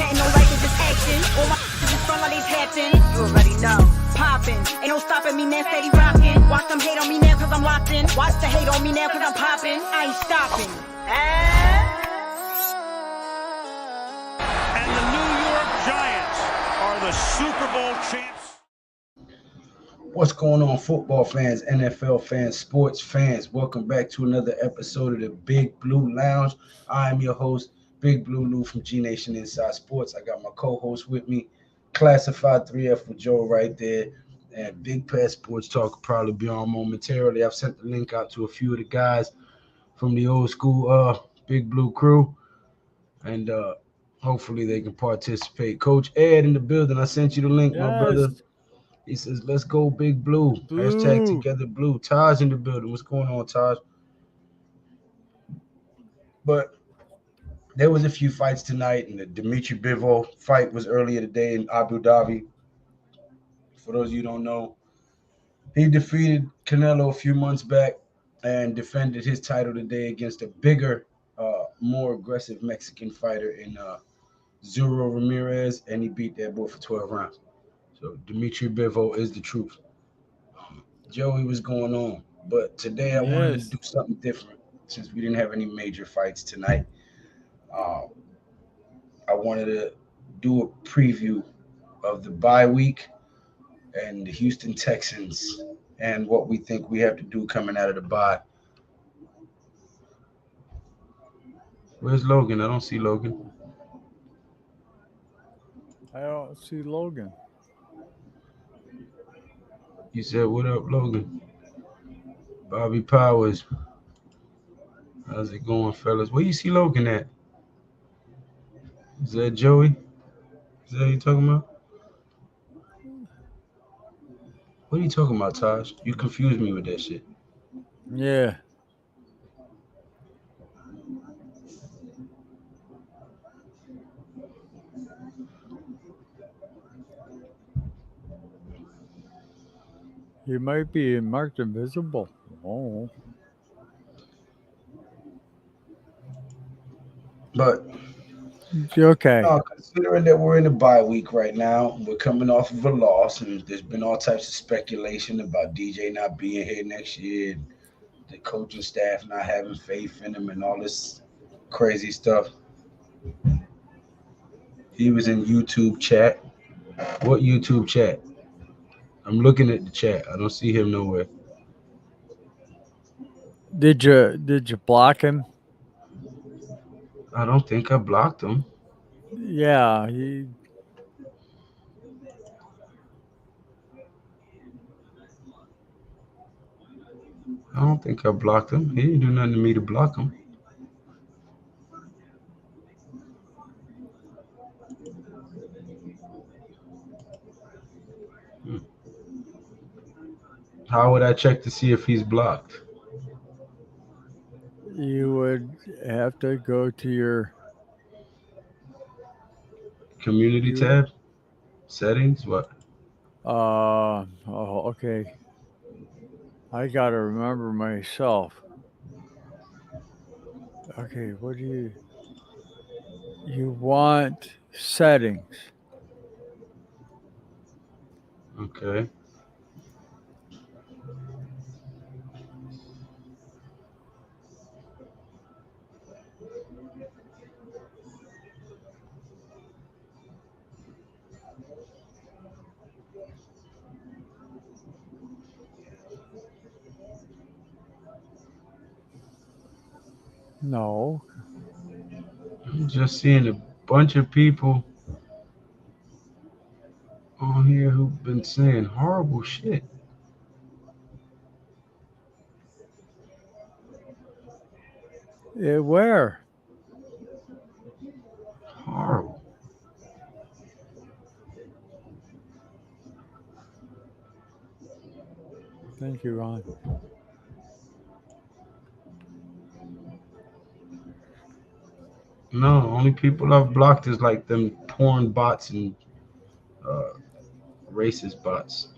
chanting, no like it's just action. All my just front like they tapping. You already know. Popping. Ain't no stopping me now, steady rocking. Watch them hate on me now cause I'm locked in. Watch the hate on me now cause I'm popping. I ain't stopping. And the New York Giants are the Super Bowl champs. What's going on, football fans, NFL fans, sports fans? Welcome back to another episode of the Big Blue Lounge. I am your host, Big Blue Lou from GNATION Inside Sports. I got my co-host with me, Classified 3F with Joe right there. And Big Pet Sports Talk will probably be on momentarily. I've sent the link out to a few of the guys from the old school Big Blue crew. And hopefully they can participate. Coach Ed in the building. I sent you the link, my brother. He says, let's go Big Blue. Hashtag Together Blue. Taj in the building. What's going on, Taj? But there was a few fights tonight, and the Dimitri Bivol fight was earlier today in Abu Dhabi. For those of you who don't know, he defeated Canelo a few months back and defended his title today against a bigger, more aggressive Mexican fighter in Zuro Ramirez, and he beat that boy for 12 rounds. So Dimitri Bivol is the truth. Joey, what's going on? But today I wanted to do something different since we didn't have any major fights tonight. I wanted to do a preview of the bye week and the Houston Texans and what we think we have to do coming out of the bye. Where's Logan? I don't see Logan. I don't see Logan. You said, what up, Logan? Bobby Powers. How's it going, fellas? Where you see Logan at? Is that Joey? Is that what you talking about? What are you talking about, Taj? You confused me with that shit. Yeah. He might be marked invisible. Oh. But okay. Considering that we're in the bye week right now, we're coming off of a loss, and there's been all types of speculation about DJ not being here next year, and the coaching staff not having faith in him, and all this crazy stuff. He was in YouTube chat. What YouTube chat? I'm looking at the chat. I don't see him nowhere. Did you block him? I don't think I blocked him. Yeah, I don't think I blocked him. He didn't do nothing to me to block him. How would I check to see if he's blocked? You would have to go to your community tab, settings, what? Oh, okay. I gotta remember myself. Okay, what do you want settings? Okay. No. I'm just seeing a bunch of people on here who've been saying horrible shit. Where? Horrible. Thank you, Ron. No, only people I've blocked is like them porn bots and racist bots.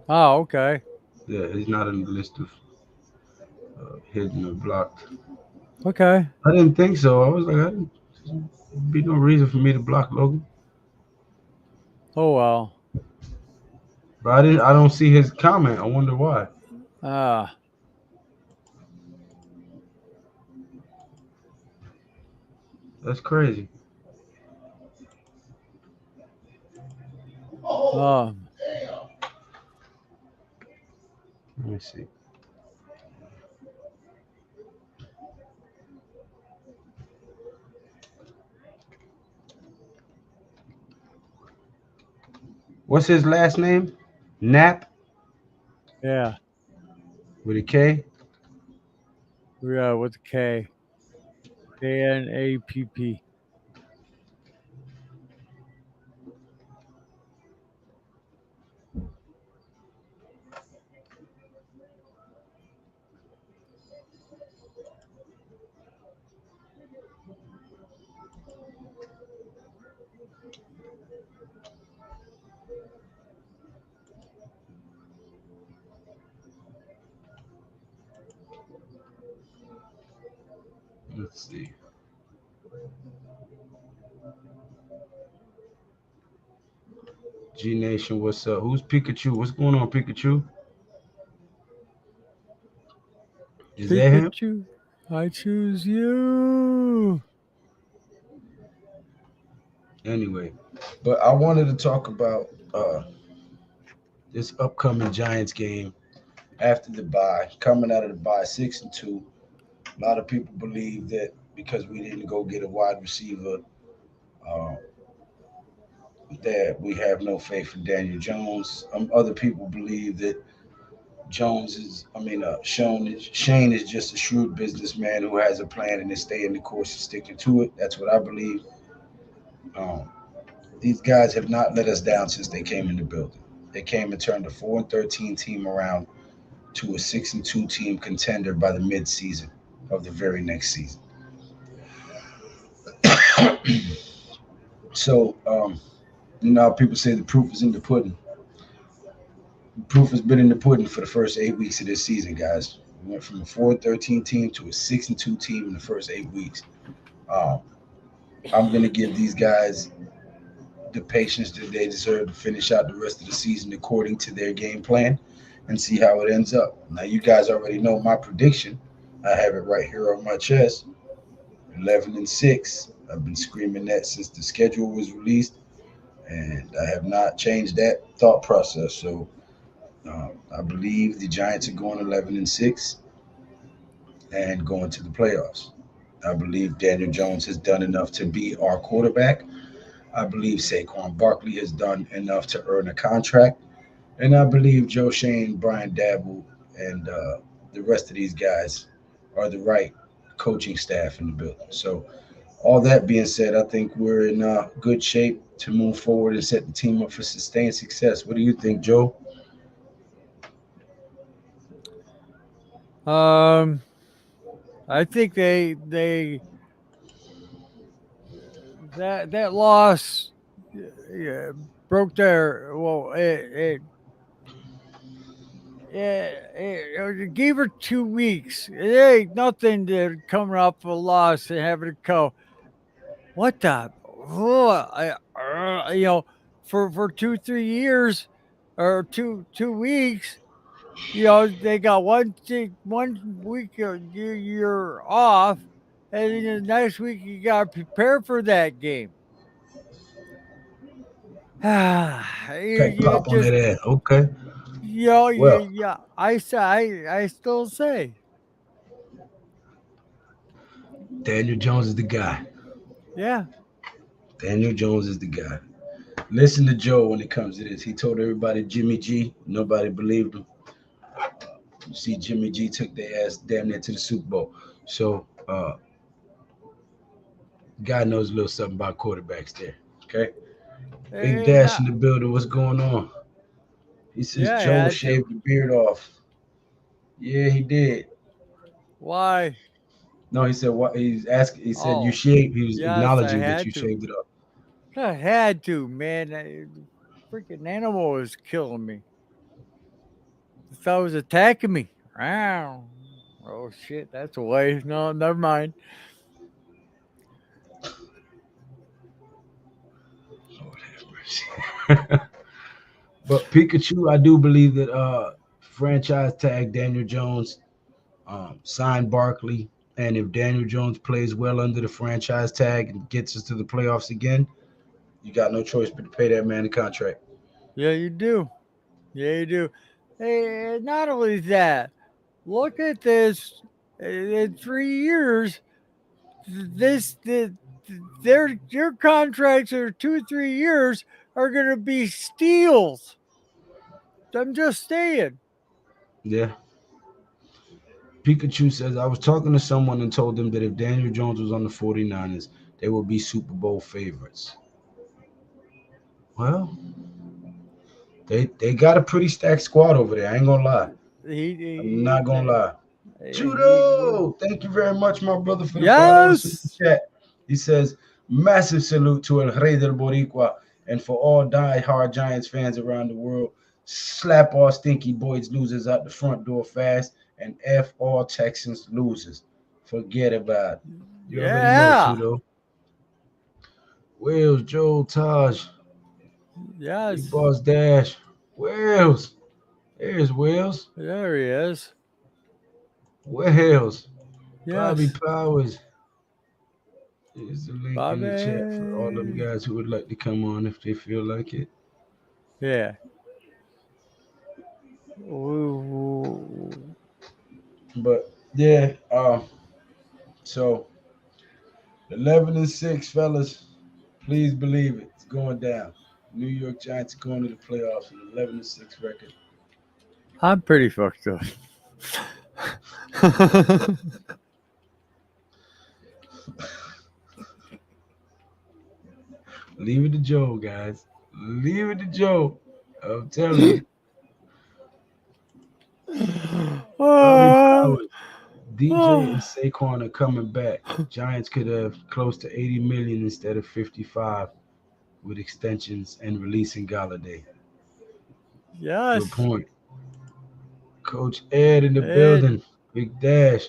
Oh, okay. Yeah, he's not in the list of hidden or blocked. Okay. I didn't think so. I was like, There'd be no reason for me to block Logan. Oh well. But I don't see his comment. I wonder why. Ah. That's crazy. Um. Let me see. What's his last name? Knapp Yeah. with a K. Yeah. With the K. KNAPP. Let's see. G Nation, what's up? Who's Pikachu? What's going on, Pikachu? Is that him? Pikachu, I choose you. Anyway, but I wanted to talk about this upcoming Giants game after the bye, coming out of the bye 6-2. A lot of people believe that because we didn't go get a wide receiver, uh, that we have no faith in Daniel Jones. Other people believe that Shane is just a shrewd businessman who has a plan and is staying the course and sticking to it. That's what I believe. Um, these guys have not let us down since they came in the building. They came and turned a 4-13 team around to a 6-2 team contender by the mid-season of the very next season. So, people say the proof is in the pudding. The proof has been in the pudding for the first 8 weeks of this season, guys. We went from a 4-13 team to a 6-2 team in the first 8 weeks. Um, I'm going to give these guys the patience that they deserve to finish out the rest of the season according to their game plan and see how it ends up. Now, you guys already know my prediction. I have it right here on my chest. 11-6. I've been screaming that since the schedule was released, and I have not changed that thought process. So I believe the Giants are going 11-6 and going to the playoffs. I believe Daniel Jones has done enough to be our quarterback. I believe Saquon Barkley has done enough to earn a contract. And I believe Joe Shane, Brian Dabble, and the rest of these guys are the right coaching staff in the building. So, all that being said, I think we're in good shape to move forward and set the team up for sustained success. What do you think, Joe? Um, I think they that loss, yeah, broke their it gave her 2 weeks. It ain't nothing to coming off a loss and having to go. What the? For 2 3 years or two weeks. They got one week you're off, and then the next week you got to prepare for that game. you, Okay, you pop on just that ass. Okay. Well, yeah. I still say Daniel Jones is the guy. yeah. Daniel Jones is the guy. Listen to Joe when it comes to this. He told everybody Jimmy G. Nobody believed him. You see, Jimmy G took their ass damn near to the Super Bowl. So, God knows a little something about quarterbacks there. Okay. Big And Dash in the building. What's going on? He says yeah, I Joe had to. shaved the beard off. Yeah, he did. Why? No, he said what he's asking. He said you Oh, shaved. He was yes, I acknowledging that you had to. shaved it off. I had to, man. The freaking animal was killing me. I thought it was attacking me. Wow. Oh shit, that's a waste. No, never mind. Lord have mercy. But Pikachu, I do believe that franchise tag Daniel Jones, sign Barkley, and if Daniel Jones plays well under the franchise tag and gets us to the playoffs again, you got no choice but to pay that man the contract. Yeah, you do. Yeah, you do. Hey, not only that, look at this. In 3 years, this the, their your contracts are 2 3 years are going to be steals. I'm just saying. Yeah. Pikachu says, I was talking to someone and told them that if Daniel Jones was on the 49ers, they would be Super Bowl favorites. Well, they got a pretty stacked squad over there. I ain't gonna lie. I'm He not gonna lie. would. Judo, thank you very much, my brother, for the $5 super Yes. chat. He says, massive salute to El Rey del Boricua and for all die-hard Giants fans around the world. Slap all stinky boys losers out the front door fast and F all Texans losers. Forget about it. You already know, Yeah. Tudo. Wills, Joel, Taj, Yes. Big Boss Dash. Wills. There's Wills. There he is. Wells. Bobby Yes. Powers. Here's the link in the chat for all them Bobby. guys who would like to come on if they feel like it. Yeah. Ooh. But yeah, so 11-6, fellas. Please believe it. It's going down. New York Giants are going to the playoffs with 11-6 record. I'm pretty fucked up. Leave it to Joe, guys. Leave it to Joe. I'm telling you. Bobby Oh, Powers, DJ, and Saquon are coming back. Giants could have close to 80 million instead of 55 with extensions and releasing Galladay. yes. Good point. Coach Ed in the Ed. building. Big Dash.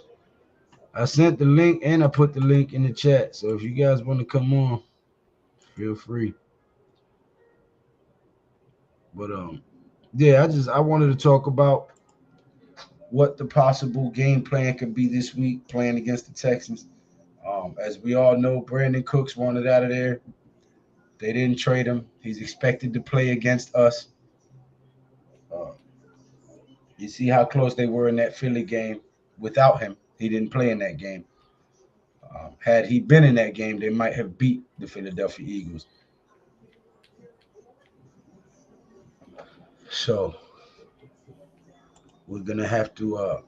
I sent the link and I put the link in the chat. So if you guys want to come on, feel free. But yeah, I wanted to talk about what the possible game plan could be this week playing against the Texans. As we all know, Brandon Cooks wanted out of there. They didn't trade him. He's expected to play against us. Uh, you see how close they were in that Philly game without him. He didn't play in that game. Had he been in that game, they might have beat the Philadelphia Eagles. So we're gonna have to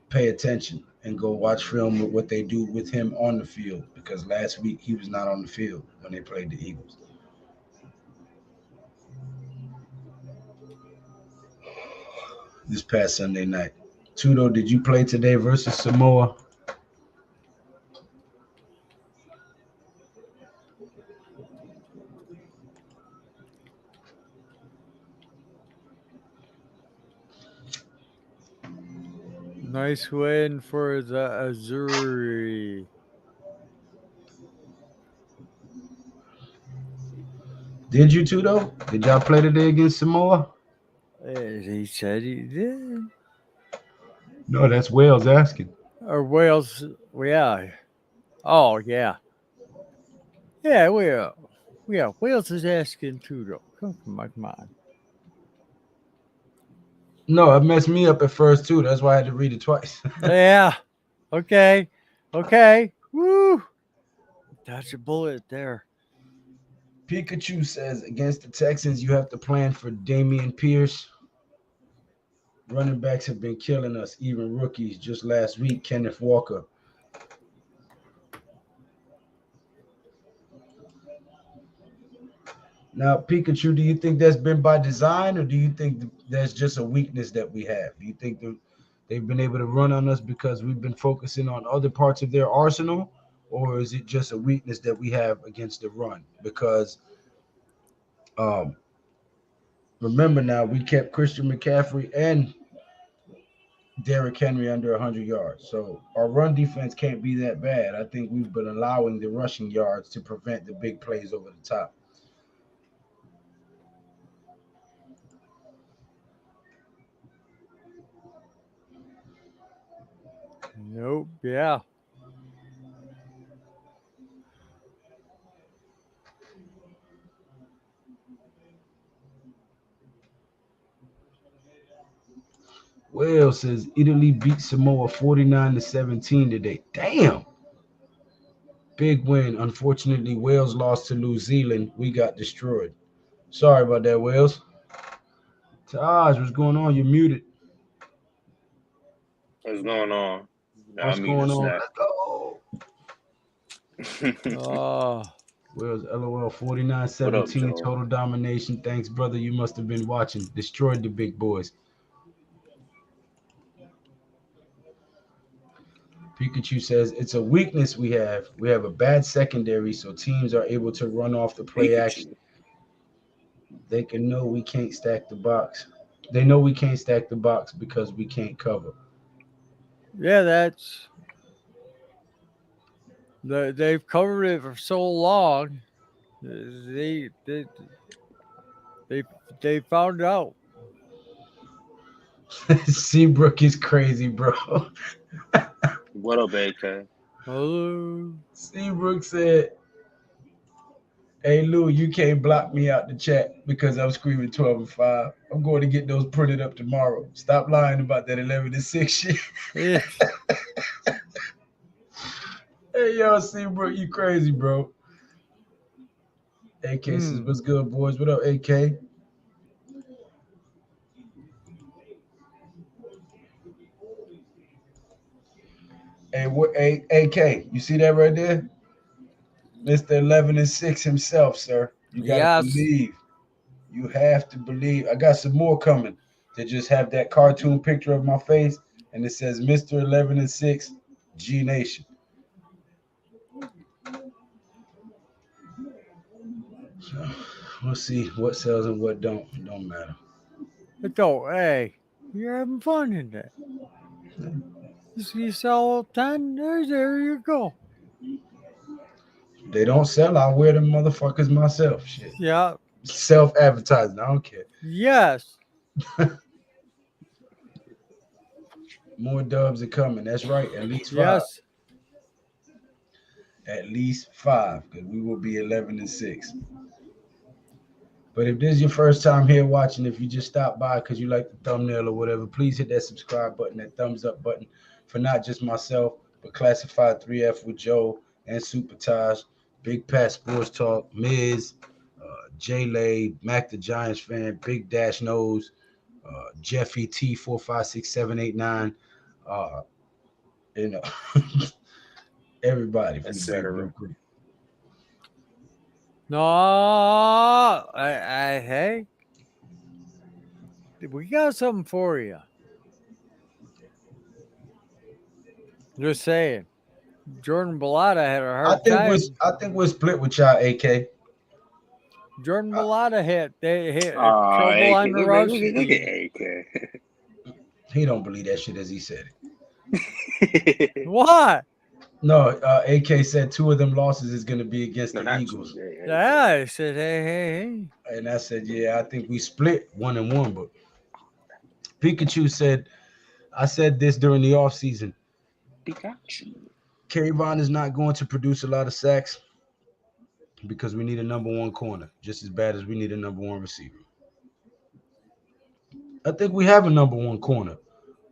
pay attention and go watch film with what they do with him on the field because last week he was not on the field when they played the Eagles. This past Sunday night. Tudo, did you play today versus Samoa? Nice win for the Azuri. Did you, Tudo? Did y'all play today against Samoa? He said he did. No, that's Wales asking. Or Wales. Yeah. Oh, yeah. Yeah, Wales is asking too, though. Come on. No, it messed me up at first too. That's why I had to read it twice. Yeah. Okay. Woo. That's a bullet there. Pikachu says against the Texans, you have to plan for Damian Pierce. Running backs have been killing us, even rookies. Just last week, Kenneth Walker. Now, Pikachu, do you think that's been by design, or do you think that's just a weakness that we have? Do you think they've been able to run on us because we've been focusing on other parts of their arsenal, or is it just a weakness that we have against the run? Because remember now, we kept Christian McCaffrey and Derrick Henry under 100 yards. So our run defense can't be that bad. I think we've been allowing the rushing yards to prevent the big plays over the top. Nope. Yeah. Wales says Italy beat Samoa 49-17 today. Damn. Big win. Unfortunately, Wales lost to New Zealand. We got destroyed. Sorry about that, Wales. Taj, what's going on? You're muted. What's going on? What's I'm eating a going on? snack. Let's go. Oh, Wales, LOL, What up, 49-17, Joe? total domination. Thanks, brother. You must have been watching. Destroyed the big boys. Pikachu says it's a weakness we have. We have a bad secondary, so teams are able to run off the play action. Pikachu. They can know we can't stack the box. They know we can't stack the box because we can't cover. yeah. They've covered it for so long. They they they they found out. Seabrook is crazy, bro. What up, AK? Oh, Seabrook said, "Hey Lou, you can't block me out the chat because I'm screaming 12 and 5. I'm going to get those printed up tomorrow. Stop lying about that 11 and 6 shit." yeah. Hey yo, Seabrook, you crazy, bro. AK says, "What's good, boys? What up, AK?" Hey, what? Hey, AK, you see that right there? Mr. 11 and 6 himself, sir. You got to Yes. believe. You have to believe. I got some more coming to just have that cartoon picture of my face and it says Mr. 11 and 6 G Nation. So we'll see what sells and what don't. It don't matter. So, hey, you're having fun in that. You sell 10, there you go. They don't sell. I'll wear them motherfuckers myself. Shit. Yeah. Self advertising. I don't care. Yes. More dubs are coming. That's right. At least 5. Yes. At least 5. Because we will be 11 and 6. But if this is your first time here watching, if you just stop by because you like the thumbnail or whatever, please hit that subscribe button, that thumbs up button for not just myself, but Classified 3F with Joe and Super Taj, Big Pat Sports Talk, Miz, J Lay, Mac the Giants fan, Big Dash Nose, Jeffy T456789, you know, everybody from the Big Blue Etc. Crew. No, hey, we got something for you. Just saying. Jordan Bellata had a hard time. I think we're split with y'all, AK. Jordan Bellata they hit trouble AK. on the Look, run look, look scheme. at He don't believe that shit as he said AK. What? No, AK said 2 of them losses is going to be against No, the not Eagles. you. Yeah, I said, hey. And I said, yeah, I think we split 1-1. But Pikachu said, I said this during the offseason. Pikachu. Kayvon is not going to produce a lot of sacks because we need a number 1 corner, just as bad as we need a number 1 receiver. I think we have a number 1 corner.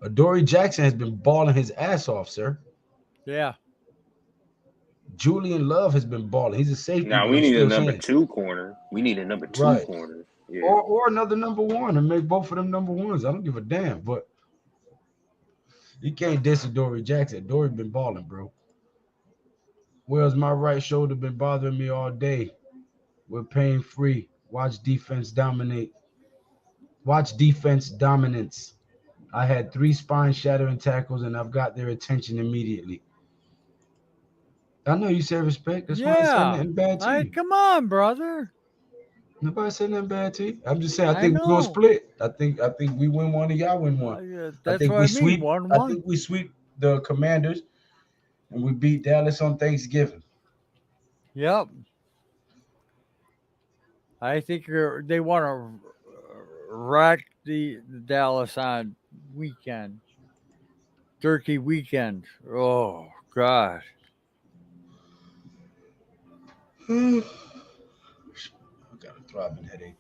Adoree Jackson has been balling his ass off, sir. Yeah. Julian Love has been balling. He's a safety, Now but we I'm need a still number saying. 2 corner. We need a number 2 Right. corner. Yeah. Or another number 1 and make both of them number 1s. I don't give a damn. But you can't diss Adoree Jackson. Adoree been balling, bro. Where's my right shoulder been bothering me all day? We're pain free. Watch defense dominate. Watch defense dominance. I had 3 spine shattering tackles and I've got their attention immediately. I know you said respect. That's why I ain't saying Yeah. nothing bad to you. Come on, brother. Nobody said nothing bad to you. I'm just saying I I think we're gonna know. split. I think we win 1 and y'all win 1. I That's think what we I mean. sweep. 1-1. I think we sweep the Commanders and we beat Dallas on Thanksgiving. Yep. I think they want to rack the Dallas on weekend. Turkey weekend. Oh God. I got a throbbing headache.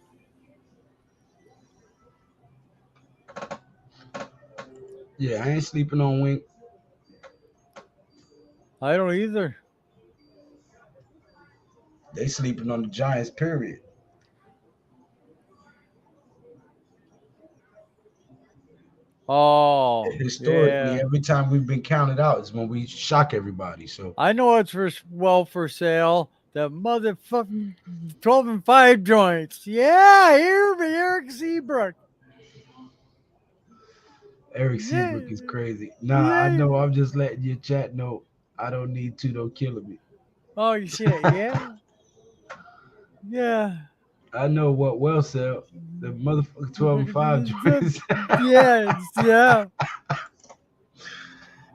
Yeah, I ain't sleeping on Wink. I don't either. They sleeping on the Giants, period. Oh Historically, yeah. every time we've been counted out is when we shock everybody. So I know it's for sale. The motherfucking 12-5 joints. Yeah, here me, Eric Seabrook. Eric Yeah, Seabrook is crazy. Nah, I yeah. know. I'm just letting your chat know. I don't need to. Don't kill me. Oh shit, yeah. Yeah. I know what well sell. The motherfucking 12 and 5 joints. Yeah, yeah.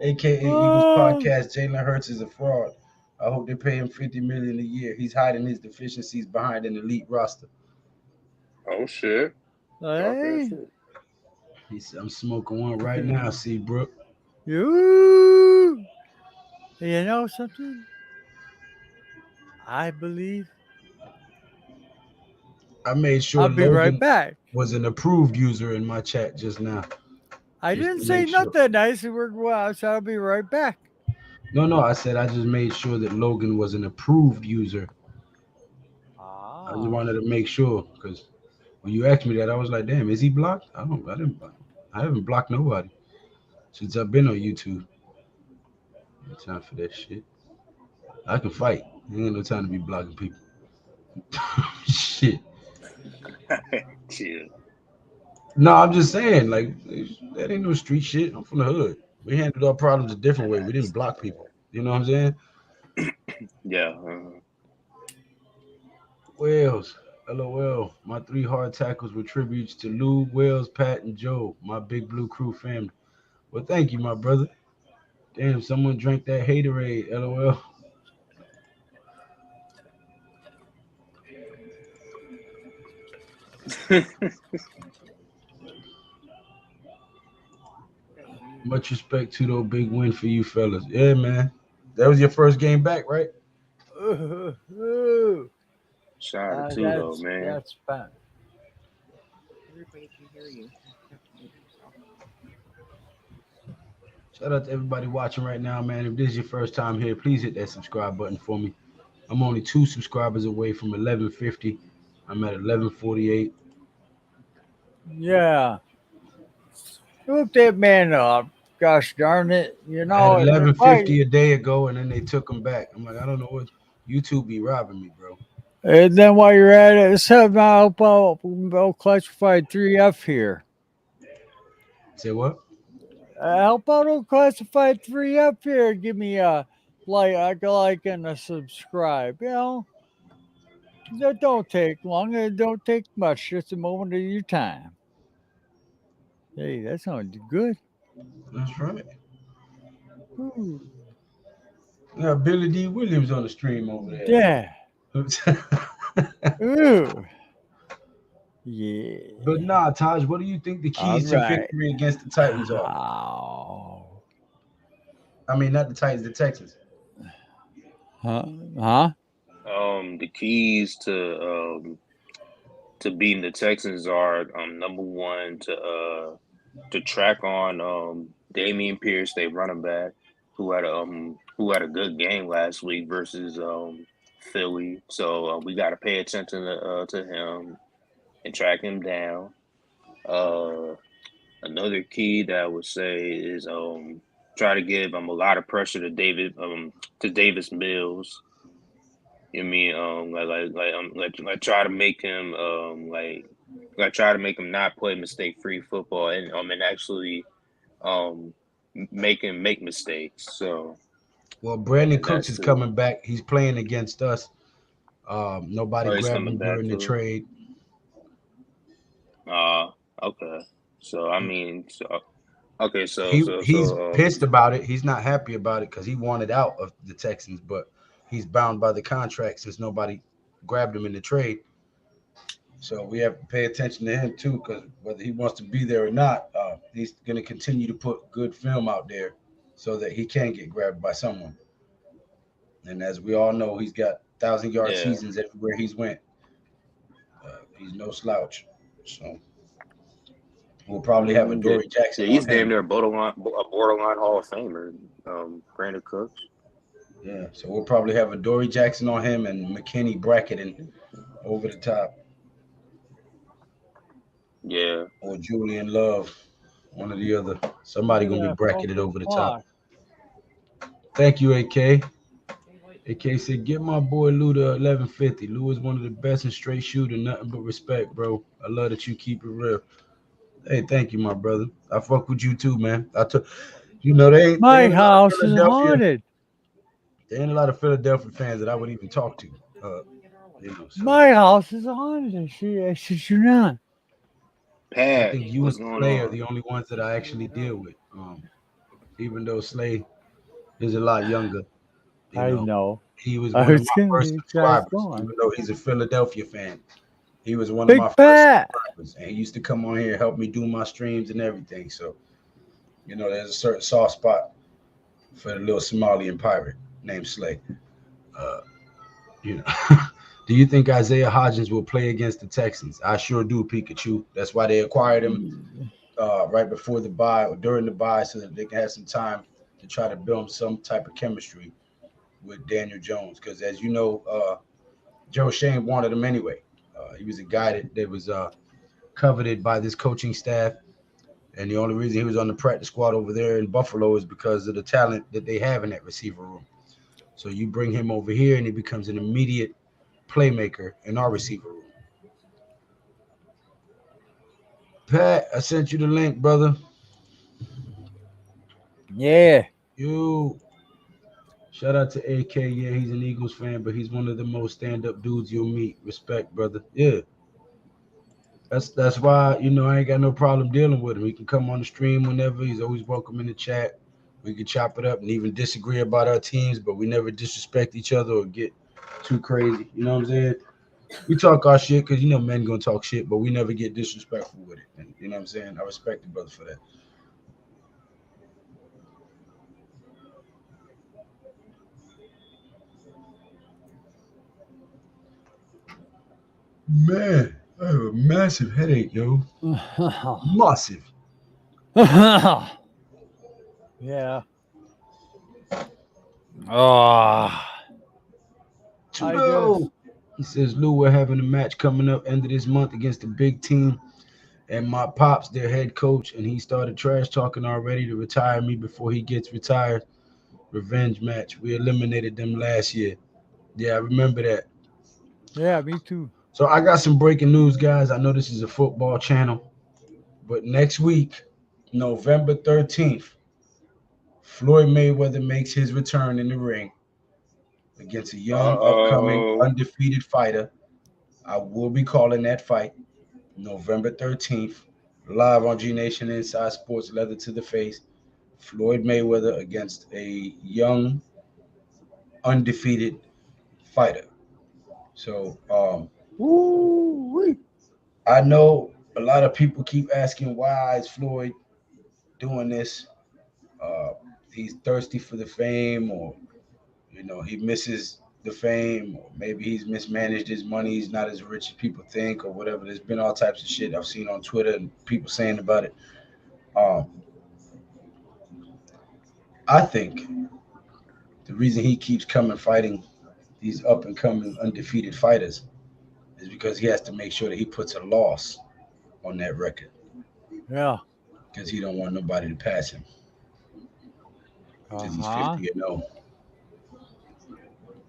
AKA Eagles Oh, podcast. Jalen Hurts is a fraud. I hope they pay him $50 million a year. He's hiding his deficiencies behind an elite roster. Oh shit. Talk that hey. shit. He said, I'm smoking one right now, Seabrook. You. You know something? I believe. I made sure I'll be right Logan back. was an approved user in my chat just now. I Just didn't to say make sure. nothing nice. So I'll be right back. No, I said I just made sure that Logan was an approved user. I just Ah. wanted to make sure because when you asked me that, I was like, damn, is he blocked? I haven't blocked nobody since I've been on YouTube. No time for that shit. I can fight. Ain't no time to be blocking people. Shit. Chill. No, I'm just saying, like, that ain't no street shit. I'm from the hood. We handled our problems a different way. We didn't block people. You know what I'm saying? Yeah. Wales, LOL. My 3 hard tackles were tributes to Lou, Wales, Pat, and Joe, my big blue crew family. Well, thank you, my brother. Damn, someone drank that haterade, LOL. Much respect to the big win for you fellas. Yeah, man. That was your first game back, right? Shout out to you though, man. That's fun. Everybody can hear you. Shout out to everybody watching right now, man. If this is your first time here, please hit that subscribe button for me. I'm only 2 subscribers away from 1150. I'm at 1148. Yeah. Hook that man up. Gosh darn it. You I had know, and they're 1150 fighting. a day ago, and then they took them back. I'm like, I don't know what YouTube be robbing me, bro. And then while you're at it, somehow about classified 3F here. Say what? Help out on classified 3F here. Give me a like and a subscribe. You know, that don't take long. It don't take much. Just a moment of your time. Hey, that sounds good. That's right. Ooh, We got Billy D. Williams on the stream over there. yeah. But Ooh. Yeah. nah, Taj, what do you think the All keys to right. victory against the Titans are? Oh. I mean, not the Titans, the Texans. Huh? Huh? The keys to beating the Texans are number one to track on Damian Pierce, they running back, who had a good game last week versus Philly. So we got to pay attention to him and track him down. Uh, Another key that I would say is try to give a lot of pressure to Davis Mills. You know what I mean like try to make him try to make him not play mistake free football and actually um make him make mistakes. So Well, Brandon and Cooks that's is the coming back. He's playing against us. Nobody oh he's grabbed coming him back during the too. trade. Uh okay. So I mean okay He's pissed about it. He's not happy about it because he wanted out of the Texans, but he's bound by the contract since nobody grabbed him in the trade. So we have to pay attention to him too, because whether he wants to be there or not, he's going to continue to put good film out there so that he can get grabbed by someone. And as we all know, he's got 1,000-yard Yeah. seasons everywhere he's went. He's no slouch. So we'll probably have a Yeah, Dory Jackson he's on damn him. near a borderline Hall of Famer. Brandon Cooks. Yeah, so we'll probably have a Dory Jackson on him and McKinney bracketing over the top, Yeah. or Julian Love, one or the other. Somebody gonna be Yeah, bracketed focus over the block. top. Thank you, AK. AK said, "Get my boy Lou to 1150. Lou is one of the best and straight shooter. Nothing but respect, bro. I love that you keep it real." Hey, thank you, my brother. I fuck with you too, man. They My ain't a lot of house is Philadelphia. haunted. There ain't a lot of Philadelphia fans that I would even talk to. So My house is haunted. I said, you're not. I Pat, think you and what's going Slay are on? the only ones that I actually deal with. Even though Slay is a lot younger, you I know, know. he was I one of was my going first to guys subscribers. gone. Even though he's a Philadelphia fan, he was one of Big my first Pat. subscribers, and he used to come on here and help me do my streams and everything. So, there's a certain soft spot for the little Somalian pirate named Slay. Uh, you know, do you think Isaiah Hodgins will play against the Texans? I sure do, Pikachu. That's why they acquired him right before the bye or during the bye, so that they can have some time to try to build some type of chemistry with Daniel Jones. Because as you know, Joe Shane wanted him anyway. He was a guy that was coveted by this coaching staff. And the only reason he was on the practice squad over there in Buffalo is because of the talent that they have in that receiver room. So you bring him over here, and he becomes an immediate playmaker in our receiver room. Pat, I sent you the link, brother. Yeah. You shout out to AK. Yeah, he's an Eagles fan, but he's one of the most stand-up dudes you'll meet. Respect, brother. Yeah. That's why, I ain't got no problem dealing with him. He can come on the stream whenever. He's always welcome in the chat. We can chop it up and even disagree about our teams, but we never disrespect each other or get too crazy. You know what I'm saying? We talk our shit because men gonna talk shit, but we never get disrespectful with it. And you know what I'm saying? I respect the brother for that. Man, I have a massive headache, yo. Massive. Yeah. Oh, Trudeau. He says, Lou, we're having a match coming up end of this month against a big team. And my pops, their head coach, and he started trash talking already to retire me before he gets retired. Revenge match. We eliminated them last year. Yeah, I remember that. yeah, me too. So I got some breaking news, guys. I know this is a football channel, but next week, November 13th, Floyd Mayweather makes his return in the ring against a young, upcoming, Uh-oh. undefeated fighter. I will be calling that fight November 13th, live on G Nation Inside Sports, leather to the face. Floyd Mayweather against a young, undefeated fighter. So I know a lot of people keep asking why is Floyd doing this. He's thirsty for the fame, or he misses the fame, or maybe he's mismanaged his money. He's not as rich as people think, or whatever. There's been all types of shit I've seen on Twitter and people saying about it. I think the reason he keeps coming fighting these up and coming undefeated fighters is because he has to make sure that he puts a loss on that record. Yeah. Because he don't want nobody to pass him. Because he's 50-0.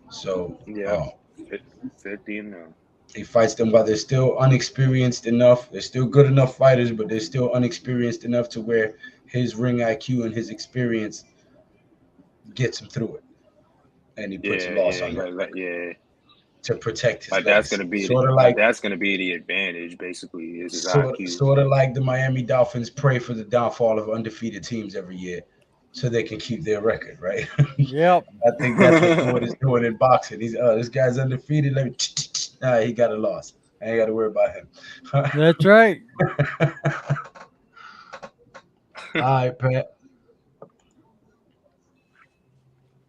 So Yeah. 50 and now. he fights them while they're still unexperienced enough. They're still good enough fighters, but they're still unexperienced enough to where his ring IQ and his experience gets him through it. And he puts a loss on that to protect his Like legacy. that's gonna be Sort of like that's gonna be the advantage, basically, is his sort IQ. of like the Miami Dolphins pray for the downfall of undefeated teams every year so they can keep their record, right? Yep. I think that's what Floyd is doing in boxing. He's this guy's undefeated. Let me he got a loss. I ain't got to worry about him. That's right. All right, Pat.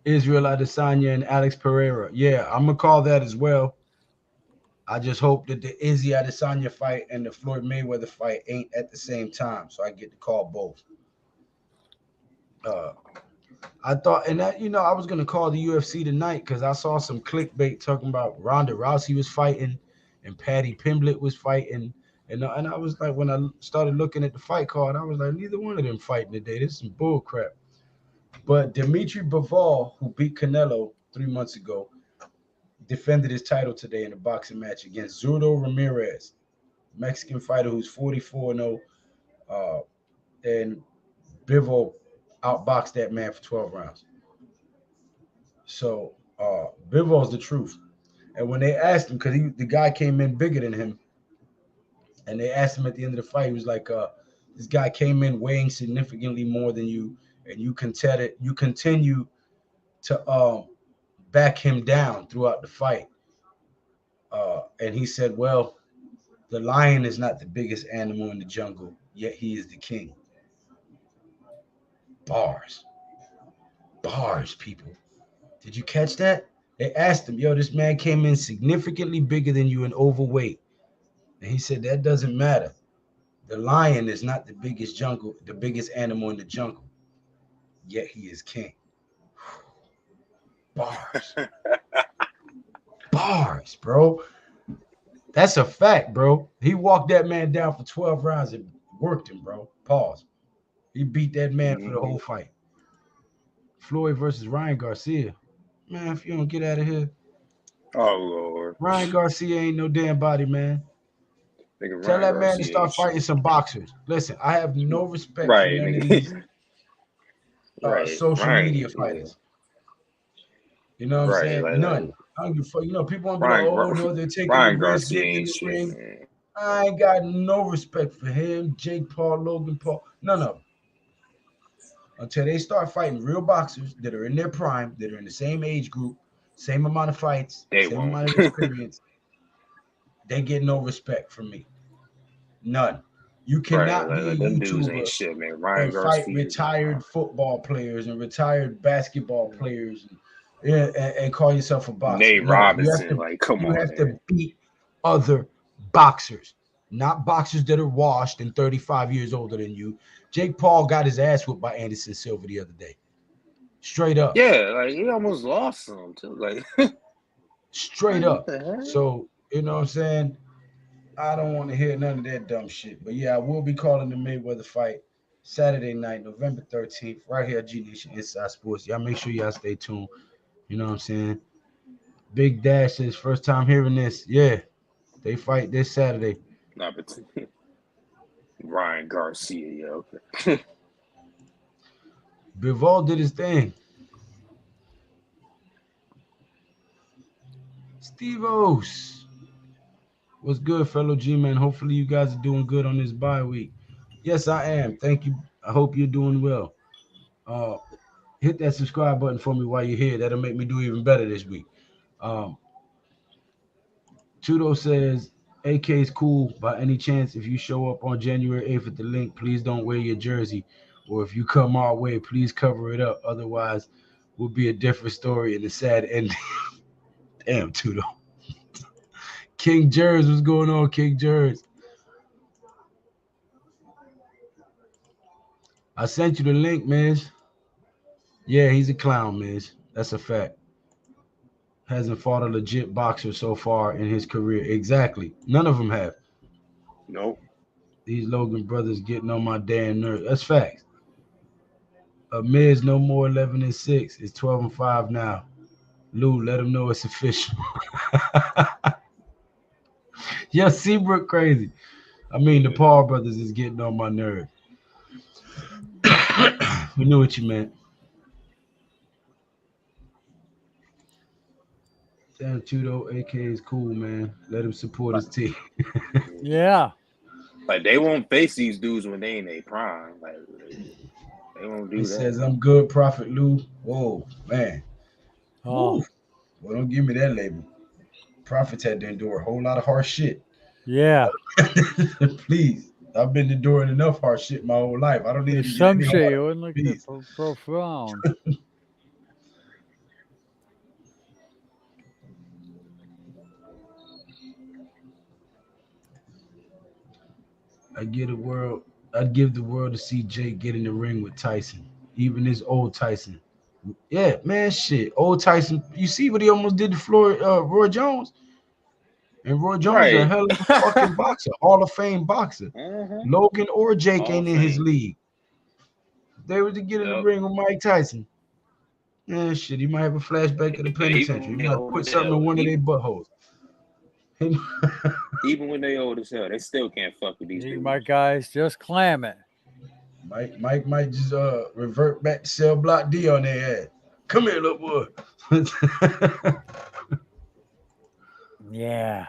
Israel Adesanya and Alex Pereira. Yeah, I'm gonna call that as well. I just hope that the Izzy Adesanya fight and the Floyd Mayweather fight ain't at the same time, so I get to call both. Uh, I thought, and that I was gonna call the UFC tonight because I saw some clickbait talking about Ronda Rousey was fighting and Patty Pimblett was fighting, and I was like, when I started looking at the fight card, I was like, neither one of them fighting today. This is some bull crap. But Dimitri Bivol, who beat Canelo 3 months ago, defended his title today in a boxing match against Zurdo Ramirez, Mexican fighter who's 44-0, and Bivol outboxed that man for 12 rounds. So Bivol's the truth. And when they asked him, because the guy came in bigger than him, and they asked him at the end of the fight, he was like, this guy came in weighing significantly more than you, and you continue to back him down throughout the fight. And he said, well, the lion is not the biggest animal in the jungle, yet he is the king. Bars, people. Did you catch that? They asked him, yo, this man came in significantly bigger than you and overweight. And he said, that doesn't matter. The lion is not the biggest animal in the jungle, yet he is king. Bars. Bars, bro. That's a fact, bro. He walked that man down for 12 rounds and worked him, bro. Pause. He beat that man for the whole fight. Floyd versus Ryan Garcia. Man, if you don't get out of here. Oh, Lord. Ryan Garcia ain't no damn body, man. Tell that man to start fighting some boxers. Listen, I have no respect for none of these social media fighters. You know what I'm saying? Like, none. I don't give a fuck. People want to be like, oh, no, they're taking Ryan the risk Garcia getting in ain't the shit, ring. man. I ain't got no respect for him, Jake Paul, Logan Paul. None of them. Until they start fighting real boxers that are in their prime, that are in the same age group, same amount of fights, same amount of experience, they get no respect from me. None. You cannot be a YouTuber shit, man. Ryan and Garcia fight retired football players and retired basketball players and call yourself a boxer. Nate Robinson, come on, you have to beat other boxers, not boxers that are washed and 35 years older than you. Jake Paul got his ass whipped by Anderson Silva the other day. Straight up. Yeah, like he almost lost some too. Like straight up. So, you know what I'm saying? I don't want to hear none of that dumb shit. But yeah, I will be calling the Mayweather fight Saturday night, November 13th, right here at GNATION Inside Sports. Y'all make sure y'all stay tuned. You know what I'm saying? Big Dash says, first time hearing this. Yeah, they fight this Saturday. Not between Ryan Garcia, yo. Bivol did his thing. Steve-Os. What's good, fellow G-Man? Hopefully you guys are doing good on this bye week. Yes, I am. Thank you. I hope you're doing well. Hit that subscribe button for me while you're here. That'll make me do even better this week. Tudo says, AK is cool. By any chance, if you show up on January 8th at the link, please don't wear your jersey. Or if you come our way, please cover it up. Otherwise, will be a different story and a sad ending. Damn, Tudo. King Jers, what's going on, King Jers? I sent you the link, man. Yeah, he's a clown, man. That's a fact. Hasn't fought a legit boxer so far in his career. Exactly. None of them have. Nope. These Logan brothers getting on my damn nerves. That's facts. Miz no more 11-6. It's 12-5 now. Lou, let him know it's official. Yeah, Seabrook crazy. I mean, the Paul brothers is getting on my nerve. We knew what you meant. Damn, Tudo, AK is cool, man. Let him support his team. Yeah. Like, they won't face these dudes when they in their prime. Like, they won't do that. He says, I'm good, Prophet Lou. Whoa, man. Oh. Well, don't give me that label. Prophets had to endure a whole lot of harsh shit. Yeah. Please. I've been enduring enough hard shit my whole life. I don't need it to There's get some any shit. It harder. wasn't like that Please. profound. I'd give the world to see Jake get in the ring with Tyson. Even this old Tyson. Yeah, man, shit. Old Tyson. You see what he almost did to Roy Jones? And Roy Jones a Right. hell of a fucking boxer, Hall of Fame boxer. Mm-hmm. Logan or Jake Hall of ain't in his Fame. league. They were to get in the Yep. ring with Mike Tyson. Yeah, shit. He might have a flashback to the penitentiary. Even He when they might old put as something in hell, one of their buttholes. even when they old as hell, they still can't fuck with these You, dudes. my guys, just clam it. Mike might just revert back to cell block D on their ass. Come here, little boy. Yeah.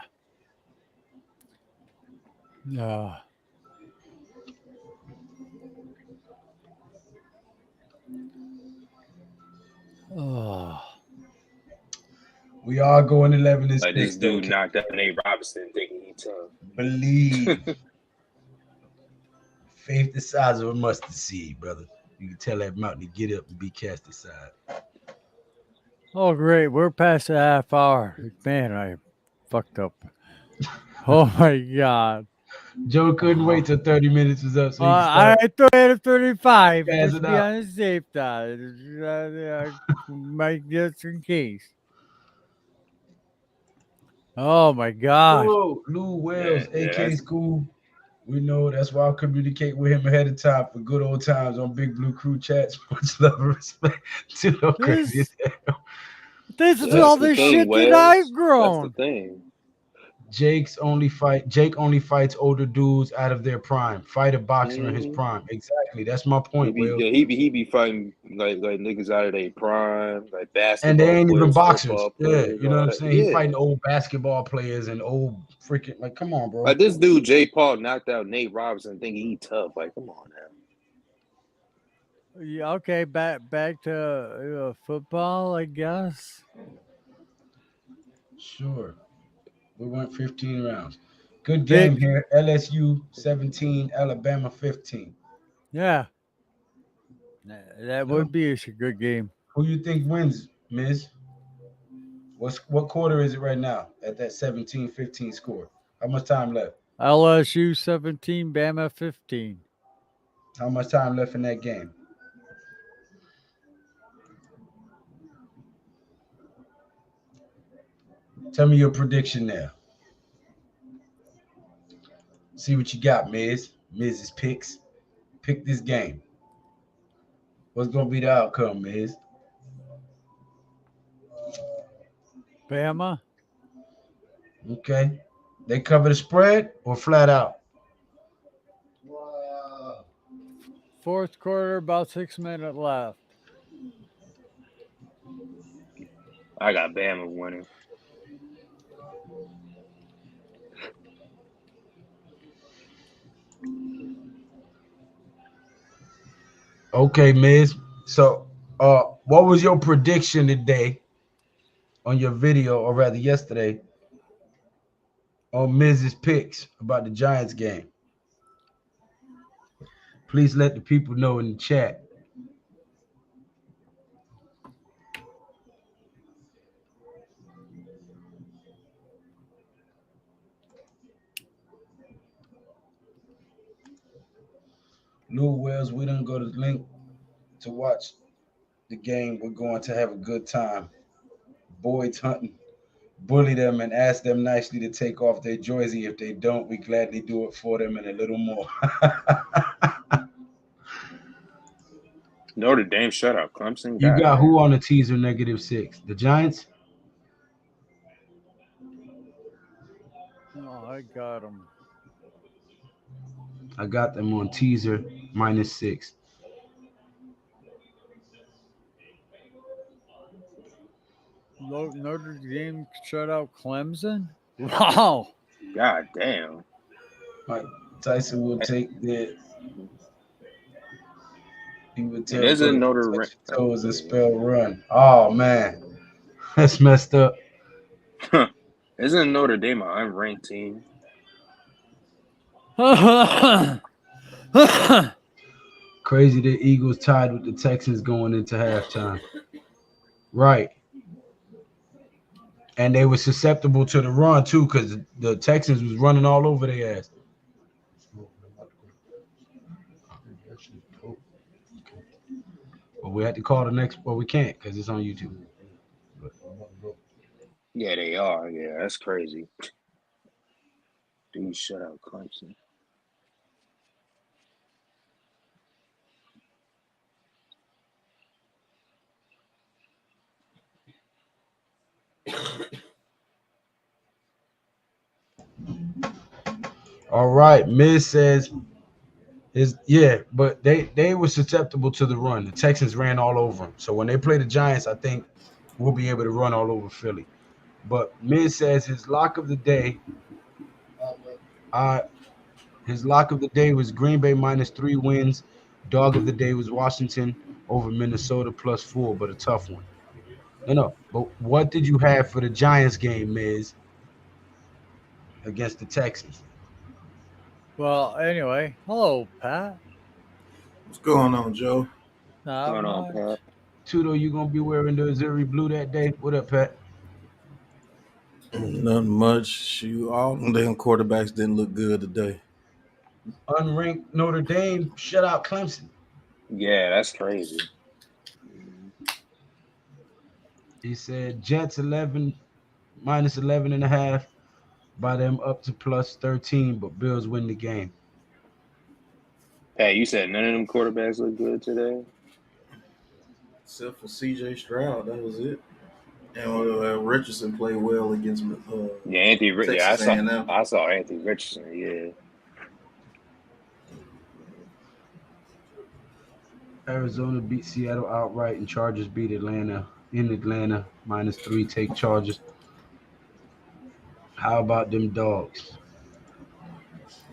Oh. We are going 11 and Like 6 this though. dude knocked out Nate Robinson thinking he tough. Believe. Faith the size of a mustard seed, brother. You can tell that mountain to get up and be cast aside. Oh, great. We're past the half hour. Man, I fucked up. Oh, my God. Joe couldn't wait till 30 minutes was up so he could I start thought I had a 35 just to gassing be out. on the safe side. Just in case. Oh, my God. Oh, Lou Wells, Yeah, AK that's School. We know that's why I'll communicate with him ahead of time for good old times on Big Blue Crew chats. Much love and respect to no crazy. This is that's all the the thing, shit that Wells. I've That's the grown. thing. Jake only fights older dudes out of their prime. Fight a boxer in his Mm-hmm. prime. Exactly. That's my He point, be Will. yeah, he be fighting like niggas out of their prime, like And they basketball ain't even players, boxers. football Yeah, players, you know what all I'm that. saying? He Yeah. fighting old basketball players and old freaking like, come on, bro. Like this dude Jay Paul knocked out Nate Robinson thinking he tough. Like, come on now. Yeah, okay, back to football, I guess. Sure. We went 15 rounds. Good game Big, here. LSU 17, Alabama 15. yeah, that So, would be a good game. who you think wins, Miz? What quarter is it right now at that 17-15 score? How much time left? LSU 17, Bama 15. How much time left in that game? Tell me your prediction there. See what you got, Miz. Miz's picks. Pick this game. What's gonna be the outcome, Miz? Bama, Okay. They cover the spread or flat out? fourth quarter, about 6 minutes left. I got Bama winning. Okay, Miz. So, what was your prediction today on your video, or rather yesterday, on Miz's picks about the Giants game? Please let the people know in the chat. Lou Wells, we don't go to the link to watch the game. We're going to have a good time. Boyd's hunting. Bully them and ask them nicely to take off their jersey. If they don't, we gladly do it for them and a little more. Notre Dame shutout Clemson. You God got who damn. on the teaser -6? The Giants? Oh, I got them. I got them on teaser -6. Notre Dame shut out Clemson. Wow. God damn. Mike Tyson will take that. He would tell And isn't Bully to Notre touch your toes and spell run. Oh man, that's messed up. Isn't Notre Dame an unranked team? Crazy the Eagles tied with the Texans going into halftime. Right. And they were susceptible to the run too, because the Texans was running all over their ass. But we had to call the next. Well, we can't because it's on YouTube. But Yeah, they are. Yeah, that's crazy. Dude, shut up, Clemson. all right, Miz says is yeah, but they were susceptible to the run. The Texans ran all over them. So when they play the Giants, I think we'll be able to run all over Philly. But Miz says uh, his lock of the day was Green Bay -3 wins. Dog of the day was Washington over Minnesota +4, but a tough one. No. But what did you have for the Giants game, Miz, against the Texans? Well, anyway, hello, Pat. What's going on, Joe? What's Not going on, much. Pat? Tudo, you gonna be wearing the Missouri blue that day? What up, Pat? Nothing much. All them damn quarterbacks didn't look good today. Unranked Notre Dame shut out Clemson. Yeah, that's crazy. He said Jets 11 -11 and a half by them up to +13, but Bills win the game. Hey, you said none of them quarterbacks look good today? Except for C.J. Stroud, that was it. And Richardson played well against Yeah, yeah, Texas A&M. I saw Anthony Richardson. Yeah, Arizona beat Seattle outright, and Chargers beat Atlanta in Atlanta -3. Take Chargers. How about them dogs?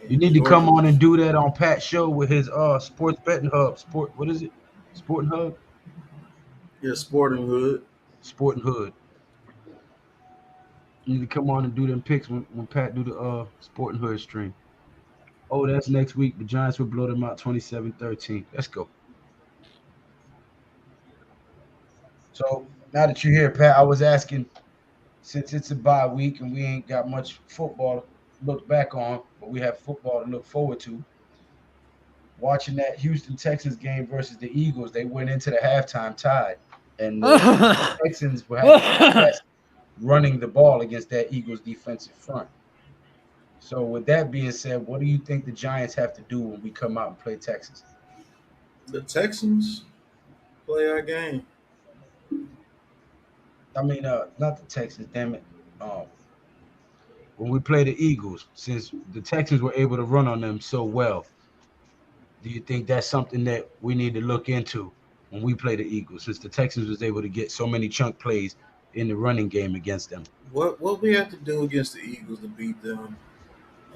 You need to come Georgia on and was, do that on Pat's show with his sports betting hub. What is it? Sporting Hub? yeah, Sporting Hood. Sporting Hood. You need to come on and do them picks when Pat do the Sporting Hood stream. Oh, that's next week. The Giants will blow them out 27-13. Let's go. So now that you're here, Pat, I was asking, since it's a bye week and we ain't got much football to look back on, but we have football to look forward to. Watching that Houston Texans game versus the Eagles, they went into the halftime tied, and the Texans were having success running the ball against that Eagles defensive front. So with that being said, what do you think the Giants have to do when we come out and play Texas? The Texans play our game. I mean, not the Texans, damn it. Um, when we play the Eagles, since the Texans were able to run on them so well, do you think that's something that we need to look into when we play the Eagles, since the Texans was able to get so many chunk plays in the running game against them? What we have to do against the Eagles to beat them?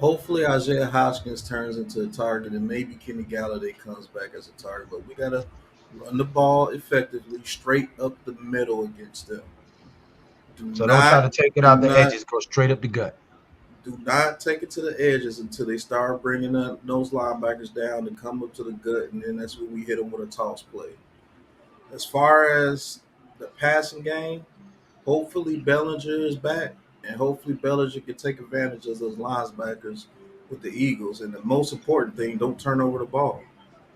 Hopefully Isaiah Hodgkins turns into a target, and maybe Kenny Galladay comes back as a target. But we gotta run the ball effectively, straight up the middle against them. Do So don't try to not, take it do out the not edges, go straight up the gut. Do not take it to the edges until they start bringing those linebackers down and come up to the gut, and then that's when we hit them with a toss play. As far as the passing game, hopefully Bellinger is back, and hopefully Bellinger can take advantage of those linebackers with the Eagles. And the most important thing, don't turn over the ball.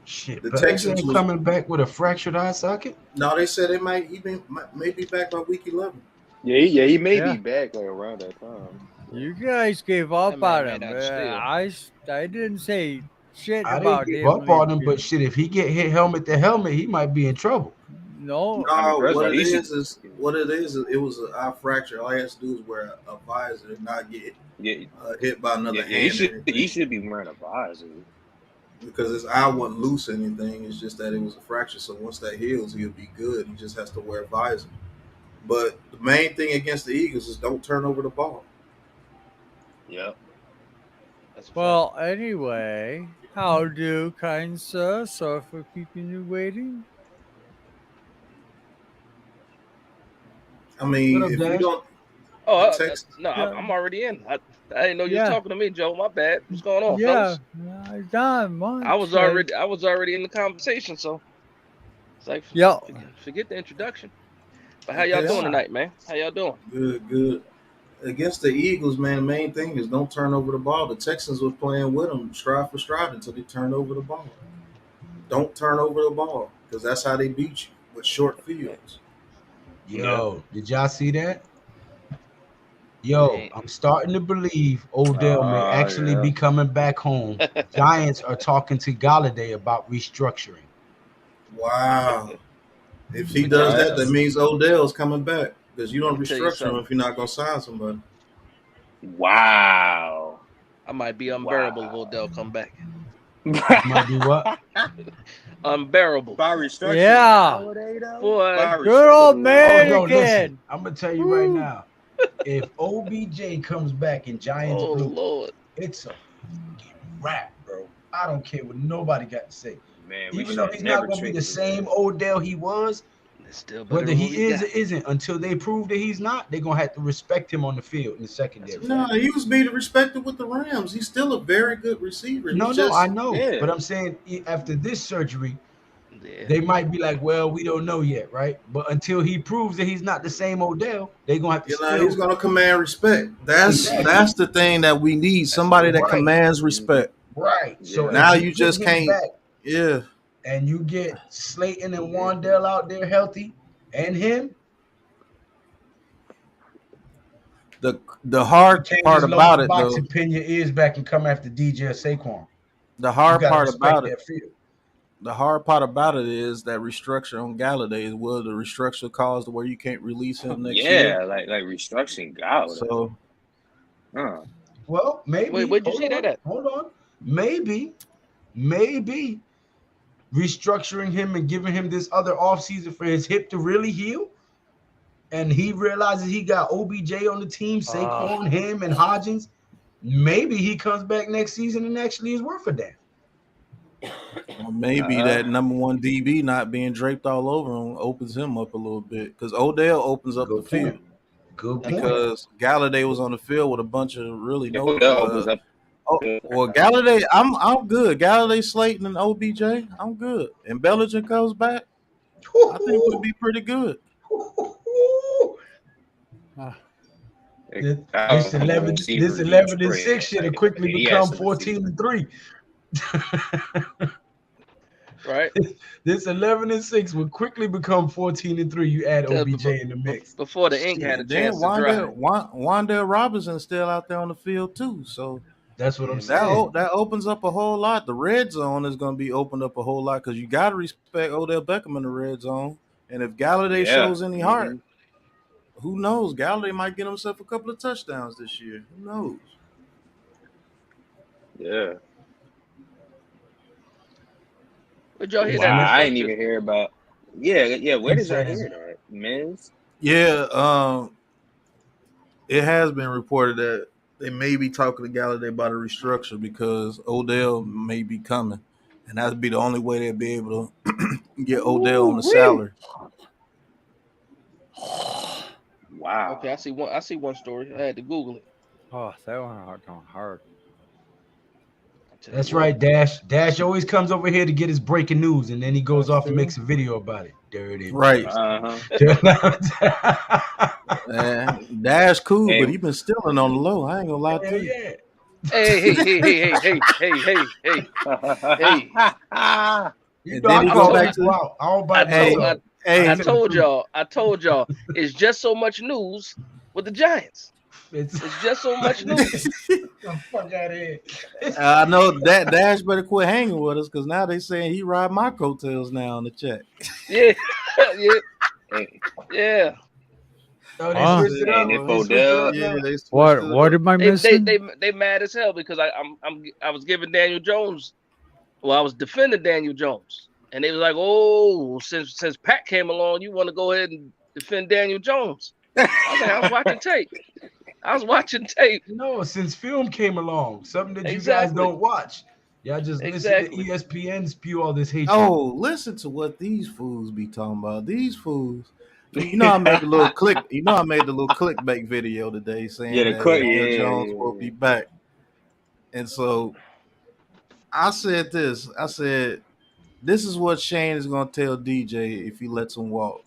Shit, The Bellinger Texans ain't was coming back with a fractured eye socket. no, they said they may be back by week 11. he may be Yeah. back like around that time. You guys gave up man on made him. out of steel. I didn't say shit I didn't about give him up on him, but leaving. shit, if he get hit helmet to helmet, he might be in trouble. No, I mean, No, first of what all, it he should. is what it is. It was an eye fracture. All he has to do is wear a visor and not get Yeah, hit by another he hand or should. He anything. should be wearing a visor. Because his eye wasn't loose or anything. It's just that it was a fracture. So once that heals, he'll be good. He just has to wear a visor. But the main thing against the Eagles is don't turn over the ball. Yep. That's a fact. well, anyway, how do, kind sir? Sorry for keeping you waiting. I What mean, up, if we Dash? don't Oh, The Texans. no, Yeah. I'm already in. I didn't know you was Yeah. talking to me, Joe. My bad. What's going on, Yeah, fellas? Don Munch. I was already in the conversation, so it's like Yeah. forget the introduction. But how y'all It's doing tonight, man? How y'all doing? good. Against the Eagles, man, the main thing is don't turn over the ball. The Texans was playing with them stride for stride until they turned over the ball. Don't turn over the ball because that's how they beat you with short fields. Yo, did y'all see that? Yo, Man. I'm starting to believe Odell may actually Yeah. be coming back home. Giants are talking to Galladay about restructuring. Wow. If he But does Joe, that, that means Odell's coming back because you don't I'm gonna tell you restructure him something. if you're not going to sign somebody. Wow. I might be unbearable if Odell come back. Might be what? Unbearable. By restructuring Yeah. Galladay, though? Boy. By Good old restructuring Oh man no, listen. again. I'm gonna tell you right now. If OBJ comes back in Giants Oh blue, Lord. it's a fucking wrap, bro. I don't care what nobody got to say. Man, we Even should though have he's not never gonna be the traded his same ass. Odell he was, It's still better whether than what he we is got. or isn't, until they prove that he's not, they're gonna have to respect him on the field in the secondary. No, he was being respected with the Rams. He's still a very good receiver. No, He's no, I just know. Yeah. But I'm saying after this surgery, Yeah. they might be like, well, we don't know yet, right? But until he proves that he's not the same Odell, they're gonna have to he's still going to command respect. That's exactly that's the thing that we need. Somebody that right. commands respect. Right. So Yeah. if Now you you get just him can't. back Yeah, and you get Slayton and Wandell out there healthy and him, the you hard can't part just load about the it box though. and pin your ears back and come after DJ or Saquon. The You hard gotta part respect about it. that field. The hard part about it is that restructure on Galladay. Will the restructure cause to where you can't release him next year? Yeah, like restructuring Galladay. So Huh. Well, maybe. Where'd you see that at? Hold on. Maybe restructuring him and giving him this other offseason for his hip to really heal. And he realizes he got OBJ on the team, Saquon, him, and Hodgins. Maybe he comes back next season and actually is worth a damn. or maybe that number one DB not being draped all over him opens him up a little bit because Odell opens up the Good field point. Good point. because Galladay was on the field with a bunch of really Yeah, no. Odell opens up. Well, Galladay, I'm good. Galladay, Slayton, and OBJ, I'm good. And Bellinger comes back, I think we'll be pretty good. This 11 and 6 should have quickly become 14 and 3. Right? This 11 and 6 will quickly become 14 and 3. You add OBJ in the mix. Before the ink had a Then chance to dry. Wandale Robinson's still out there on the field too. So That's what I'm that saying. that opens up a whole lot. The red zone is going to be opened up a whole lot because you got to respect Odell Beckham in the red zone. And if Galladay shows any heart, who knows? Galladay might get himself a couple of touchdowns this year. Who knows? Yeah. Where'd y'all hear Wow, that? I ain't even hear about. Yeah. Where did I Inside. hear that, Miz? Yeah, it has been reported that they may be talking to Galladay about a restructure because Odell may be coming, and that'd be the only way they'd be able to get Odell on the salary. Wow. Okay, I see one story. I had to Google it. Oh, that one hard. That's right, Dash. Dash always comes over here to get his breaking news, and then he goes off and makes a video about it. Dirty. Right. Dash cool, Hey. but he been stealing on the low. I ain't gonna lie to you. Yeah. Hey. You And know, then I he call go back people to out. All by Hey, myself. I told y'all, it's just so much news with the Giants. It's just so much news. The fuck out of here. I know that Dash better quit hanging with us because now they saying he ride my coattails now on the check. Yeah. Oh, they switched it up. And if They switched it Odell- up now. they switched it What up. am I missing? They mad as hell because I was giving Daniel Jones. Well, I was defending Daniel Jones, and they was like, "Oh, since Pat came along, you want to go ahead and defend Daniel Jones?" I was watching tape. No, since film came along, something that you guys Exactly. don't watch. Y'all just Exactly. listen to ESPN spew all this hate. Oh, listen to what these fools be talking about. These fools, You know, I made the little click. You know, I made the little clickbait video today saying Yeah, the that cut. Daniel Yeah, Jones will be back, and so I said this. I said, "This is what Shane is going to tell DJ if he lets him walk.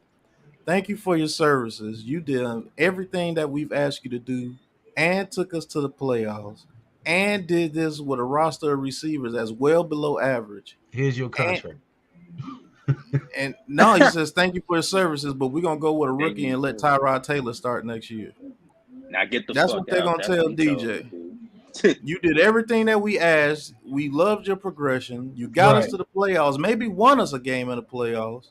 Thank you for your services. You did everything that we've asked you to do, and took us to the playoffs, and did this with a roster of receivers that's well below average. Here's your And contract. and now he says thank you for your services, but we're gonna go with a Thank rookie you, and let too. Tyrod Taylor start next year. Now get the That's fuck what they're out. gonna That's what tell he told DJ. him to do. You did everything that we asked. We loved your progression. You got us Right. to the playoffs. Maybe won us a game in the playoffs,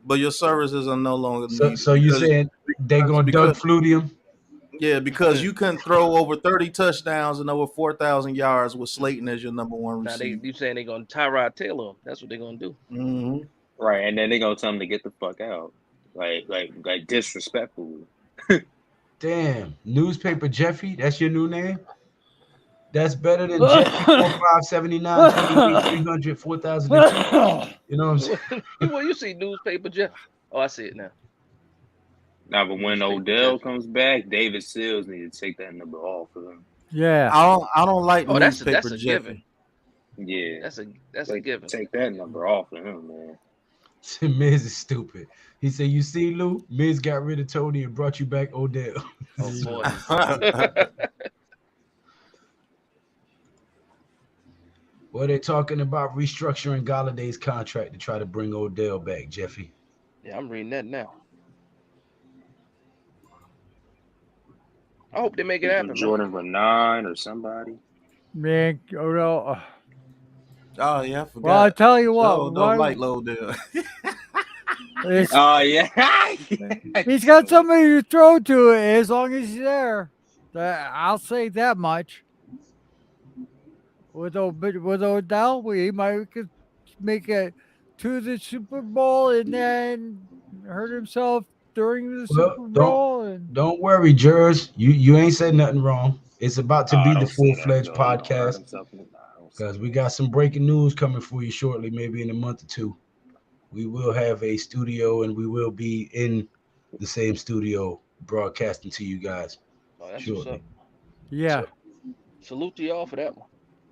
but your services are no longer So needed so you saying they gonna Doug because Flutie him? because you couldn't throw over 30 touchdowns and over 4,000 yards with Slayton as your number one Now receiver. you saying they gonna Tyrod Taylor him. That's what they're gonna do. Mm-hmm. Right, and then they gonna tell him to get the fuck out, like disrespectful. Damn. Newspaper Jeffy, that's your new name? That's better than Jeffy 4579 28 300 4002. You know what I'm saying? Well, you see newspaper Jeff. Oh, I see it now. Now, but when Newspaper Odell Jeff. comes back, David Sills need to take that number off of him. Yeah. I don't like Oh, that's newspaper a Jeffy. given. Yeah, That's a take, given. take that number off of him, man. Miz is stupid. He said, "You see, Lou, Miz got rid of Tony and brought you back Odell." Oh boy. Well, they're talking about restructuring Galladay's contract to try to bring Odell back, Jeffy. Yeah, I'm reading that now. I hope they make it happen, man. Jordan Renan or somebody. Man, Odell. Oh yeah, I forgot. Well, I tell you what, So don't like Lodell. Oh yeah, he's got somebody to throw to as long as he's there. I'll say that much. With Odell, he might could make it to the Super Bowl and then hurt himself during the Well, Super Bowl. And Don't worry, Jers. You ain't said nothing wrong. It's about to be the don't say that, full-fledged though. He gonna hurt podcast himself in the mouth. because we got some breaking news coming for you shortly, maybe in a month or two. We will have a studio and we will be in the same studio broadcasting to you guys Oh, that's what's up. shortly. yeah, Salute to y'all for that one.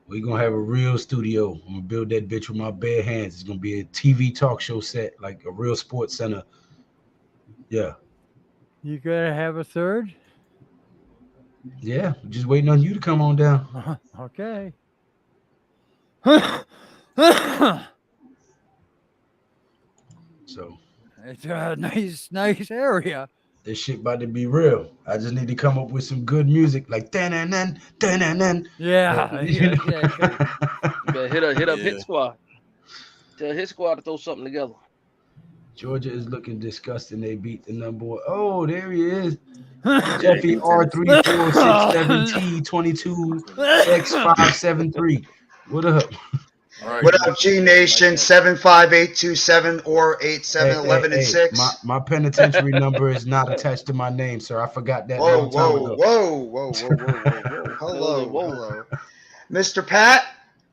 We're gonna have a real studio. I'm gonna build that bitch with my bare hands. It's gonna be a TV talk show set, like a real sports center. Yeah. you gonna have a third? Yeah. Just waiting on you to come on down. Okay. So It's a nice area. this shit about to be real. I just need to come up with some good music, like dan-dan-dan, dan-dan-dan. Yeah, You know? You better hit up Yeah. Hit Squad. Tell Hit Squad to throw something together. Georgia is looking disgusting. They beat the number one. Oh, there he is. Jeffy R3467T22X573. What up? What up, G Nation? 75827 or 8711 and 6. My penitentiary number is not attached to my name, sir. I forgot that Whoa, long time whoa, ago. whoa. Hello, Whoa. hello. Mr. Pat,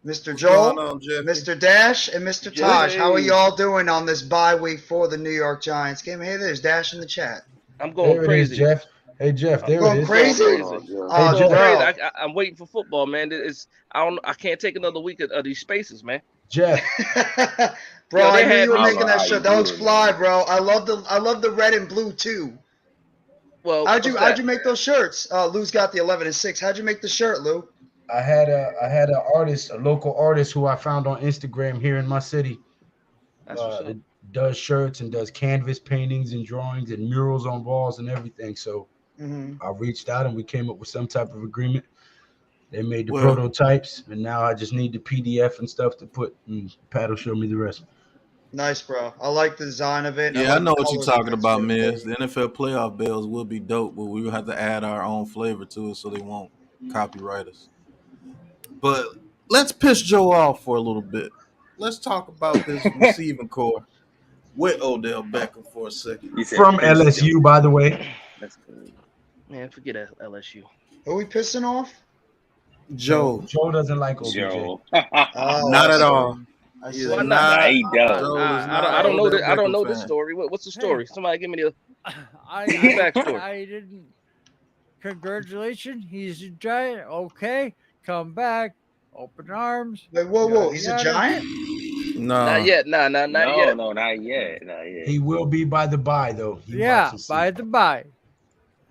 Mr. What's Joel, going on, Jeffy? Mr. Dash, and Mr. Taj. How are Jay. y'all doing on this bye week for the New York Giants game? Hey, there's Dash in the chat. I'm going There it crazy. is, Jeff. Hey, Jeff, there Going it is. crazy? Crazy. Oh, I'm going Jeff. crazy. I'm waiting for football, man. I can't take another week of these spaces, man. Jeff, bro, Yo, they I knew had you were me- making that How shirt. you Those doing, fly, man? bro. I love the red and blue too. Well, How'd what's you that? make those shirts? Lou's got the 11 and 6. How'd you make the shirt, Lou? I had an artist, a local artist who I found on Instagram here in my city. That's what's up. That does shirts and does canvas paintings and drawings and murals on walls and everything. So Mm-hmm. I reached out and we came up with some type of agreement. They made the Well- prototypes, and now I just need the PDF and stuff to put. And Pat will show me the rest. Nice, bro. I like the design of it. Yeah, I like know the what you're colors of talking it, about, too. Miz. The NFL playoff bells will be dope, but we will have to add our own flavor to it so they won't copyright us. But let's piss Joe off for a little bit. Let's talk about this receiving core with Odell Beckham for a second. He said From piss LSU, Joe. by the way. That's good. Man, forget LSU. Are we pissing off? Joe, Joe doesn't like OBJ. Joe. Oh, not I at see. all. I He see. is Why not. not? He does. Joe is not I don't know Odell that. I don't Beckham know this fan. story. What's the story? Somebody give me Backstory. I didn't. Congratulations, he's a giant. Okay, come back, open arms. Wait, whoa, Yada, he's a yada. giant? Not Nah. yet. Nah, not No, yet. no, not yet, not yet. He will be by the bye though. You watch Yeah, and see. by the by.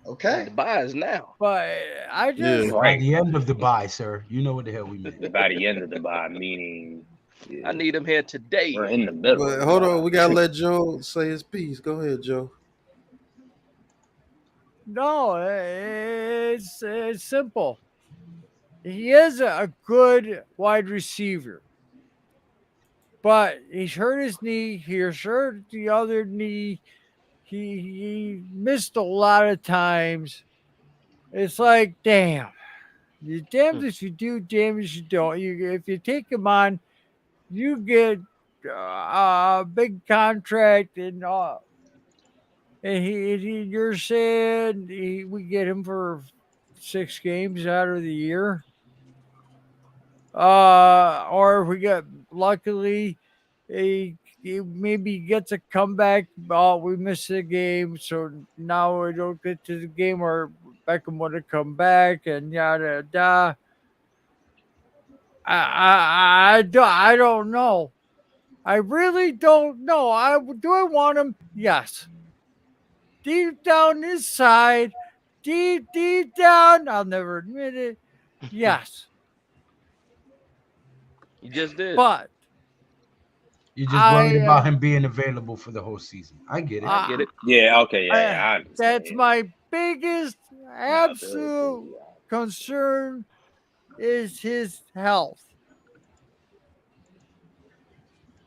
Okay. The buy is now. But I Yeah. just By Right. the end of the bye, sir. You know what the hell we meant. By the end of the bye, meaning I need him here today. we're in the middle. But of the hold bye. on, we gotta let Joe say his piece. Go ahead, Joe. no. It's simple. He is a good wide receiver, but he's hurt his knee. He's hurt the other knee. He missed a lot of times. It's like, damn. You're damned if you do, damned if you don't. If you take him on, you get a big contract, and you're saying we get him for 6 games out of the year, or if we get luckily he maybe gets a comeback. Oh, we missed the game, so now we don't get to the game, or Beckham would have come back, and yada yada. I don't know. I really don't know. Do I want him? Yes. Deep down inside, deep down, I'll never admit it. Yes. You just did. But You're just worried about am- him being available for the whole season. I get it. I get it. Yeah, okay, yeah, I understand. that's my biggest absolute concern is his health.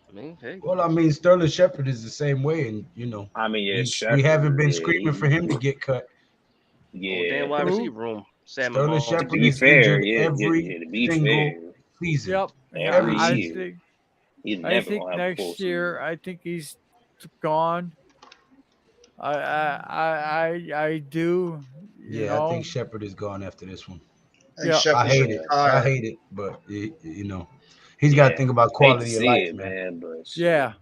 I mean, hey, Well, I mean, Sterling Shepard is the same way, and you know, I mean, yeah, we haven't been yeah, screaming for him to get cut. oh, Yeah, damn wide Who? receiver room. Sam Sterling Mahomes. to Shepard be is fair, injured yeah, every to be single fair, season. Yep. every I year, think he's I never think gonna have a full next year season. I think he's gone. I do. You Yeah, I know. think Shepard is gone after this one. I think Yeah. I Shepard should hate it. I retire. hate it, but you know, he's got to Yeah, think about hate to quality of see life, it, man. man, but shit, Yeah.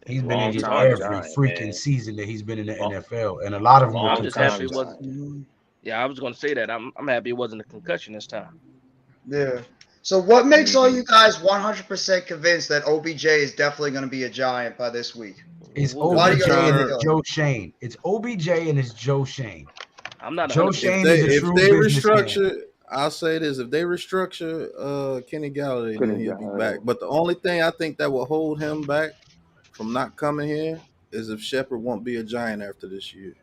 He's been long injured time every giant, freaking man. season that he's been in the Oh, NFL, and a lot of them were I'm long just time happy it concussions. wasn't. giant. Yeah, I was going to say that. I'm happy it wasn't a concussion this time. Yeah. So what makes all Mhm. you guys 100% convinced that OBJ is definitely going to be a giant by this week? It's Why do you OBJ guys and feel? it's Joe Shane. It's OBJ and it's Joe Shane. I'm not Joe 100%. Shane is a If true they businessman. restructure, I'll say this: if they restructure Kenny Galladay, then Kenny he'll be Galladay. back. But the only thing I think that will hold him back from not coming here is if Shepard won't be a giant after this year.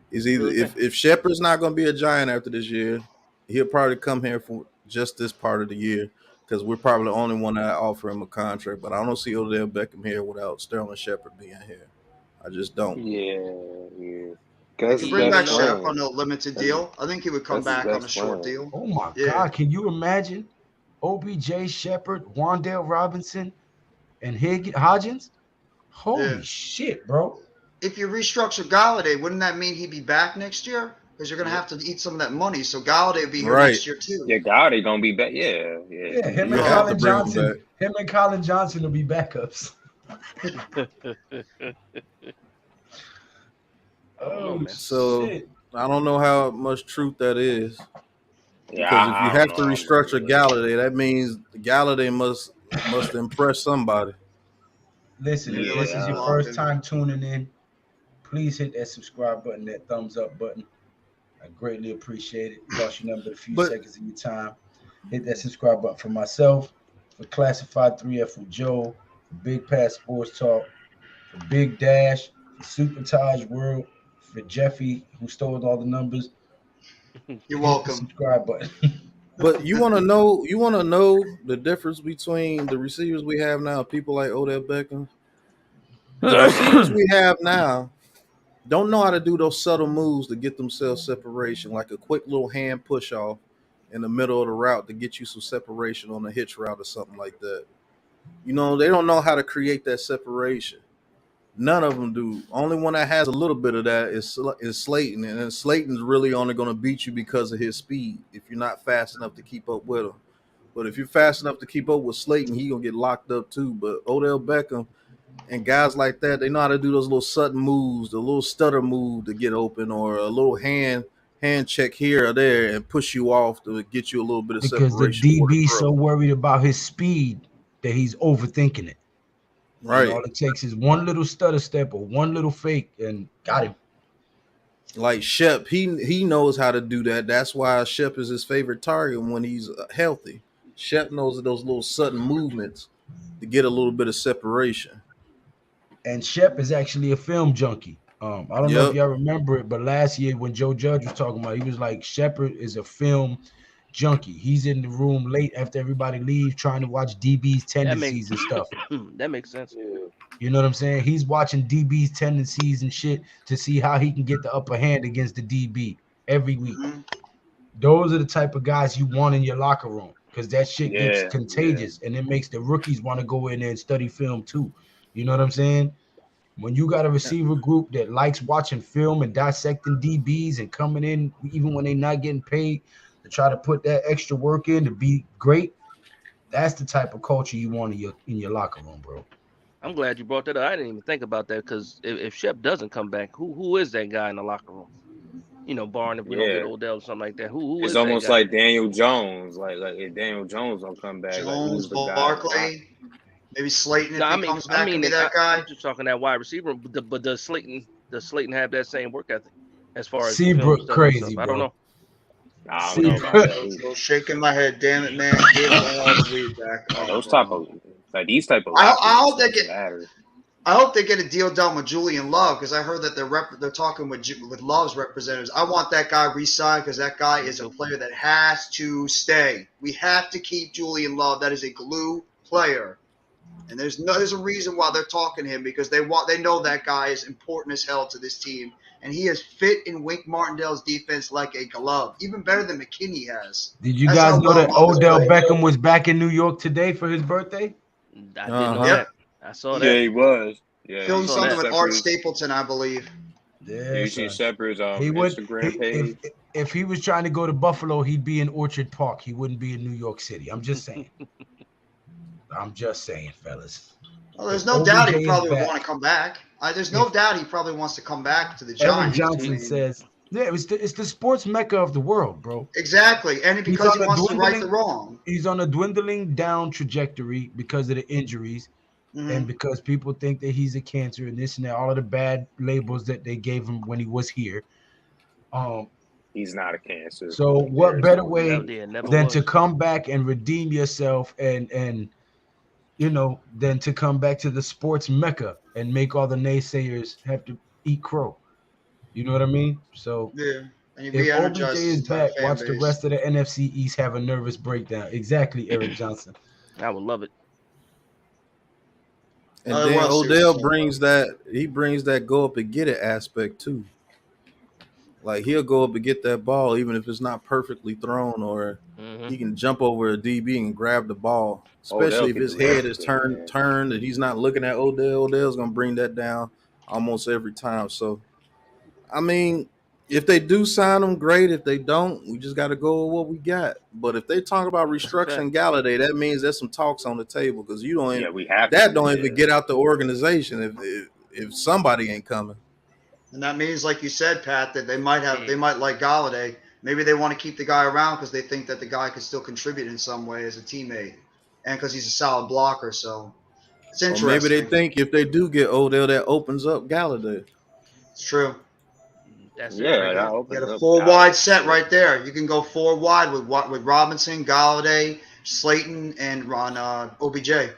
Is either Really if Shepard's not going to be a giant after this year, he'll probably come here for just this part of the year because we're probably the only one that offer him a contract. But I don't see Odell Beckham here without Sterling Shepard being here. I just don't. Yeah. You That's could his bring best back Shep friend. on a limited That's, deal. I think he would come that's his back on a best short friend. deal. Oh my Yeah. God! Can you imagine OBJ, Shepard, Wandale Robinson, and Hodgins? Holy Yeah. shit, bro! If you restructure Galladay, wouldn't that mean he'd be back next year? Because you're going to have to eat some of that money. So Galladay would be here Right. next year too. Yeah, Gotti gonna be back. Yeah, Yeah, him You and have to Colin bring him Johnson. back. Him and Colin Johnson will be backups. Oh man. So shit! I don't know how much truth that is. Yeah, Because if you I have don't to know. restructure Galladay, that means Galladay must impress somebody. Listen, if Yeah, this is your Love first him. time tuning in, please hit that subscribe button, that thumbs up button. I greatly appreciate it. Cost you nothing but a few But- seconds of your time. Hit that subscribe button for myself, for Classified 3F with Joe, for Big Pass Sports Talk, for Big Dash, for Super Taj World, for Jeffy, who stole all the numbers. You're Hit the welcome. subscribe button. But you want to know the difference between the receivers we have now, people like Odell Beckham. The receivers we have now don't know how to do those subtle moves to get themselves separation, like a quick little hand push off in the middle of the route to get you some separation on a hitch route or something like that. You know, they don't know how to create that separation. None of them do. Only one that has a little bit of that is Slayton, and then Slayton's really only going to beat you because of his speed if you're not fast enough to keep up with him. But if you're fast enough to keep up with Slayton, he's going to get locked up too. But Odell Beckham, And guys like that, they know how to do those little sudden moves, the little stutter move to get open, or a little hand check here or there and push you off to get you a little bit of Because the separation for the DB so throw. worried about his speed that he's overthinking it. And Right. all it takes is one little stutter step or one little fake and got him. Like Shep, he knows how to do that. That's why Shep is his favorite target when he's healthy. Shep knows those little sudden movements to get a little bit of separation. And Shep is actually a film junkie. I don't know if Yep. y'all remember it, but last year when Joe Judge was talking about it, he was like, Shepard is a film junkie. He's in the room late after everybody leaves trying to watch DB's tendencies and stuff. That makes sense. You know what I'm saying? He's watching DB's tendencies and shit to see how he can get the upper hand against the DB every week. Mm-hmm. Those are the type of guys you want in your locker room because that shit gets Yeah, contagious and it makes the rookies want to go in there and study film too. You know what I'm saying? When you got a receiver group that likes watching film and dissecting DBs and coming in even when they're not getting paid to try to put that extra work in to be great, that's the type of culture you want in your locker room, bro. I'm glad you brought that up. I didn't even think about that because if Shep doesn't come back, who is that guy in the locker room? You know, barring if we don't get Odell or something like that. Who It's is almost that guy? like Daniel Jones. Like if Daniel Jones don't come back, like Jones, who's the guy? Barkley, maybe Slayton if No, he comes back and be that guy. I'm just talking that wide receiver. But does Slayton have that same work ethic as far as Seabrook film stuff and crazy, stuff? bro. I don't know. I don't know about that. Still shaking my head. Damn it, man! Give all the way back. Those type of these type of I locker hope rooms they get. matter. I hope they get a deal done with Julian Love because I heard that they're talking with Love's representatives. I want that guy re-signed because that guy is a player that has to stay. We have to keep Julian Love. That is a glue player, and there's a reason why they're talking to him because they know that guy is important as hell to this team, and he has fit in Wink Martindale's defense like a glove, even better than McKinney has. Did you That's guys how know well that Love is Odell playing. Beckham was back in New York today for his birthday? I didn't know Yep. that. I saw Yeah, that. he was. Yeah, Filmed saw something that. with Art Stapleton, I believe. Yeah, You see son. Shepard's He would Instagram page. if he was trying to go to Buffalo, he'd be in Orchard Park. He wouldn't be in New York City. I'm just saying. I'm just saying, fellas. Well, there's If no doubt OBJ he is probably would back- want to come back. There's no doubt he probably wants to come back to the Giants. Eric Johnson says, yeah, it's the sports mecca of the world, bro. Exactly, and because he on a wants to right the dwindling- wrong. He's on a dwindling down trajectory because of the injuries Mhm. and because people think that he's a cancer and this and that, all of the bad labels that they gave him when he was here. He's not a cancer. So what better way Never than was. to come back and redeem yourself and you know than to come back to the sports mecca and make all the naysayers have to eat crow. You know what I mean? So Yeah, and he if OBJ re-energizes is his entire back, fan watch the base. rest of the NFC East have a nervous breakdown. Exactly, Eric Johnson. I would love it. And Oh, then well, Odell seriously. brings that go up and get it aspect too. Like he'll go up and get that ball even if it's not perfectly thrown, or he can jump over a DB and grab the ball. Especially if can his do head is everything, man. turned and he's not looking at Odell. Odell's gonna bring that down almost every time. So I mean, if they do sign him, great. If they don't, we just got to go with what we got. But if they talk about restructuring Galladay, that means there's some talks on the table because you don't. Yeah, we have that to, don't yeah. even get out the organization if somebody ain't coming. And that means, like you said, Pat, that they might like Galladay. Maybe they want to keep the guy around because they think that the guy could still contribute in some way as a teammate, and because he's a solid blocker. So it's Or interesting. maybe they think if they do get Odell, that opens up Galladay. It's true. That's Yeah, it. Right that there. opens You got a up 4 guys. wide set right there. You can go 4 wide with Robinson, Galladay, Slayton, and OBJ.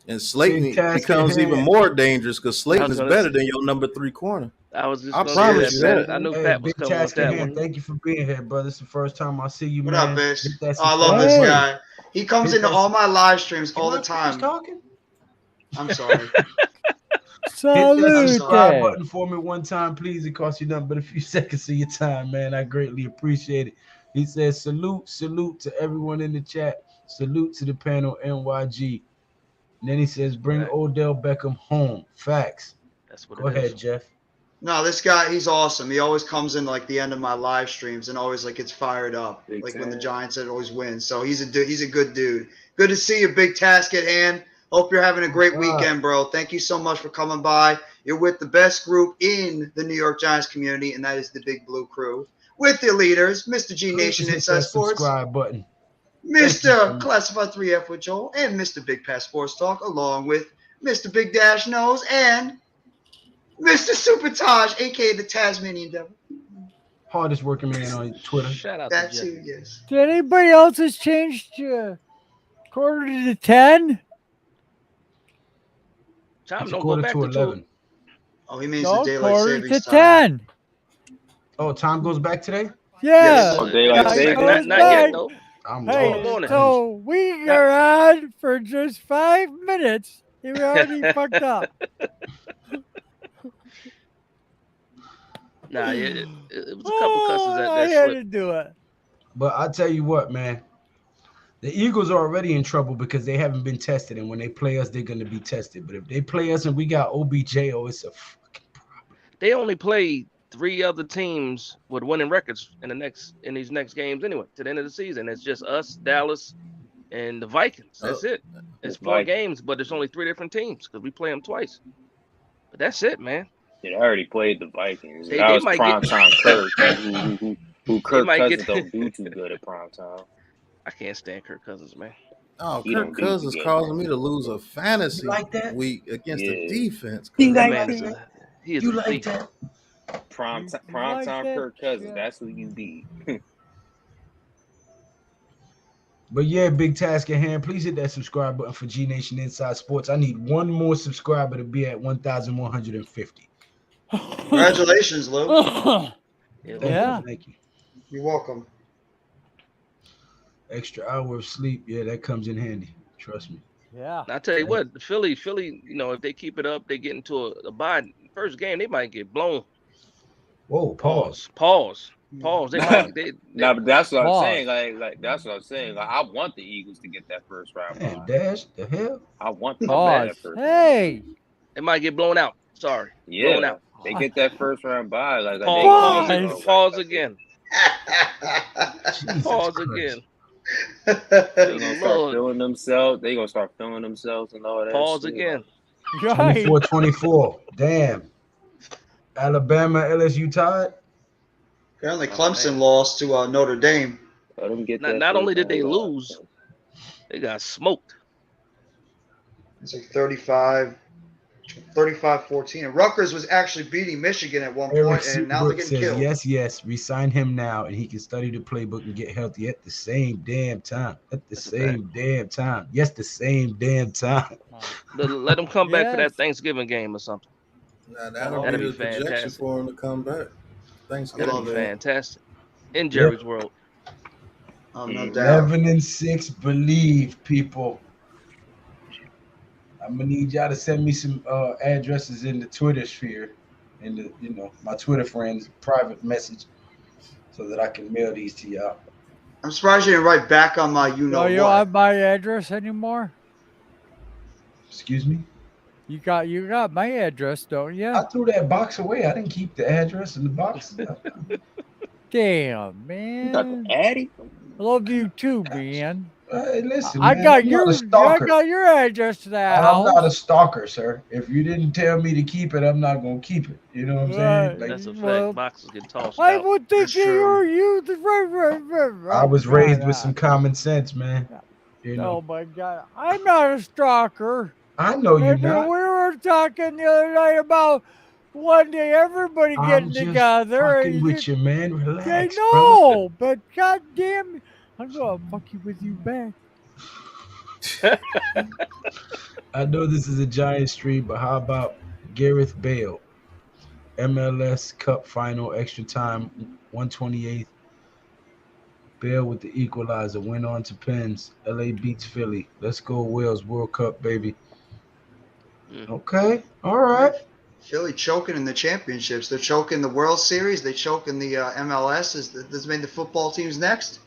And Slayton Big task becomes at even hand. more dangerous because Slayton is gonna better than your number 3 corner. I was just I gonna promise say you that, that. Pat. I knew Hey, Pat was big coming with task at that hand. one. Thank you for being here, brother. It's the first time I see you, What man. up, Bish? Hit that Oh, I love this subscribe guy. He comes Hit into that all my live streams Can all I the finish time. talking? I'm sorry. Hit that Salute. subscribe button for me one time, please. It costs you nothing but a few seconds of your time, man. I greatly appreciate it. He says, salute to everyone in the chat. Salute to the panel, NYG. And then he says, bring Right. Odell Beckham home. Facts. That's what Go it is. ahead, Jeff. No, this guy, he's awesome. He always comes in like the end of my live streams and always like gets fired up, Big like when the time. Giants always win. So he's a good dude. Good to see you. Big task at hand. Hope you're having a great God. weekend, bro. Thank you so much for coming by. You're with the best group in the New York Giants community, and that is the Big Blue Crew. With their leaders, Mr. G Nation Please hit Inside that Sports, subscribe button. Mr. Classified 3F with Joel, and Mr. Big Pat Sports Talk, along with Mr. Big Dash Nose and Mr. Super Taj, aka the Tasmanian Devil. Hardest working man on Twitter. Shout out That to too, Jeffy. yes. Did anybody else has changed quarter to 10? Time It's don't go quarter back to to 11. Oh, he means No, the daylight quarter to savings time. 10. Oh, time goes back today? Yeah. Oh, daylight Yeah, savings? goes Not yet back. though. I'm Hey, lost. morning. so we are on for just 5 minutes. You already fucked up. Nah, it was a couple cusses that I had slipped. to do it. But I tell you what, man. The Eagles are already in trouble because they haven't been tested. And when they play us, they're going to be tested. But if they play us and we got OBJ, it's a fucking problem. They only played 3 other teams with winning records in these next games anyway. To the end of the season, it's just us, Dallas, and the Vikings. That's it. It's 4 Vikings. games, but it's only 3 different teams because we play them twice. But that's it, man. Yeah, I already played the Vikings. They That was might primetime Kirk, who Kirk might Cousins get- don't do too good at primetime. I can't stand Kirk Cousins, man. Oh, He Kirk don't do Cousins good. causing me to lose a fantasy You like that? week against the Yeah. defense. You That like man that? he is You a like thief. that? Primetime like that Kirk Cousins. shit? That's who you beat. But yeah, big task at hand. Please hit that subscribe button for G Nation Inside Sports. I need one more subscriber to be at 1,150. Congratulations, Lou. Thank Yeah. you. Thank you. You're welcome. Extra hour of sleep. Yeah, that comes in handy. Trust me. Yeah. I tell you what, Philly, if they keep it up, they get into a bye. First game, they might get blown. Whoa, pause. Pause. They might. Nah, but that's what I'm Pause. saying. Like that's what I'm saying. Like, I want the Eagles to get that first round Man, bye. Dash, the hell? I want them to My get bad. that first. Hey. They might get blown out. Sorry. Blown Yeah, out. they get that first round bye. Like they Pause. gonna be Pause again. Jesus Pause Christ. again. They gonna start Lord. feeling themselves. They gonna start feeling themselves and all that. Pause shit. again. Right. 24-24. Damn. Alabama, LSU tied? Apparently, Clemson lost to Notre Dame. Let them get that Not first only did they round bye. lose, they got smoked. It's like 35-14. And Rutgers was actually beating Michigan at one point, Eric and now they're Seabrook getting says, killed. yes, resign him now, and he can study the playbook and get healthy at the same damn time. That's a fact. Damn time. Yes, the same damn time. Let them come back for that Yes. Thanksgiving game or something. Now, that'll That'd be be the projection fantastic. for him to come back. Thanksgiving. That'd be love it. fantastic. In Jerry's world. Oh, no doubt. 11-6, believe, people. I'm gonna need y'all to send me some addresses in the Twitter sphere, in the my Twitter friends private message, so that I can mail these to y'all. I'm surprised you didn't write back on my you know Oh, you don't what. have my address anymore? Excuse me? You got my address, don't you? I threw that box away. I didn't keep the address in the box. Damn, You got man. the Addy? I love you too, man. Hey, listen, I man, got I'm your not a stalker. address to that I'm house. not a stalker, sir. If you didn't tell me to keep it, I'm not gonna keep it. You know what I'm saying? Right. Like, That's a fact. Well, Boxes get tossed I out. would think That's true. you I was raised with some common sense, man. You know, Oh my God, I'm not a stalker. I know you're And not. we were talking the other night about one day everybody I'm getting just together. fucking and with you, man. I Relax, know, but goddamn, I'm gonna fuck you with you back. I know this is a giant stream, but how about Gareth Bale? MLS Cup final, extra time, 128th. Bale with the equalizer, went on to pens. LA beats Philly. Let's go Wales, World Cup, baby. Okay, all right. Philly choking in the championships. They're choking the World Series. They choke in the MLS. Does mean the football team's next?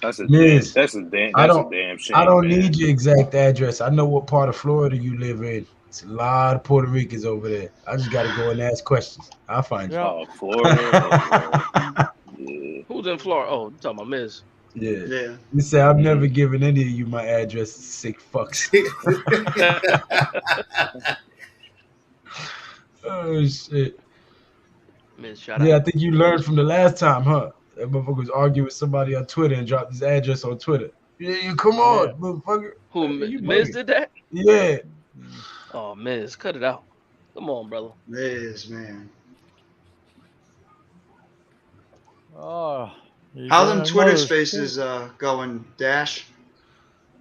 That's a Miz, damn I don't shame. I don't man. need your exact address. I know what part of Florida you live in. It's a lot of Puerto Ricans over there. I just got to go and ask questions. I'll find you. Yeah. Oh, Florida. Yeah. Who's in Florida? Oh, you talking about Miz. Yeah. Yeah. You say I'm never giving any of you my address, sick fucks. Oh shit. Miz, shout Yeah, I out. think you learned from the last time, huh? That motherfucker was arguing with somebody on Twitter and dropped his address on Twitter. Yeah, you come Yeah. on, motherfucker. Who You Miz bugging. did that? Yeah. Oh, Miz, cut it out. Come on, brother. Liz, man. Oh, you How got them Twitter another spaces going, Dash?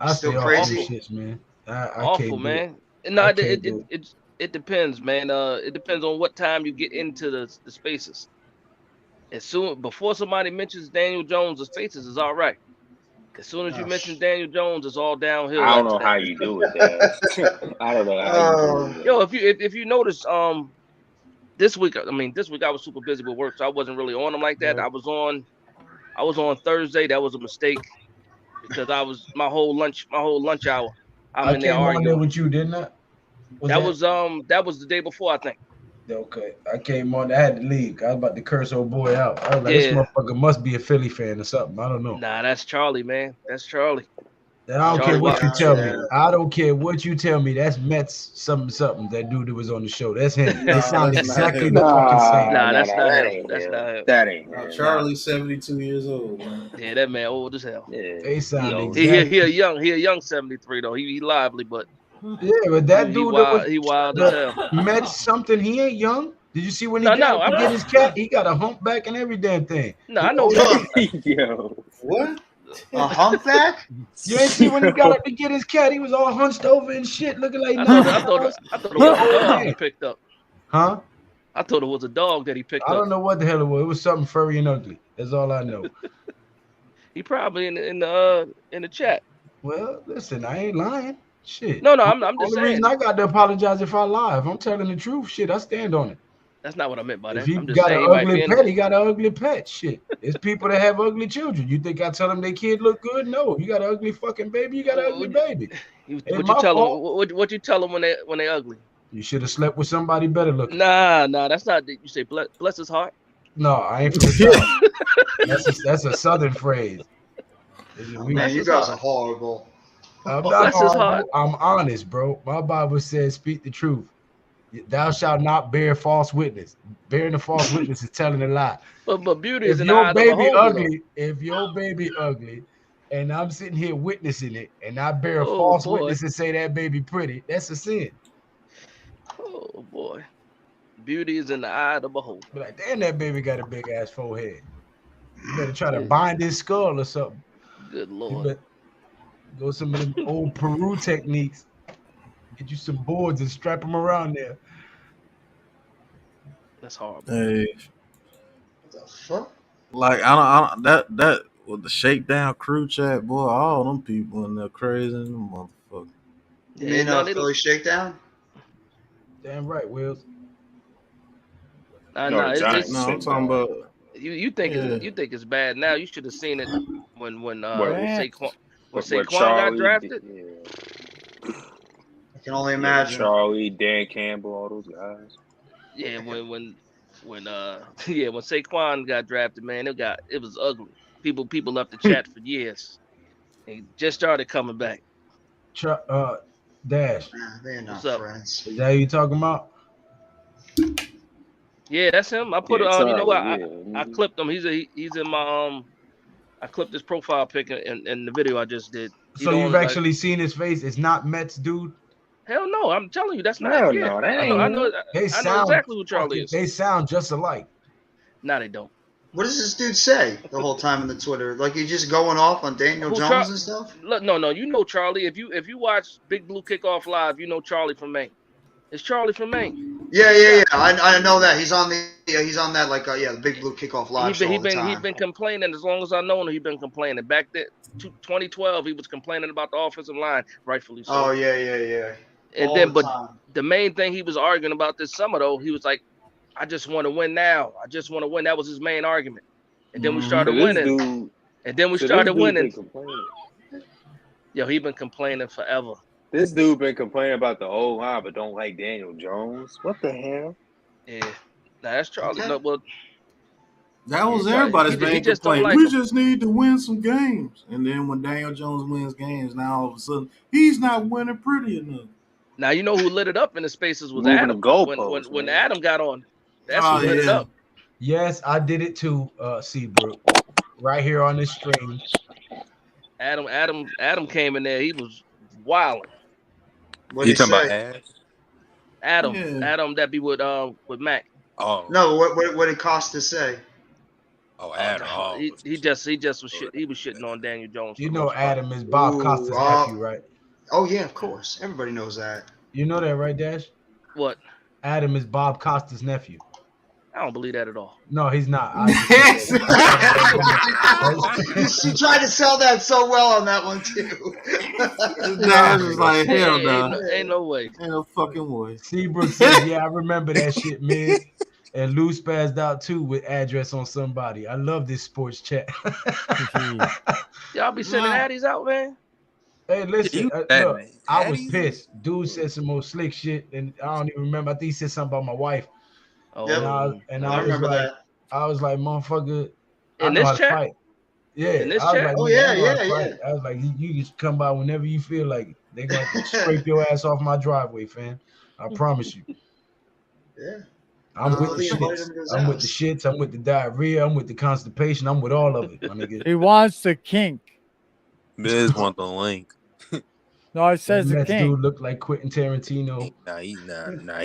I Still stay off them crazy? Awful. shits, man. I Awful, can't do it. man. No, I it can't it, do it it. it it depends, man. It depends on what time you get into the spaces. As soon before somebody mentions Daniel Jones' faces is all right. As soon as you Oh, mention Daniel Jones, it's all downhill I don't after know that. how you do it, Dash. I don't know how you do oh, it. Yo, if you notice, this week, I mean, this week I was super busy with work, so I wasn't really on them like that. Right. I was on Thursday. That was a mistake because I was my whole lunch hour. I'm I in there came on there arguing. with you, didn't I? Was That was the day before, I think. okay? I came on. I had to leave. I was about to curse old boy out. I was like, this Yeah. motherfucker must be a Philly fan or something. I don't know. Nah, that's Charlie, man. That's Charlie. And I don't care Charlie oh what you Watts. tell me. yeah. I don't care what you tell me. That's Mets something something. That dude that was on the show. That's him. They Nah, sound that's not exactly him. the fucking same. Nah, that's not that him. ain't That's him. not him. That ain't him. Charlie's 72 years old, man. Yeah, that man old as hell. Yeah, They sound old. He a exactly. young 73 though. He lively, but Yeah, but that dude that was he wild as the hell. Mets something. He ain't young. Did you see when he No, got no, up to I'm get his cat? He got a humpback and every damn thing. no, He I know old that. as hell. Yo. What? A humpback? You ain't see when he got up to get his cat? He was all hunched over and shit, looking like I Nine thought Miles. I thought it He an was a old dog man. he picked up. Huh? I thought it was a dog that he picked I up. don't know what the hell it was. It was something furry and ugly. That's all I know. He probably in the chat. Well, listen, I ain't lying. Shit. No, I'm just Only reason saying. I got to apologize if I lie. If I'm telling the truth, shit, I stand on it. That's not what I meant by If that. he I'm just got saying an he might ugly be in pet, there. he got an ugly pet. Shit. It's people that have ugly children. You think I tell them their kid look good? No. You got an ugly fucking baby, you got an ugly baby. Ain't What you my tell fault. them? What you tell them when they ugly? You should have slept with somebody better looking. Nah, that's not. You say bless his heart. No, I ain't from the South. That's a Southern phrase. Oh, We- man, you his guys heart. are horrible. I'm not Bless his heart. horrible. I'm honest, bro. My Bible says, speak the truth. Thou shalt not bear false witness. Bearing a false witness is telling a lie. But beauty is If in the your eye of the baby beholder, though. ugly, and I'm sitting here witnessing it, and I bear a Oh false boy. witness and say that baby pretty, that's a sin. Oh boy. Beauty is in the eye of the beholder. But like, damn, that baby got a big ass forehead. You better try to Yeah. bind his skull or something. Good You lord. better go some of them old Peru techniques. Get you some boards and strap them around there. That's horrible. Hey, What the fuck? like I don't that with the shakedown crew chat, boy, all them people in there crazy in the motherfucker. You Yeah, mean no, they Philly Shakedown? Damn right, Wills. No, nah, the it's Giants. No, I'm talking about you think yeah. you think it's bad now. You should have seen it when Rams. Saquon What Saquon got Charlie drafted. Yeah, I can only yeah, imagine. Charlie, Dan Campbell, all those guys. Yeah, when yeah, when Saquon got drafted, man, it was ugly. People left the chat for years. He just started coming back. Dash. Nah, they're not What's up? friends. Is that who you talking about? Yeah, that's him. I put Yeah, you know what? Charlie. I clipped him. He's in my I clipped his profile pic in the video I just did. So you've actually seen his face. It's not Mets, dude. Hell no, I'm telling you that's not. Hell Yeah, no, that I ain't know him. I know exactly who Charlie is. They sound just alike. No, they don't. What does this dude say the whole time in the Twitter? Like he's just going off on Daniel Who, Jones and stuff? Look, no, you know Charlie. If you watch Big Blue Kickoff Live, you know Charlie from Maine. It's Charlie from Maine. Yeah. I know that he's on that like the Big Blue Kickoff Live show all the time. He's been complaining as long as I know him. He's been complaining. Back then, 2012, he was complaining about the offensive line, rightfully so. Oh yeah. And all then, the but time. the main thing he was arguing about this summer, though, he was like, "I just want to win now. I just want to win." That was his main argument. And then we started winning. And then we started winning. Yo, he been complaining forever. This dude been complaining about the whole line, but don't like Daniel Jones. What the hell? Yeah, nah, that's Charlie. Okay. No, well, That was Yeah, everybody's he main just don't complaint. like We him. just need to win some games. And then when Daniel Jones wins games, now all of a sudden he's not winning pretty enough. Now you know who lit it up in the spaces was Moving the Adam. goalposts, When man. Adam got on, that's Oh who lit it yeah. up. Yes, I did it too, Seabrook. Right here on this stream. Adam came in there. He was wilding. What You did he talking about say? Ash? Adam Yeah. that be with Mac. Oh, No, what did Costa say? oh, Oh, Adam. no, Oh, he just was shit. He was shitting on Daniel Jones for You the know most part. Adam is Bob Ooh, Costa's nephew, right? Oh yeah, of course. Everybody knows that. You know that, right, Dash? What? Adam is Bob Costa's nephew. I don't believe that at all. No, he's not. Yes. She tried to sell that so well on that one too. Dash was like, hell no. Ain't no way. Ain't no fucking way. Seabrook says, yeah, I remember that shit, Miz. And Lou spazzed out too with address on somebody. I love this sports chat. Y'all be sending addies out, man. Hey, listen, You look, man. I was Addies? pissed. Dude said some more slick shit, and I don't even remember. I think he said something about my wife. Oh, Yep. I was remember like, that. motherfucker, I In know this how to chat? fight. Yeah, In this I was chat? like, Oh, nigga, yeah, I know how to yeah, fight. I was like, you just come by whenever you feel like it. They gonna scrape your ass off my driveway, fam. I promise you. Yeah. I'm with the Really invited shits. him to his I'm with the house. shits. I'm with the diarrhea. I'm with the constipation. I'm with all of it, my nigga. He wants the kink. Miz want the link. No, it That says the Mets king. dude looked like Quentin Tarantino. Nah, he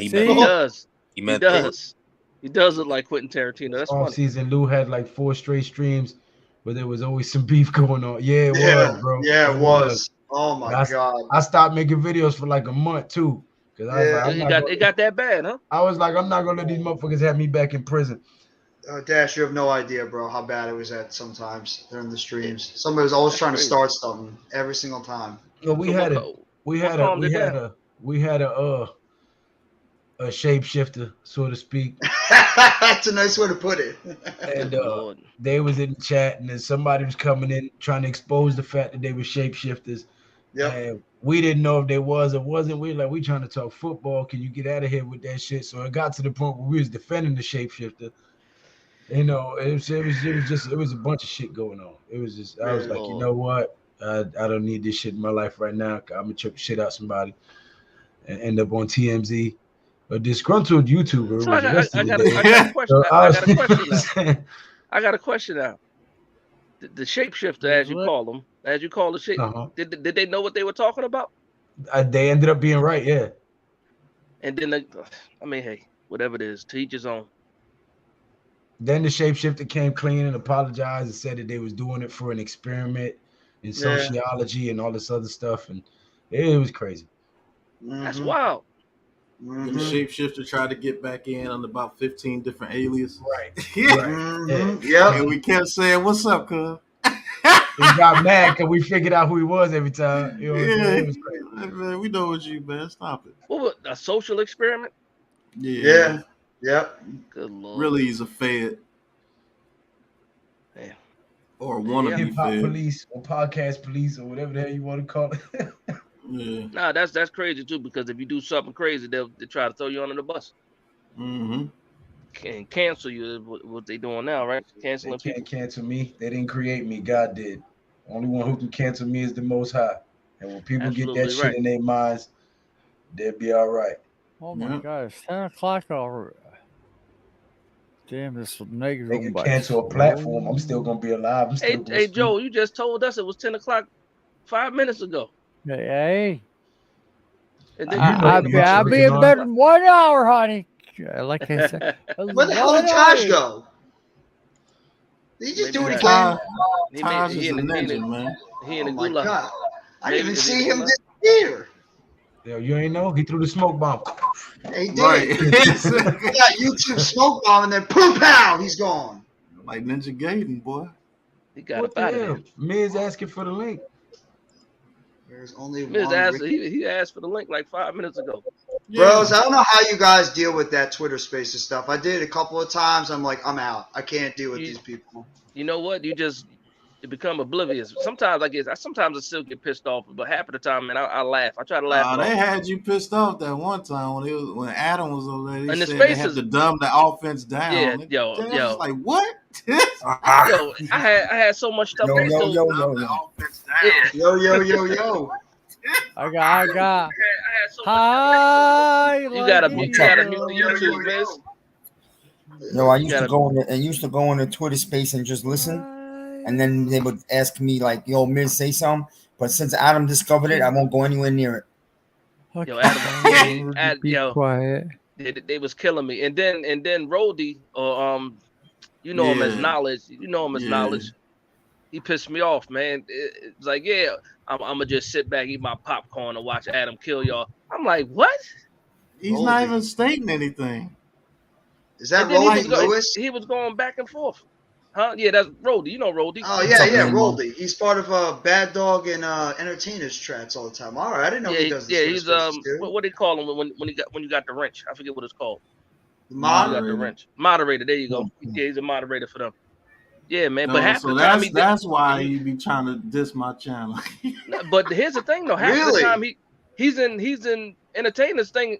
He See? does. He He meant that. does. He does look like Quentin Tarantino. That's Off funny. season, Lou had like 4 straight streams, but there was always some beef going on. Yeah, it was, bro. Yeah, it was. Oh my And god. I stopped making videos for like a month too, because I was Yeah. like, It got that bad, huh? I was like, I'm not gonna let these motherfuckers have me back in prison. Dash, you have no idea, bro, how bad it was at sometimes during the streams. Somebody was always trying to start something every single time. So we had a shapeshifter, so to speak. That's a nice way to put it. And they was in the chat, and then somebody was coming in trying to expose the fact that they were shapeshifters. Yep. And we didn't know if they was or wasn't. We were like, we trying to talk football. Can you get out of here with that shit? So it got to the point where we was defending the shapeshifter. You know, it was a bunch of shit going on. It was just, I was like, you know what? I don't need this shit in my life right now. I'm gonna choke shit out somebody and end up on TMZ. A disgruntled YouTuber. So I got a question. I got a question now. The shapeshifter, as you call them, as you call the shape, did they know what they were talking about? They ended up being right, yeah. And then, hey, whatever it is, to each his own. Then the shapeshifter came clean and apologized and said that they was doing it for an experiment in sociology and all this other stuff, and it was crazy. That's wild. The shapeshifter tried to get back in on about 15 different aliases. Right. Yeah. And we kept saying, "What's up, cuz?" He got mad because we figured out who he was every time. You know what I'm saying? It was crazy. Man, we know what you, man. Stop it. What was a social experiment? Yeah. Yep. Good lord. Really, he's a fed. Yeah. Or one of hip hop fed. police or podcast police or whatever the hell you want to call it. Yeah. Nah, that's crazy too, because if you do something crazy, they try to throw you under the bus. Mm-hmm. Can cancel you is what they doing now, right? Canceling They can't people. cancel me. They didn't create me. God did. Only one who can cancel me is the Most High. And when people get that shit in their minds, they'll be all right. Oh my God, it's 10 o'clock already. Damn, this negative. They can cancel a platform. I'm still gonna be alive. I'm still Hey, Joe, you just told us it was 10 o'clock 5 minutes ago. Hey. And then I'll be in bed in 1 hour, honey. Like I said. Where the hell did Taj go? Did he just do it again? Taj is a ninja, man. He in the my gulag. God. I didn't even see him disappear. Yo, you ain't know? He threw the smoke bomb. He did. Right. He got YouTube smoke bomb and then poof, pow, he's gone. Like Ninja Gaiden, boy. He got What up out the of hell? there. Miz asking for the link. There's only Miz one. asked, he asked for the link like 5 minutes ago. Bros, I don't know how you guys deal with that Twitter Spaces stuff. I did it a couple of times. I'm like, I'm out. I can't deal with these people. You know what? You become oblivious. Sometimes I still get pissed off, but half of the time, man, I laugh. I try to laugh. They had you pissed off that one time when Adam was over there. And He the said they had Spaces- to dumb the offense down. Yeah, yo. Like, what? Yo, I had so much stuff. Yo, That, yo, so, yo, yo, yo. Yo. I got so high. You gotta like mute the eagles. YouTube, Vince. Yo, I used to go in a Twitter space and just listen, and then they would ask me like, "Yo, Miz, say something." But since Adam discovered it, I won't go anywhere near it. Yo, Adam, Be quiet. They was killing me, and then Rody, or you know him as Yeah. Knowledge. You know him as Yeah. Knowledge. He pissed me off, man. It's like, yeah, I'm gonna just sit back, eat my popcorn, and watch Adam kill y'all. I'm like, what? He's not even stating anything. Is that And then Roldy Lewis? He was going back and forth. Huh? Yeah, that's Rody. You know Rody. Oh yeah, Roldy. He's part of Bad Dog and Entertainers chats all the time. All right, I didn't know he does this. Yeah, he's what do they call him when you got the wrench? I forget what it's called. Moderator. You got the wrench. Moderator. There you go. Yeah, he's a moderator for them. Yeah, man. But half so the time that's why you be trying to diss my channel. But here's the thing, though. Half the time he's in Entertainers thing,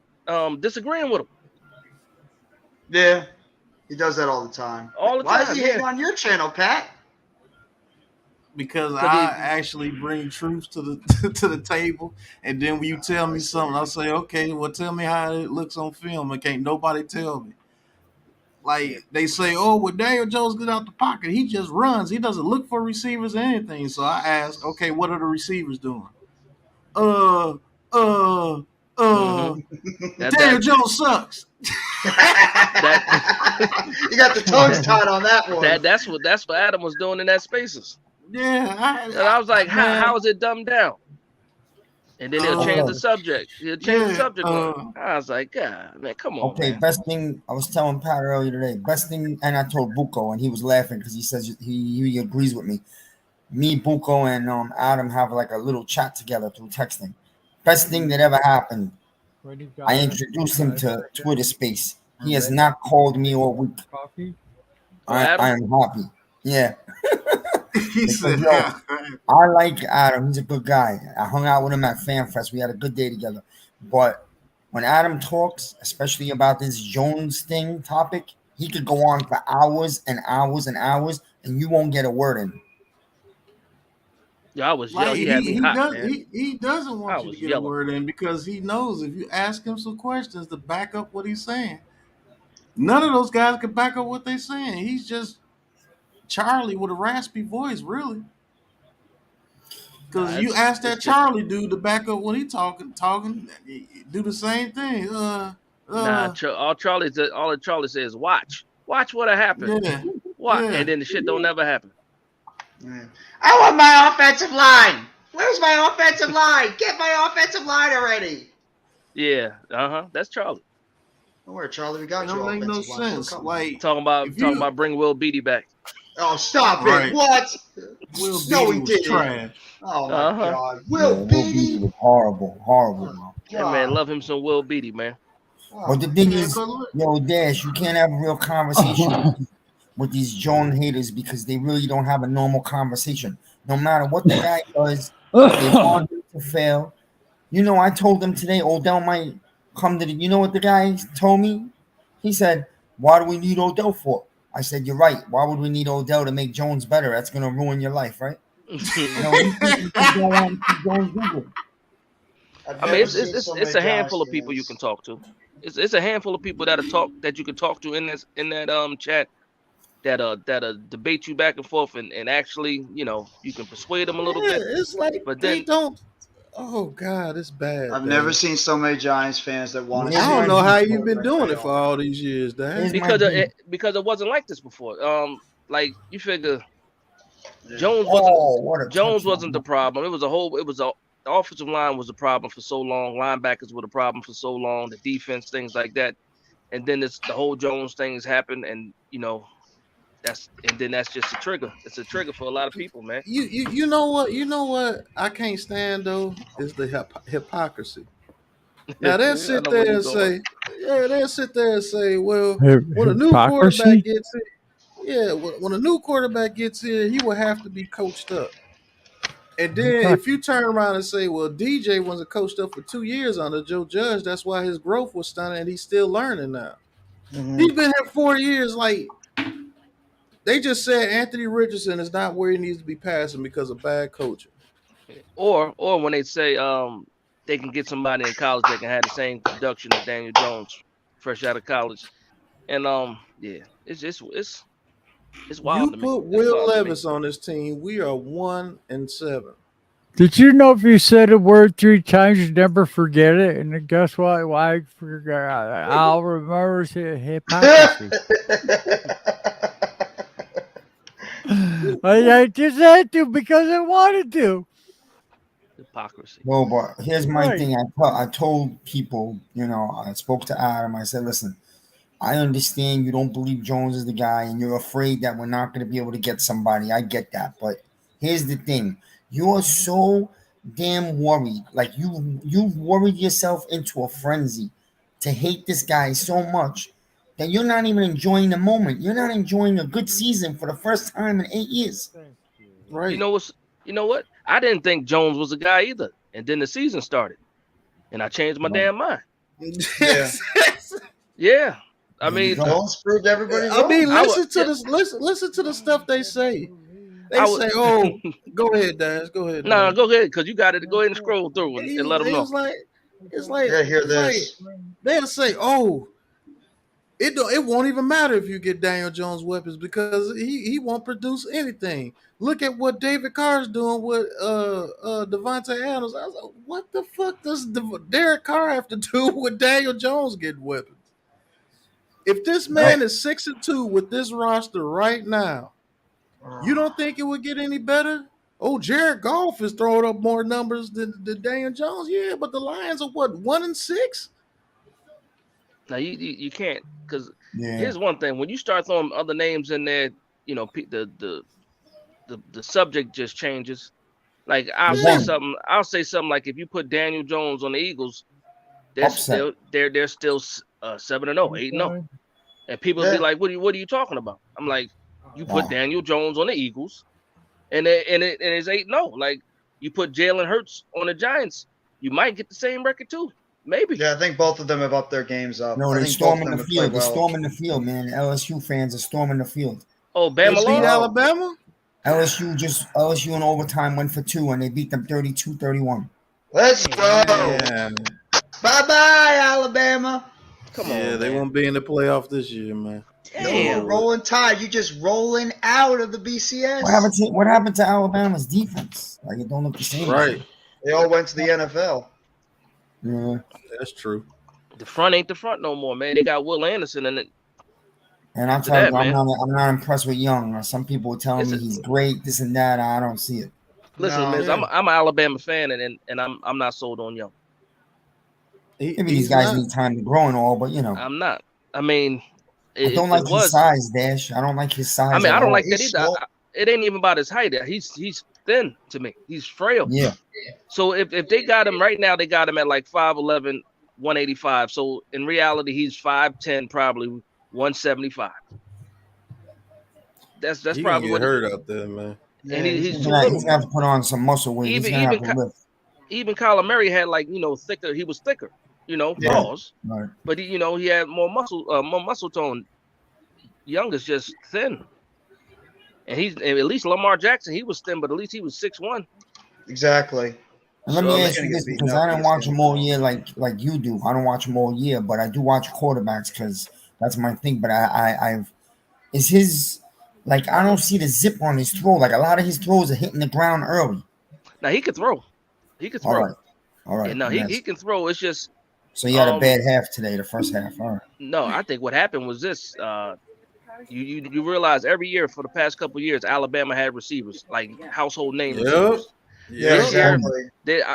disagreeing with him. Yeah, he does that all the time. All the time. Why is he hating on your channel, Pat? Because I actually bring truth to the to the table, and then when you tell me something, I'll say, okay, well, tell me how it looks on film, and can't nobody tell me. Like they say, oh, when Daniel Jones get out the pocket, he just runs. He doesn't look for receivers or anything. So I ask, okay, what are the receivers doing? Daniel Jones sucks. You got the tongues tied on that one. That's what Adam was doing in that Spaces. Yeah, and I was like, how is it dumbed down? And then he'll change the subject. He'll change the subject. I was like, God, man, come on. Okay, man. best thing I was telling Pat earlier today. Best thing, and I told Buko, and he was laughing because he says he agrees with me. Me, Buko, and Adam have like a little chat together through texting. Best thing that ever happened. I introduced him to Twitter Space. He has not called me all week. I am happy. Yeah. He said, I like Adam. He's a good guy. I hung out with him at FanFest. We had a good day together. But when Adam talks, especially about this Jones thing topic, he could go on for hours and hours and hours, and you won't get a word in. Yeah, I was like, he had me hot, man. He doesn't want you to get a word in because he knows if you ask him some questions to back up what he's saying, none of those guys can back up what they're saying. He's just Charlie with a raspy voice, really. Because you ask that Charlie dude to back up when he talking, do the same thing. All Charlie says is watch what'll happen. Yeah. Watch, Yeah. and then the shit don't never happen. Yeah. I want my offensive line. Where's my offensive line? Get my offensive line already. Yeah, that's Charlie. Don't worry, Charlie. We got you. Don't make no sense. Like talking about bring Will Beatty back. Oh, stop it! What? Will no, Beatty he was didn't. trash. Oh my God, Will Beatty was horrible. Yeah, man, love him some Will Beatty, man. But the thing is, yo, Dash, you can't have a real conversation with these Jones haters because they really don't have a normal conversation. No matter what the guy does, they want him to fail. You know, I told them today Odell might come to the. You know what the guy told me? He said, "Why do we need Odell for?" I said, "You're right. Why would we need Odell to make Jones better? That's going to ruin your life, right?" You know, you don't want to see Jones do it. I mean, it's a handful of people you can talk to. It's a handful of people that you can talk to in that chat that debate you back and forth and actually, you know, you can persuade them a little bit. It's like but they then don't. Oh God, it's bad. I've never seen so many Giants fans that want to. I don't know how you've been doing it for all these years, Dad. Because it wasn't like this before. Like you figure, Jones wasn't the problem. The offensive line was a problem for so long. Linebackers were the problem for so long. The defense, things like that, and then the whole Jones things happened, and you know. That's just a trigger. It's a trigger for a lot of people, man. You know what I can't stand though is the hypocrisy. Now they'll sit there and say, well, when a new quarterback gets here, when a new quarterback gets here, he will have to be coached up. And then if you turn around and say, well, DJ wasn't coached up for 2 years under Joe Judge, that's why his growth was stunning, and he's still learning now. Mm-hmm. He's been here 4 years, like. They just said Anthony Richardson is not where he needs to be passing because of bad coaching. Or when they say they can get somebody in college that can have the same production as Daniel Jones fresh out of college. And yeah, it's wild You to me. put It's Will wild to me. Levis on this team, we are 1-7. Did you know if you said a word 3 times, you never forget it? And guess what? Why I forgot? I'll remember hypocrisy. I just had to because I wanted to. Hypocrisy. No, but here's my Right. thing. I told people, I spoke to Adam. I said, listen, I understand you don't believe Jones is the guy and you're afraid that we're not going to be able to get somebody. I get that. But here's the thing. You're so damn worried. Like you've worried yourself into a frenzy to hate this guy so much that you're not even enjoying the moment. You're not enjoying a good season for the first time in 8 years. Right. You know what? I didn't think Jones was a guy either. And then the season started. And I changed my damn mind. Yeah. Yeah. I mean, Jones proved everybody I wrong. mean, listen to the stuff they say. They say, "Oh, go ahead, Dash. Go ahead." No, go ahead, because you got it. Go ahead and scroll through and let them know. It's like Yeah, hear this. They'll say, "Oh, it won't even matter if you get Daniel Jones weapons because he won't produce anything." Look at what David Carr's doing with Devontae Adams. I was like, what the fuck does Derek Carr have to do with Daniel Jones getting weapons? If this man is 6-2 with this roster right now, you don't think it would get any better? Oh, Jared Goff is throwing up more numbers than Daniel Jones. Yeah, but the Lions are what, 1-6? Now you can't, because here's one thing: when you start throwing other names in there, the subject just changes. Like I'll say something like if you put Daniel Jones on the Eagles, they're still 7-0, 8-0, and people be like, "What are you talking about?" I'm like, "You put Daniel Jones on the Eagles, and it's 8-0. Like you put Jalen Hurts on the Giants, you might get the same record too, maybe." Yeah, I think both of them have upped their games up. No, I they're think both of storming them the have played field. They're well. storming the field, man. LSU fans are storming the field. Oh, Bama They beat Alabama? LSU in overtime went for 2, and they beat them 32-31. Let's go. Bye-bye, Alabama. Come on, they won't be in the playoff this year, man. No, rolling tide. You just rolling out of the BCS. What happened to Alabama's defense? Like, it don't look the same. Right. They all went to the NFL. Yeah. That's true. The front ain't the front no more, man. They got Will Anderson in it. And I'm telling you, I'm not impressed with Young. Some people are telling me he's great, this and that. I don't see it. Listen, Miz, I'm an Alabama fan, and I'm not sold on Young. Maybe these guys need time to grow and all, but I'm not. I mean, I don't like his size, Dash. I don't like his size. I mean, I don't like that either. It ain't even about his height. He's thin to me. He's frail. Yeah. So if they got him right now, they got him at like 5'11", 185. So in reality, he's 5'10", probably 175. That's he probably what hurt out there, man. And he's gonna have to put on some muscle weight. Even Kyler Murray had thicker. He was thicker, pause. Right. But he had more muscle tone. Young is just thin. And at least Lamar Jackson, he was thin, but at least he was 6'1". Exactly. And let me ask you this, because I don't watch them all year like you do. I don't watch them all year, but I do watch quarterbacks because that's my thing. But I don't see the zip on his throw. Like a lot of his throws are hitting the ground early. Now he could throw. All right. Yeah, no, he can throw. It's just. So he had a bad half today, the first half. All right. No, I think what happened was this. You realize every year for the past couple of years, Alabama had receivers, like household name receivers. Yeah, exactly.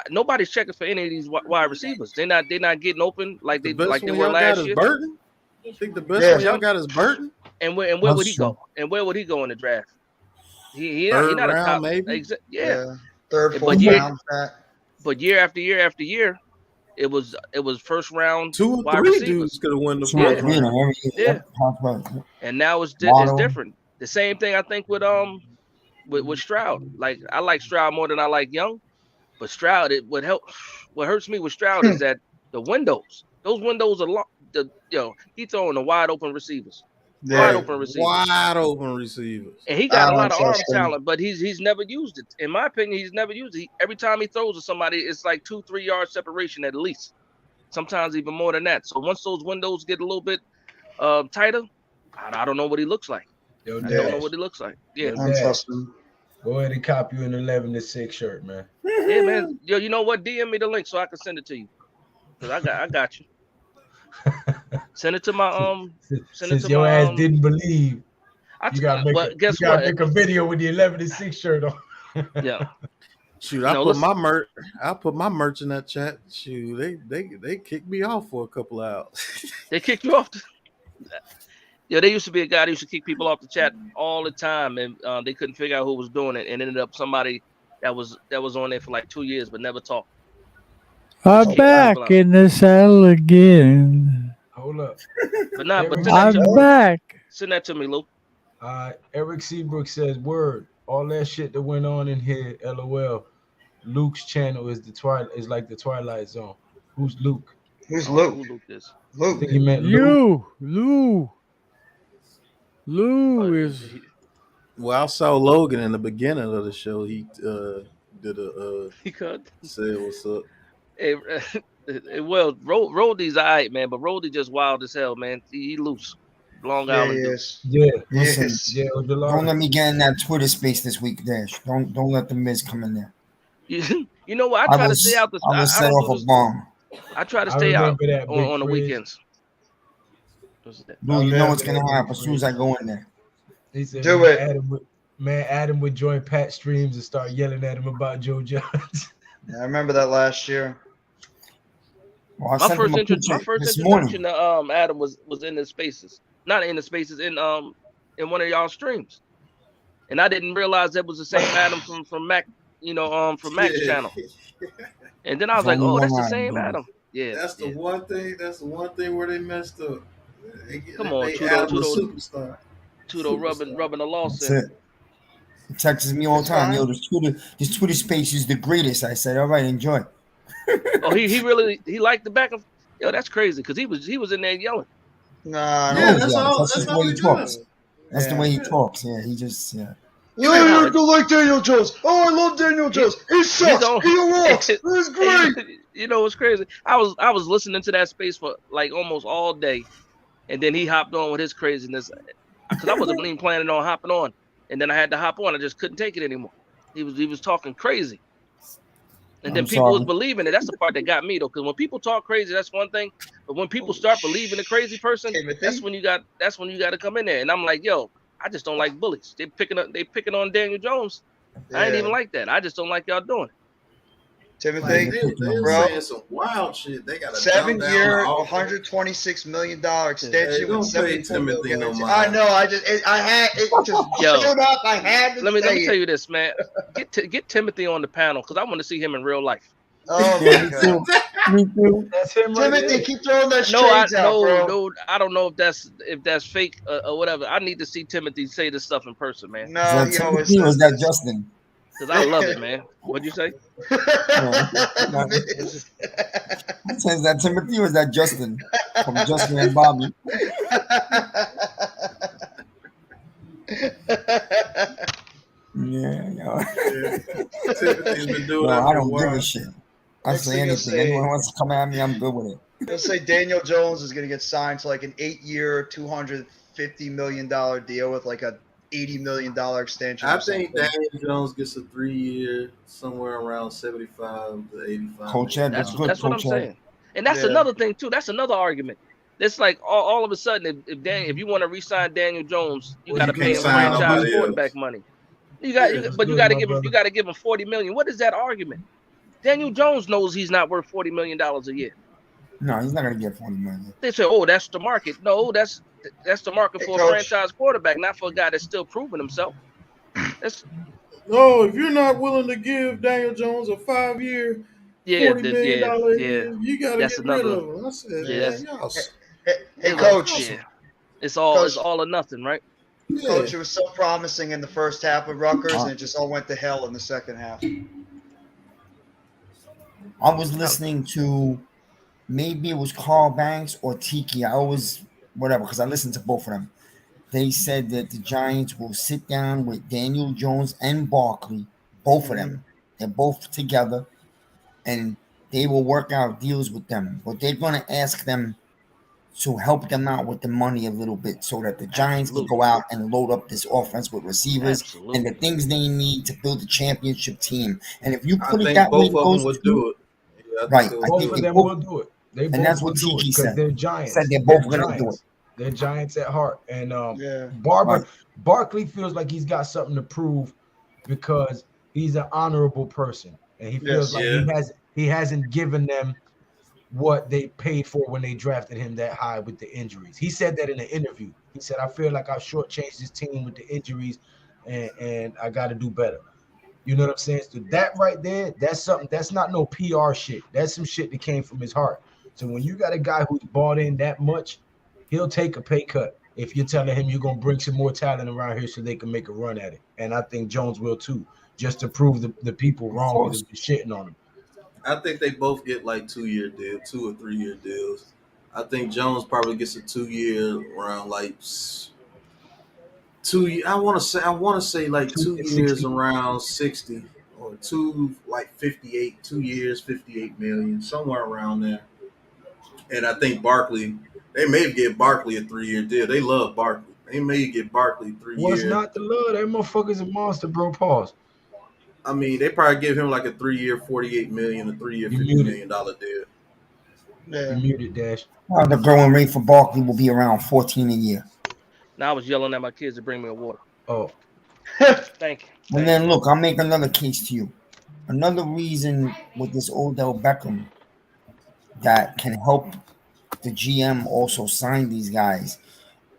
Nobody's checking for any of these wide receivers. They're not getting open like they were last year. Burton? I think the best one y'all got is Burton. And where would he go? And where would he go in the draft? He not a top, maybe. Third, fourth round. But year after year after year, it was first round 2 or 3 dudes could have won the first round. Yeah. And now it's different. The same thing I think with Stroud. Like I like Stroud more than I like Young, but Stroud what hurts me with Stroud is that the windows. Those windows are long. He throwing the wide open receivers. Wide open receivers. Wide open receivers. And he got a lot of arm trust him. talent, but he's never used it. In my opinion, he's never used it. Every time he throws to somebody, it's like 2-3 yard separation at least. Sometimes even more than that. So once those windows get a little bit tighter, I don't know what he looks like. Yo, I Dash, don't know what he looks like. Yeah. Yo, I don't Dash, trust him. go ahead and copy you an 11-6 shirt, man. Yeah, man. Yo, you know what? DM me the link so I can send it to you. Cause I got you. Send it to my Send it Since to your my ass didn't believe, you gotta make make a video with the 11-6 shirt on. Yeah. Shoot, No, my merch. I put my merch in that chat. Shoot, they kicked me off for a couple of hours. They kicked you off. Yeah, there used to be a guy that used to kick people off the chat all the time, and they couldn't figure out who was doing it, and ended up somebody that was on there for like 2 years but never talked. I'm back in the saddle again. Hold up. But nah, but I'm back. Send that to me, Lou. Eric Seabrook says, "Word, all that shit that went on in here, LOL. Luke's channel is like the Twilight Zone. Who's Luke? Who's Luke? Who Luke is? I think he meant Luke. Lou is. Well, I saw Logan in the beginning of the show. He did he could say what's up. Hey, well, Roldy's all right, man, but Roldy just wild as hell, man. He loose. Long Island. Yeah. Listen, Yeah. don't let me get in that Twitter space this week, Dash. Don't let the Miz come in there. You know what? I try to stay out the. I will set off a bomb. I try to stay out on the weekends. Dude, you know what's gonna happen as soon as I go in there. He said, Do it. Adam would join Pat streams and start yelling at him about Joe Jones. Yeah, I remember that last year. Well, my first introduction to Adam was in the spaces, not in the spaces, in one of y'all streams, and I didn't realize that was the same Adam from Mac, from Mac's channel. And then I was like, oh, that's the same Adam. Yeah, That's the one thing. That's the one thing where they messed up. Come on, Tudo rubbing the loss That's in. it. He texts me all the time. Yo, this Twitter space is the greatest. I said, all right, enjoy. Oh, he really liked the back of. Yo, that's crazy because he was in there yelling. Nah, that's just the way he talks. That's the way he talks. Yeah, he just Yeah, you don't like Daniel Jones. Oh, I love Daniel Jones. He sucks. He rocks. He's great. You know what's crazy? I was listening to that space for like almost all day, and then he hopped on with his craziness because I wasn't even planning on hopping on, and then I had to hop on. I just couldn't take it anymore. He was talking crazy, and then people was believing it. That's the part that got me though, because when people talk crazy, that's one thing, but when people start believing the crazy person, that's when you got to come in there. And I'm like, yo, I just don't like bullies. They picking on Daniel Jones. Yeah. I ain't even like that. I just don't like y'all doing it. Timothy, bro, saying some wild shit. They got a 7-year, $126 million extension with $74 million. I know. I had it just showed up. I had to. Let me tell you this, man. Get Timothy on the panel because I want to see him in real life. Oh my God. Me too. That's him right Timothy, there. keep throwing that shades out, bro. No, I don't know if that's fake or whatever. I need to see Timothy say this stuff in person, man. No, he always says was that Justin? Because I love it, man. What'd you say? Says that Timothy was that Justin from Justin and Bobby. Yeah. Timothy's been doing I don't give a shit. I say anything. Anyone wants to come at me, I'm good with it. They'll say Daniel Jones is going to get signed to like an 8-year, $250 million deal with like a $80 million extension. I think Daniel Jones gets a 3-year, somewhere around 75 to 85. Coach Ed, that's good. That's what I'm saying. And that's another thing too. That's another argument. It's like all of a sudden, if you want to re-sign Daniel Jones, you got to pay him franchise quarterback money. You got to give him $40 million. What is that argument? Daniel Jones knows he's not worth $40 million a year. No, he's not going to get $40 million. They say, "Oh, that's the market." No, that's the market for a franchise quarterback, not for a guy that's still proving himself. No, if you're not willing to give Daniel Jones a 5-year, $40 million, you got to get rid of him. I said, hey, Coach. Yeah. It's all or nothing, right? Yeah. Coach, it was so promising in the first half with Rutgers, and it just all went to hell in the second half. I was listening to, maybe it was Carl Banks or Tiki. I always, whatever, because I listened to both of them. they said that the Giants will sit down with Daniel Jones and Barkley, both of them. They're both together, and they will work out deals with them. But they're going to ask them to help them out with the money a little bit so that the Giants can go out and load up this offense with receivers and the things they need to build a championship team. And if you put it that way, both of them would do it. Yeah, right. Both of them will do it. They both that's will what do it TG because said. they're Giants. Said they're both going to do Giants. it. They're Giants at heart. And Yeah. Barkley feels like he's got something to prove because he's an honorable person. And he feels like he hasn't given them what they paid for when they drafted him that high with the injuries. He said that in an interview. He said, I feel like I shortchanged this team with the injuries and I got to do better. You know what I'm saying? So that right there, that's something, that's not no PR shit. That's some shit that came from his heart. So when you got a guy who's bought in that much, he'll take a pay cut if you're telling him you're going to bring some more talent around here so they can make a run at it. And I think Jones will too, just to prove the people wrong that have been shitting on him. I think they both get like 2-year deals, 2 or 3 year deals. I think Jones probably gets a 2-year around like 2. I want to say like 2 years around 60 or 58. 2 years, 58 million, somewhere around there. And I think Barkley, they may get Barkley a 3-year deal. They love Barkley. They may get Barkley 3 years. What's not to love? That motherfucker's a monster, bro. Pause. I mean, they probably give him like a 3-year, $48 million, a 3-year, $50 million deal. Yeah. You muted, Dash. The growing rate for Barkley will be around 14 a year. Now I was yelling at my kids to bring me a water. Oh. Thank you. And then look, I'll make another case to you. Another reason with this Odell Beckham that can help the GM also sign these guys.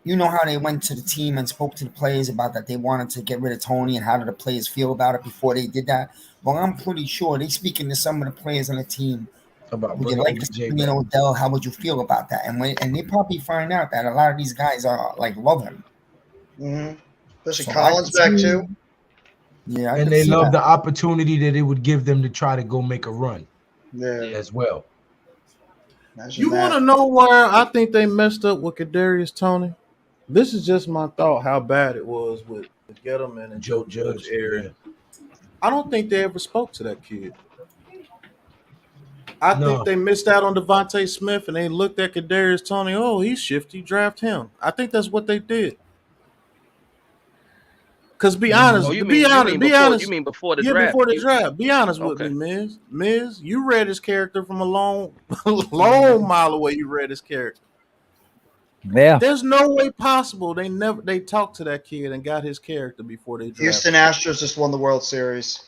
You know how they went to the team and spoke to the players about that they wanted to get rid of Tony, and how did the players feel about it before they did that? Well, I'm pretty sure they speaking to some of the players on the team. About would you like to bring in Odell? How would you feel about that? And they probably find out that a lot of these guys are like love him. Mm-hmm. Especially Collins back too. Yeah, and they love the opportunity that it would give them to try to go make a run. Yeah, as well. You want to know where I think they messed up with Kadarius Toney? This is just my thought. How bad it was with Gettleman and Joe Judge area. Yeah. I don't think they ever spoke to that kid. I think they missed out on Devontae Smith, and they looked at Kadarius Toney. Oh, he's shifty. Draft him. I think that's what they did. Because be honest, You mean before the draft? Before the draft. Be honest with me, Miz. Miz, you read his character from a long mile away. You read his character. Yeah. There's no way possible they talked to that kid and got his character before they drafted. Houston Astros just won the World Series.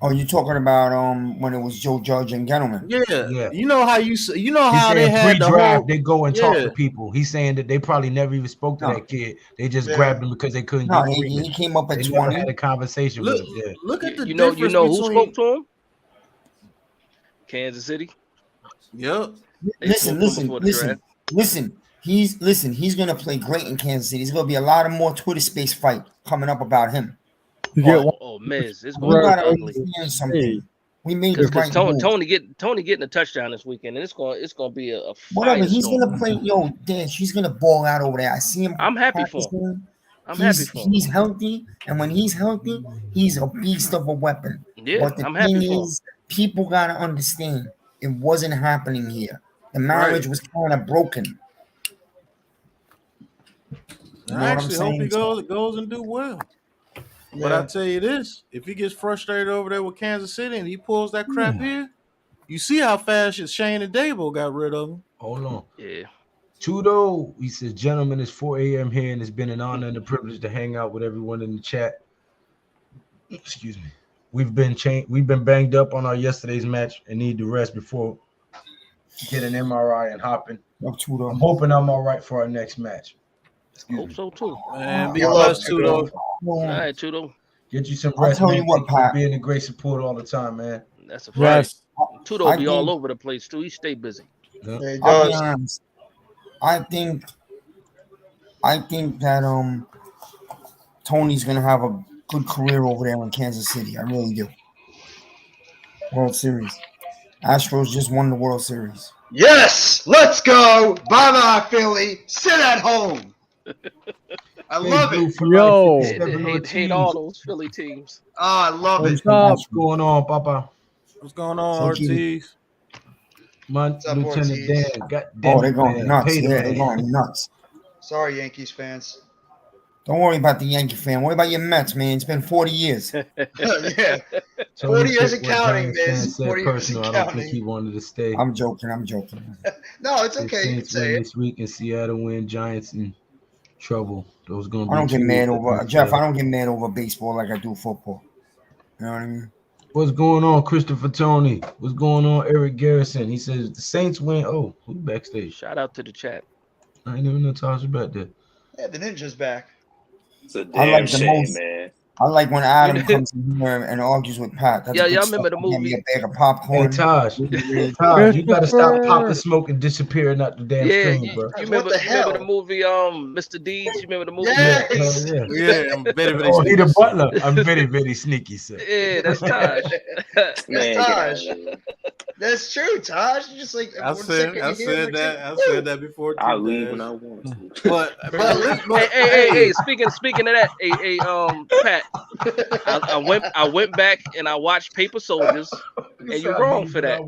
Oh, you talking about when it was Joe Judge and Gettleman? Yeah. You know how how they had the whole, they go and talk to people. He's saying that they probably never even spoke to that kid. They just grabbed him because they couldn't. He came up at they 20. Never had a conversation with him. Yeah. Look at the you know who spoke to him? Kansas City. Yep. Listen. He's gonna play great in Kansas City. There's gonna be a lot of more Twitter space fight coming up about him. Miz, it's going to be ugly. We made the right move. Tony getting a touchdown this weekend, and it's going to be a whatever. He's going to play. Yo, Dash, he's going to ball out over there. I see him. I'm happy for him. He's healthy, and when he's healthy, he's a beast of a weapon. Yeah, but the thing is, people got to understand it wasn't happening here. The marriage was kind of broken. I actually hope he goes and do well. Yeah. But I tell you this, if he gets frustrated over there with Kansas City and he pulls that crap here, you see how fast Shane and Dable got rid of him. Hold on. Yeah. Tudo, he says, gentlemen, it's 4 a.m. here, and it's been an honor and a privilege to hang out with everyone in the chat. Excuse me. We've been banged up on our yesterday's match and need to rest before getting MRI and hopping. I'm hoping I'm all right for our next match. Hope so too. Man, be blessed, Tudo. All right, Tudo. Get you some rest, man. Pat. Being a great support all the time, man. That's a fact. Tudo be all over the place too. He stay busy. Yeah. I'll be honest. I think that Tony's gonna have a good career over there in Kansas City. I really do. World Series. Astros just won the World Series. Yes, let's go. Bye bye, Philly. Sit at home. I love it. Yo. Hate all those Philly teams. Oh, I love it. What's going on, Papa? What's going on, Ortiz? What's up, Lieutenant Ortiz? Dan. God damn they're going man. nuts. Pay the Yeah, man. they're going nuts. Sorry, Yankees fans. Don't worry about the Yankee fan. Worry about your Mets, man. It's been 40 years. Yeah. So 40 years and what counting, Giants man. fans said 40 years personal. and I don't think counting. he wanted to stay. I'm joking. No, it's The okay. You can Saints say win it. this week and Seattle win. Giants in trouble. Those gonna be I don't get two mad that over can Jeff. fail. I don't get mad over baseball like I do football. You know what I mean? What's going on, Christopher Tony? What's going on, Eric Garrison? He says the Saints win. Oh, who backstage? Shout out to the chat. I ain't even know Tasha back there. Yeah, the ninja's back. It's a I damn like the shame, most. man. I like when Adam comes in here and argues with Pat. That's Yeah, good y'all stuff. remember the Give me movie? a bag of popcorn. Hey Taj, Taj, you gotta stop popping smoke and disappearing out the damn Yeah, screen, you bro. remember, What the you remember the hell? movie Mr. Deeds? You remember the movie? Yes. Yeah. Yeah, I'm very, very Oh, he sneaky. the butler. I'm very, very sneaky, sir. Yeah, that's Taj. That's Man, get out of Taj. here. That's true, Taj. You just like I said that before too. I leave Dash. when I want to. But Hey, speaking of that, Pat, I went back and I watched Paper Soldiers, and you're wrong for that.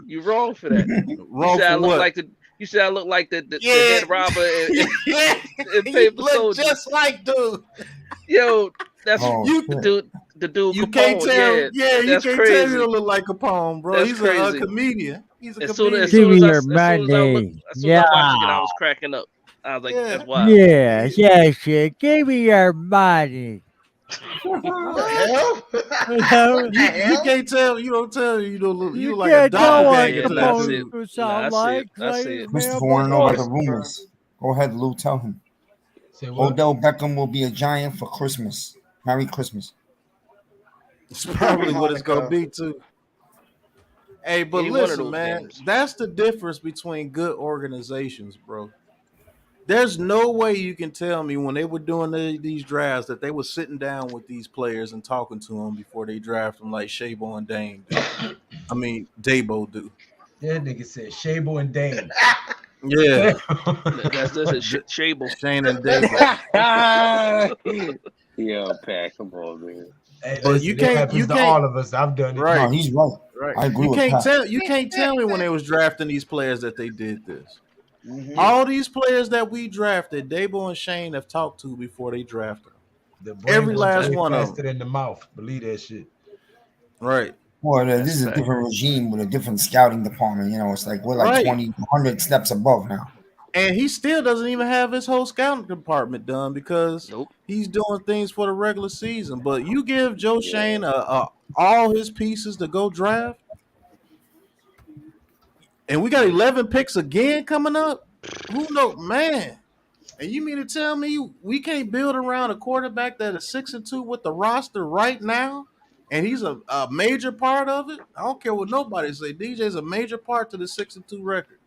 You're wrong for that. Wrong for what? You said I look like the head robber in Paper look Soldiers. just like dude. Yo, that's Oh, the dude. You Capone. can't tell. Yeah, you that's can't crazy. tell you don't look like Capone, bro. That's He's crazy. a comedian. He's a As soon comedian. as Give me your I watched it, I was cracking up. I was like, Yeah. that's wild. Yeah, shit. Give me your money. What the hell? You can't tell. You don't tell. You don't look. You look like a can't tell dog what bag Yeah, into nah, that I see dude. it. would sound I see like. it. I see it. Christopher want to know about the rumors. Go ahead, Lou. Tell him. Say what? Odell Beckham will be a Giant for Christmas. Merry Christmas. It's probably what it's gonna be too. Hey, but Any one of listen, those man, games. that's the difference between good organizations, bro. There's no way you can tell me when they were doing these drafts that they were sitting down with these players and talking to them before they draft them like Shabo and Dame do. I mean, Dabo do. That nigga said Shabo and Dane. Yeah, That's a Shable. Shane and Dabo. Yeah, Pat, come on, man. Hey, But listen, you it can't- happens you to can't- all of us. I've done it. Right. No, he's right. Right. I agree You with can't Pat. tell. You can't tell me when they was drafting these players that they did this. Mhm. All these players that we drafted, Dabo and Shane have talked to before they drafted them. The brain Every goes last way one of faster than the mouth. Believe that shit. Right. Well, this is a fact. different regime with a different scouting department. You know, it's like we're like Right. 20, 100 steps above now. And he still doesn't even have his whole scouting department done because Nope. he's doing things for the regular season. But you give Joe Shane all his pieces to go draft, and we got 11 picks again coming up. Who knows, man? And you mean to tell me we can't build around a quarterback that is 6-2 with the roster right now, and he's a major part of it? I don't care what nobody say. DJ's a major part to the 6-2 record.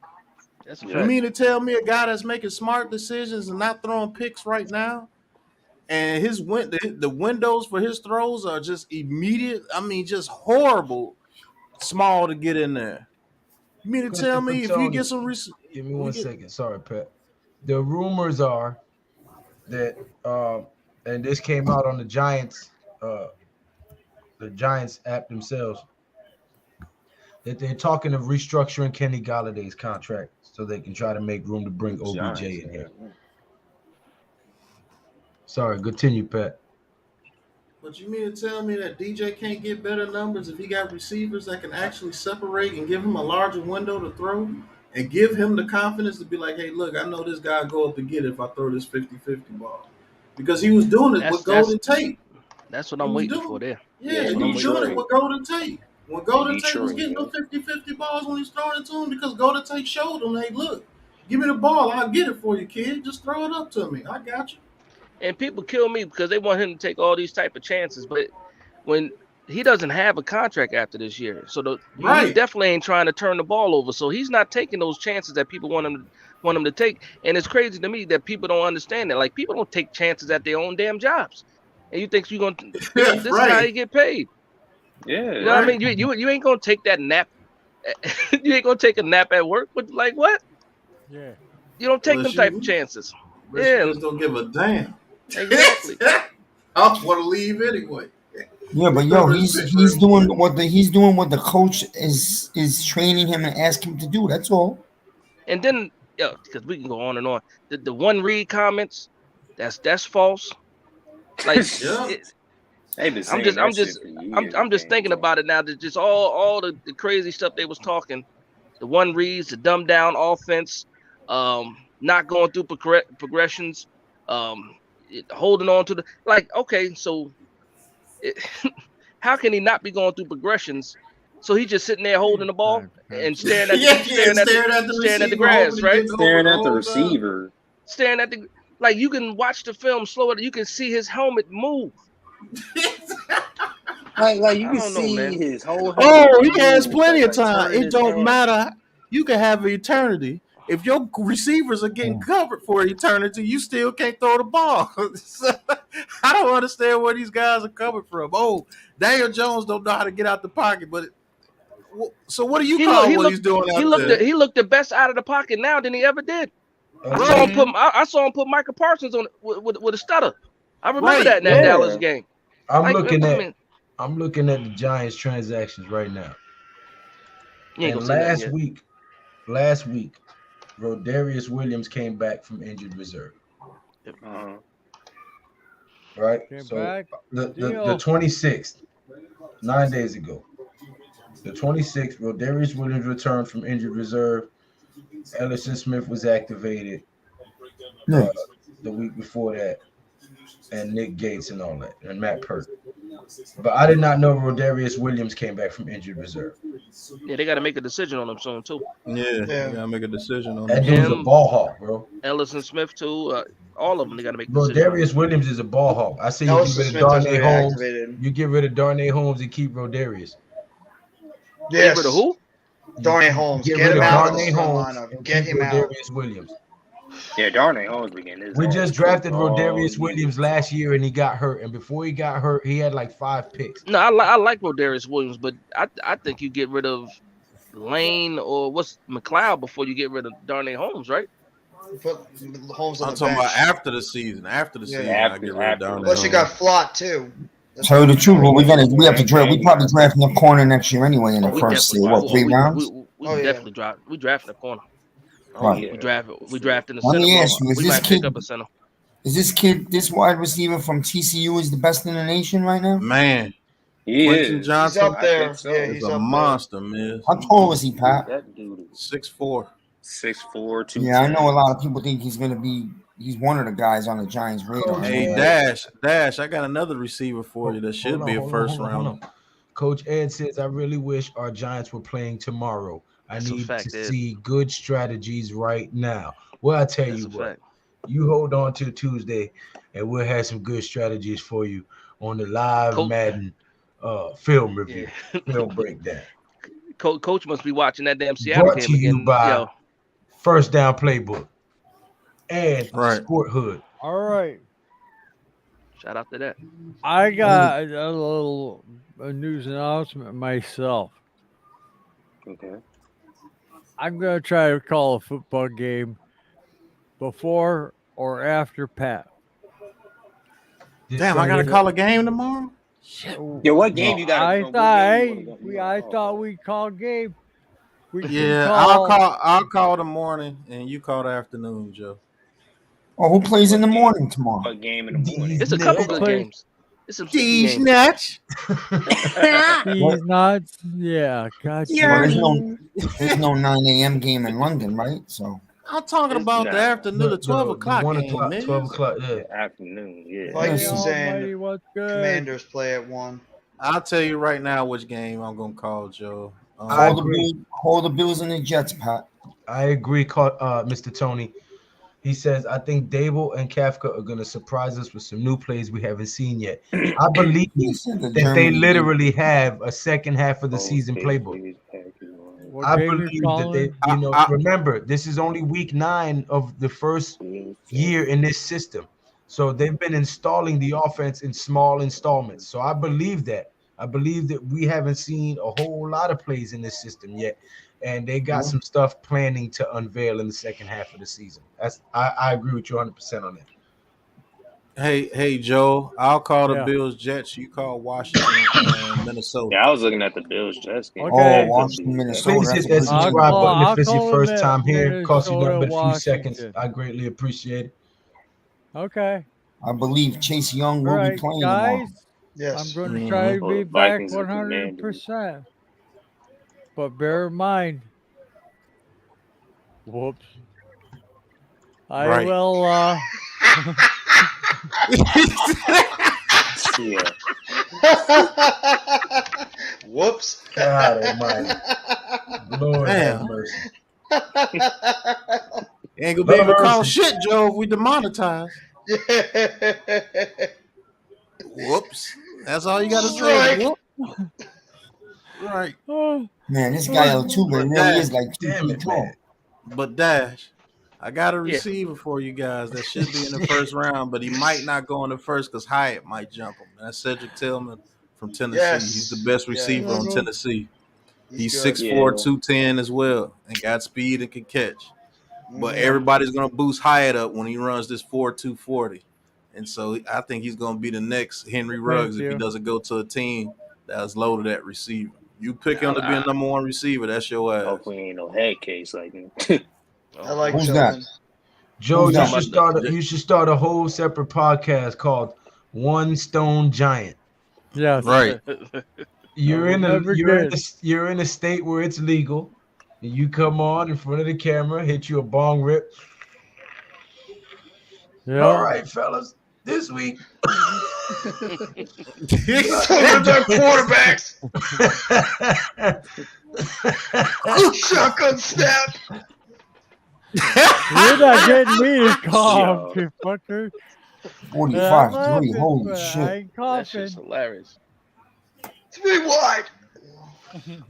That's a You fact. mean to tell me a guy that's making smart decisions and not throwing picks right now, and the windows for his throws are just immediate? I mean, just horrible, small to get in there. You mean to tell me if you get some? Give me 1 second. Sorry, Pat. The rumors are that, and this came out on the Giants app themselves, that they're talking of restructuring Kenny Galladay's contract so they can try to make room to bring OBJ in here. Sorry, continue, Pat. But you mean to tell me that DJ can't get better numbers if he got receivers that can actually separate and give him a larger window to throw and give him the confidence to be like, hey, look, I know this guy go up and get it if I throw this 50-50 ball. Because he was doing it with Golden Tate. That's what I'm waiting for there. Yeah, he was doing it with Golden Tate. When Golden Tate was getting those 50-50 balls when he's throwing it to him because Golden Tate showed him, hey, look, give me the ball. I'll get it for you, kid. Just throw it up to me. I got you. And people kill me because they want him to take all these type of chances, but when he doesn't have a contract after this year, so he definitely ain't trying to turn the ball over. So he's not taking those chances that people want him to take. And it's crazy to me that people don't understand that. Like, people don't take chances at their own damn jobs. And you think you're gonna this is how you get paid. Yeah, you know what I mean? You ain't gonna take that nap. You ain't gonna take a nap at work. But like what? Yeah. You don't take them type of chances. Redskins don't give a damn. Exactly. I just want to leave anyway. Yeah, but yo, he's doing what the coach is training him and asking him to do. That's all. And then, because we can go on and on. The one read comments, that's false. Like, They've been saying I'm that just thinking about it now. That just all the crazy stuff they was talking. The one reads, the dumbed down offense, not going through progressions, holding on to okay, so how can he not be going through progressions? So he's just sitting there holding the ball and staring at the grass, right? Staring at the receiver. Staring at the you can watch the film slower. You can see his helmet move. Like you can see his whole. Oh, he has plenty of time. It don't matter. You can have eternity. If your receivers are getting covered for eternity, you still can't throw the ball. So, I don't understand where these guys are coming from. Oh, Daniel Jones don't know how to get out the pocket, but so what do you call what he's doing out there? He looked the best out of the pocket now than he ever did. I saw him put Michael Parsons on with a stutter. I remember that in that Dallas game. I'm looking at the Giants transactions right now. And last week, Rodarius Williams came back from injured reserve. Right? So the 26th, 9 days ago. The 26th, Rodarius Williams returned from injured reserve. Ellison Smith was activated the week before that, and Nick Gates and all that, and Matt Pert. But I did not know Rodarius Williams came back from injured reserve. Yeah, they got to make a decision on him soon too. Yeah, they got to make a decision on that. That dude's a ball hawk, bro. Ellison Smith too. All of them, they got to make. Rodarius Williams is a ball hawk. I say you get rid of Darnay Holmes. You get rid of Darnay Holmes and keep Rodarius. Yes. Get rid of who? Darnay Holmes. Get him out of the lineup. Get him out. Rodarius Williams. Yeah, Darnay Holmes began this. We just drafted Rodarius Williams last year, and he got hurt. And before he got hurt, he had like 5 picks. No, I like Rodarius Williams, but I think you get rid of Lane or McLeod before you get rid of Darnay Holmes, right? Put Holmes on I'm the talking bench. about after the season. After the season, I get rid of Darnay. Plus, you got Flott too. Tell you the truth, but we have to draft. We probably draft no corner next year anyway in the first 3 rounds. We definitely draft. We drafted a corner. Right. We drafted the center. Let me ask you: Is this wide receiver from TCU is the best in the nation right now? Man, Quentin Johnson, he's up there. So. Yeah, he's a monster, man. How tall is he, Pat? That dude is 6'4". 6'4", 2. Yeah, I know a lot of people think he's gonna be. He's one of the guys on the Giants' radar. Hey, Dash, I got another receiver for you that should be a first rounder. Coach Ed says, I really wish our Giants were playing tomorrow. I need to see good strategies right now. Well, I tell you what, you hold on till Tuesday, and we'll have some good strategies for you on the live Madden film review, film breakdown. Coach must be watching that damn Seattle game again. Brought to you by First Down Playbook and Sport Hood. All right. Shout out to that. I got a little news announcement myself. Okay. I'm going to try to call a football game before or after Pat. Damn, I got to call a game tomorrow? Shit. Yo, what game you got? I thought we called game. I'll call the morning and you call the afternoon, Joe. Oh, who plays in the morning tomorrow? What game in the morning? It's a couple good games. It's some These nuts. These nuts. Yeah, gotcha. Well, there's no 9 a.m. game in London, right? So I'm talking about the afternoon, the 12 o'clock game, 12 o'clock, afternoon, yeah. Vikings and Commanders play at 1. I'll tell you right now which game I'm gonna call, Joe. Hold the Bills and the Jets, Pat. I agree, Mr. Tony. He says, I think Dable and Kafka are going to surprise us with some new plays we haven't seen yet. I believe that they literally have a second half of the season playbook. I believe that they, remember, this is only week 9 of the first year in this system. So they've been installing the offense in small installments. So I believe that. I believe that we haven't seen a whole lot of plays in this system yet, and they got some stuff planning to unveil in the second half of the season. I agree with you 100% on that. Hey, Joe. I'll call the Yeah. Bills Jets. You call Washington and Minnesota. Yeah, I was looking at the Bills Jets game. Okay. Oh, That could Washington, be- Minnesota. Please That's hit a that good subscribe game. button if I'll it's your call first time here. Cost you nothing but a few Minnesota, seconds. I greatly appreciate it. Okay. I believe Chase Young All will be right, playing tomorrow. guys. Yes. I'm going to try to Oh, be the back Vikings and Commanders. 100%. But bear in mind, whoops. I Right. will Yeah. Whoops. God almighty. Lord have Damn. mercy. Ain't gonna be able to Lord call mercy. shit, Joe, if we demonetize. Whoops. That's all you gotta say. Strike. Whoop. Right. Man, this guy Altuve But really Dash, is like 2 Damn feet it, tall. man. but Dash, I got a Yeah. receiver for you guys that should be in the first round, but he might not go in the first because Hyatt might jump him. That's Cedric Tillman from Tennessee. Yes. He's the best receiver on Yeah. Tennessee. He's good. 6'4", Yeah. 210 as well, and got speed and can catch. But Mhm. everybody's gonna boost Hyatt up when he runs this 4.2 40. And so I think he's gonna be the next Henry Ruggs if he you. doesn't go to a team that's loaded at receiver. You pick him to be a I- number one receiver, that's your ass. Hopefully ain't no head case like that. I like Who's Tillman. that? Joe, Who's you that? should start a whole separate podcast called One Stone Giant. Yes. Right. You're I in never did. you're in a state where it's legal. And you come on in front of the camera, hit you a bong rip. Yeah. All right, fellas, this week. Quarterbacks. Shotgun snap. You're not getting me to cough, Yo. you fucker. 45-3. laughing, Holy but I shit. ain't That shit's coughing. hilarious. 3 wide.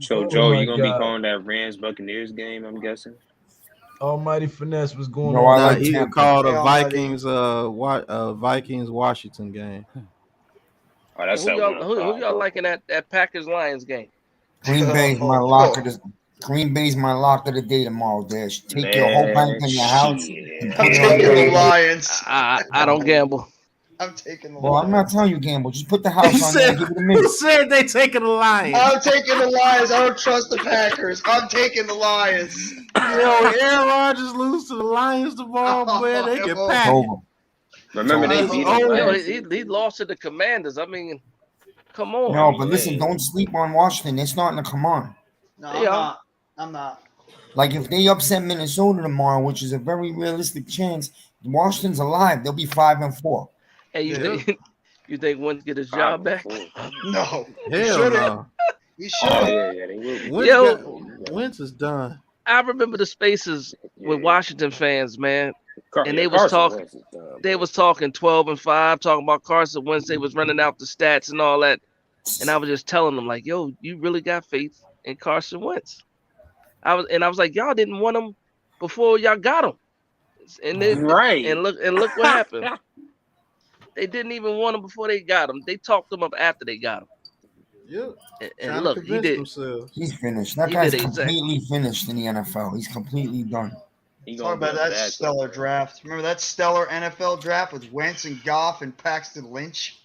So Oh Joe, my you gonna be God. calling that Rams Buccaneers game? I'm guessing. Almighty Finesse, what's going No, on? I Nah, like he Tampa. called a Hey, Almighty. Vikings Washington game. Oh, that's Who at y'all, 1 who o'clock. y'all liking at Packers Lions game? Green Bay's my Oh, lock oh. of the Green Bay's my lock of the day tomorrow, Dash. Take your whole bank in your house and shit. put I'm it on taking the Green Bay. Lions. I don't gamble. I'm taking the Well, I'm not Lions. telling you gamble. Just put the He house on there said, and give it a who minute. said they taking the Lions? I'm taking the Lions. I don't trust the Packers. I'm taking the Lions. Yo, Aaron Rodgers lose to the Lions tomorrow, man. They get It's packed. over. Remember they It's beat over. him Yo, last he season. lost to the Commanders. I mean, come on. No, but listen, Yeah. don't sleep on Washington. They're starting to come on. No, They I'm are. not. I'm not. Like if they upset Minnesota tomorrow, which is a very realistic chance, Washington's alive. They'll be 5-4. Hey, you Yeah. think you think Wentz get his job back? 5-4. No. Hell no. He Oh should. yeah, they will. Be. Wentz is done. I remember the spaces with Yeah. Washington fans, man, and they was Carson talking. Wentz is done, They bro. was talking 12-5, talking about Carson Wentz. They was running out the stats and all that, and I was just telling them like, "Yo, you really got faith in Carson Wentz?" I was like, "Y'all didn't want him before y'all got him," and then Right. and look what happened. They didn't even want him before they got him. They talked him up after they got him. Yeah. And Trying look, to he convince did. themselves. He's finished. That He guy's did exactly. completely finished in the NFL. He's completely done. He Talk gonna about be that back, stellar bro. draft. Remember that stellar NFL draft with Wentz and Goff and Paxton Lynch?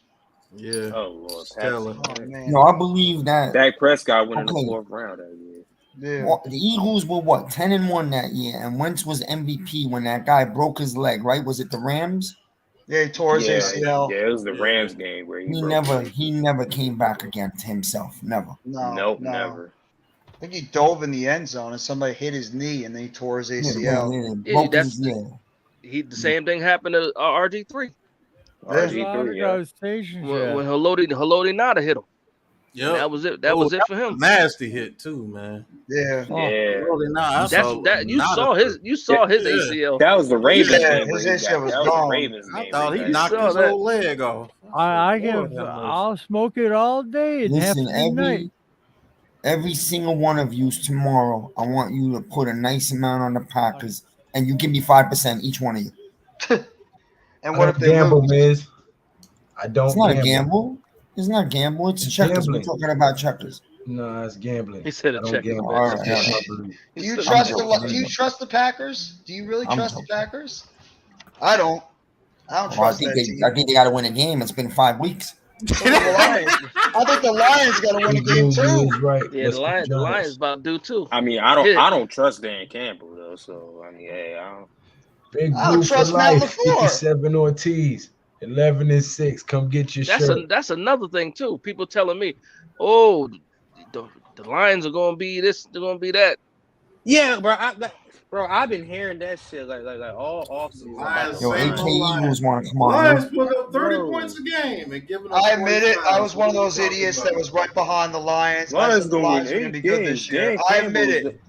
Yeah. Oh Lord, Stellar. Oh, man. No, I believe that. Dak Prescott went in the Okay. 4th round that year. Yeah. Well, the Eagles were what 10-1 that year, and Wentz was MVP when that guy broke his leg. Right? Was it the Rams? Yeah, he tore his Yeah, ACL. yeah, it was the Yeah. Rams game where he broke Never. his He never came back again to himself. Never. No, Nope, no. never. I think he dove in the end zone and somebody hit his knee and then he tore his ACL. Yeah, Broke that's his, yeah. the same thing happened to RG3 Station when Haloti Nada hit him. Yep. That was it. That was it for him. Nasty hit too, man. Yeah. Yeah. Really not. You saw his ACL. That was the Ravens Yeah, game. where his he got- ACL was that was the gone. Ravens I game. thought where he got- knocked saw his that. whole leg off. I'll smoke it all day and half Listen, the night. every single one of you tomorrow, I want you to put a nice amount on the Packers, and you give me 5% each one of you. And I what don't if they gamble, lose? Miz. I don't It's not gamble. a gamble. It's not gamble. It's checkers. Gambling. We're talking about checkers. No, it's gambling. He said a I don't checkers gamble. bet. All right, all It's right. my belief. Do you said trust I'm the? Do you trust the Packers? Do you really I'm trust the joking. Packers? I don't. I don't Well, I trust think that team. I think they got to win a game. It's been 5 weeks. I think the Lions got to win a game too. Right. Yeah, the Lions about to do too. I mean, I don't trust Dan Campbell though. So I mean, hey, I don't. Big I don't Blue for trust Matt life. LaFleur. 57 Ortiz. 11-6. Come get your shirt. That's another thing too. People telling me, oh, the Lions are gonna be this, they're gonna be that. Yeah, bro, I've been hearing that shit like all offseason. Yo, AK Eagles want to come on. Lions put up 30 points a game and giving up. I admit it. 45. I was one of those idiots that was right behind the Lions. Lions I said the Lions were going to be good this year. I admit it.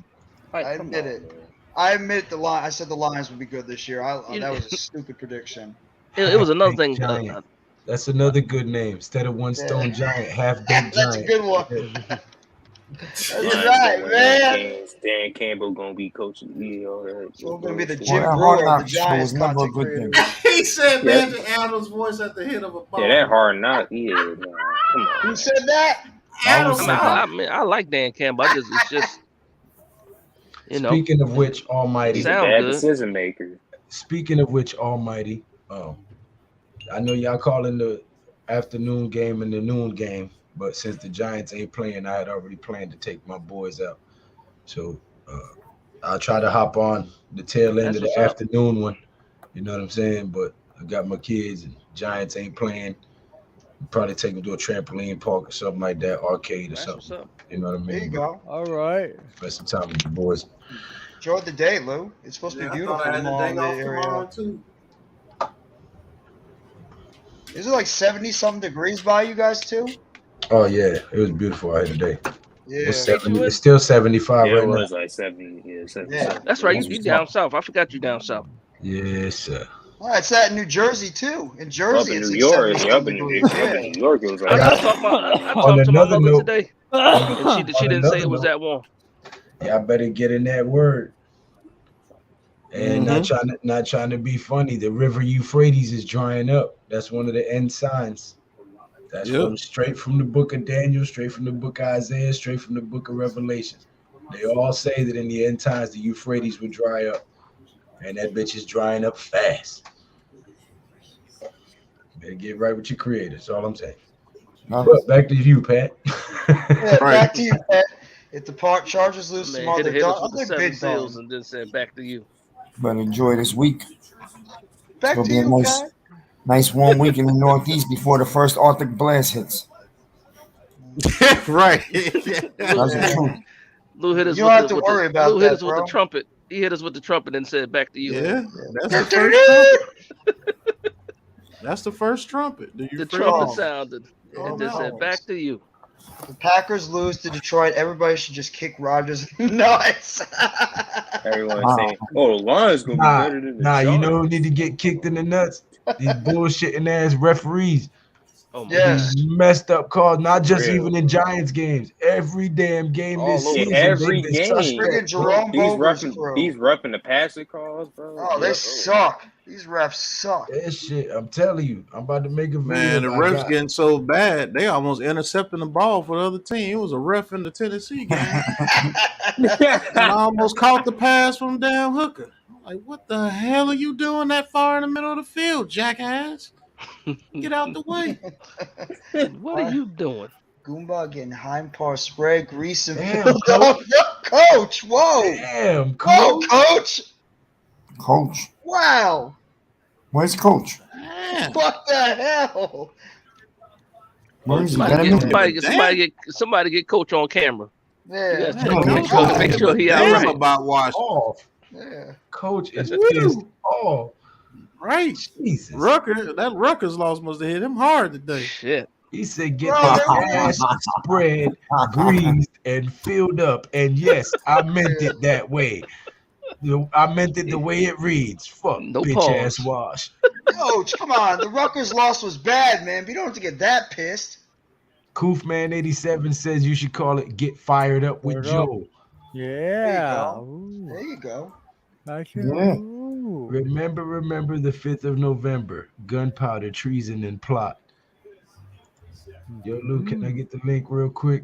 I admit it. I admit I said the Lions would be good this year. That was a stupid prediction. It was another thing. Giant. That's another good name. Instead of one stone giant, half big giant. That's a good one. That's right, man. Dan Campbell gonna be coaching the league. It's going to be the Jim Brewer of the Giants never a content good creator. thing. He said Magic Adams' voice at the hit of a ball. Yeah, that hard knock. Yeah, man. Come on. Who said that? I like Dan Campbell. It's just you know. Speaking of which, Almighty. He's a bad decision maker. Speaking of which, Almighty. I know y'all calling the afternoon game and the noon game, but since the Giants ain't playing, I had already planned to take my boys out. So I'll try to hop on the tail end of the afternoon one. You know what I'm saying? But I got my kids and Giants ain't playing. Probably take them to a trampoline park or something like that, arcade or something. You know what I mean? There you go. All right. Spend some time with the boys. Enjoy the day, Lou. It's supposed to be beautiful tomorrow in the area. Too. Is it like 70-something degrees by you guys too? Oh yeah, it was beautiful out here today. Yeah, it's still 75 Yeah, right it now. was like 70. Yeah, 70. Yeah. That's right. You down south. I forgot you down south. Yes, sir. Oh, it's that in New Jersey too. In Jersey, Up in it's New like York, 70-something degrees. up in New York, it was like I talked to my mother today, and she didn't say it was that warm. Y'all better get in that word. And not trying to be funny. The river Euphrates is drying up. That's one of the end signs. That's straight from the book of Daniel, straight from the book of Isaiah, straight from the book of Revelation. They all say that in the end times the Euphrates will dry up. And that bitch is drying up fast. Better get right with your creator. That's all I'm saying. But back to you, Pat. Back to you, Pat. If the Chargers lose tomorrow, Hit us with the big 7 seals and then said back to you. But enjoy this week. Back It'll to be you, a Pat. nice warm week in the Northeast before the first Arctic blast hits. Right. That's the truth. Lou hit us You don't have to worry about Lou that, hit us with bro. the trumpet. He hit us with the trumpet and said back to you. Yeah, that's the first trumpet. That's the first trumpet. The trumpet sounded and then said back to you. If the Packers lose to Detroit, everybody should just kick Rodgers in the nuts. Everyone's saying, "Oh, the Lions gonna be better than the Giants." You know who need to get kicked in the nuts? These bullshitting ass referees. Oh my Yes. These messed up calls, not just even in Giants games. Every damn game this season. Every they've been game. suspect. Jerome Boger's crew. He's roughing the passing calls, bro. Oh, they suck. These refs suck. That shit, I'm telling you, I'm about to make a video. Man, the refs getting so bad, they almost intercepting the ball for the other team. It was a ref in the Tennessee game. And I almost caught the pass from damn Hooker. I'm like, what the hell are you doing that far in the middle of the field, jackass? Get out the way. What are you doing? Goomba getting hind paw spray, grease and Damn, Coach, whoa. Damn, Whoa, Coach. Coach. Wow. Where's Coach? What the hell? Where is he? Somebody get Coach on camera. Yeah. Make sure he all right. About Washington. Off. Yeah. Coach is pissed off. Right. Jesus. That Rutgers loss must have hit him hard today. Shit. He said, get the ass spread, greased, and filled up. And yes, I meant it that way. I meant it the way it reads. Fuck, no bitch pause. ass wash. Coach, come on. The Rutgers loss was bad, man. But you don't have to get that pissed. Koofman87 says you should call it Get Fired Up with Joe. Yeah. There you go. Remember the 5th of November. Gunpowder, treason, and plot. Yo, Luke, can I get the link real quick?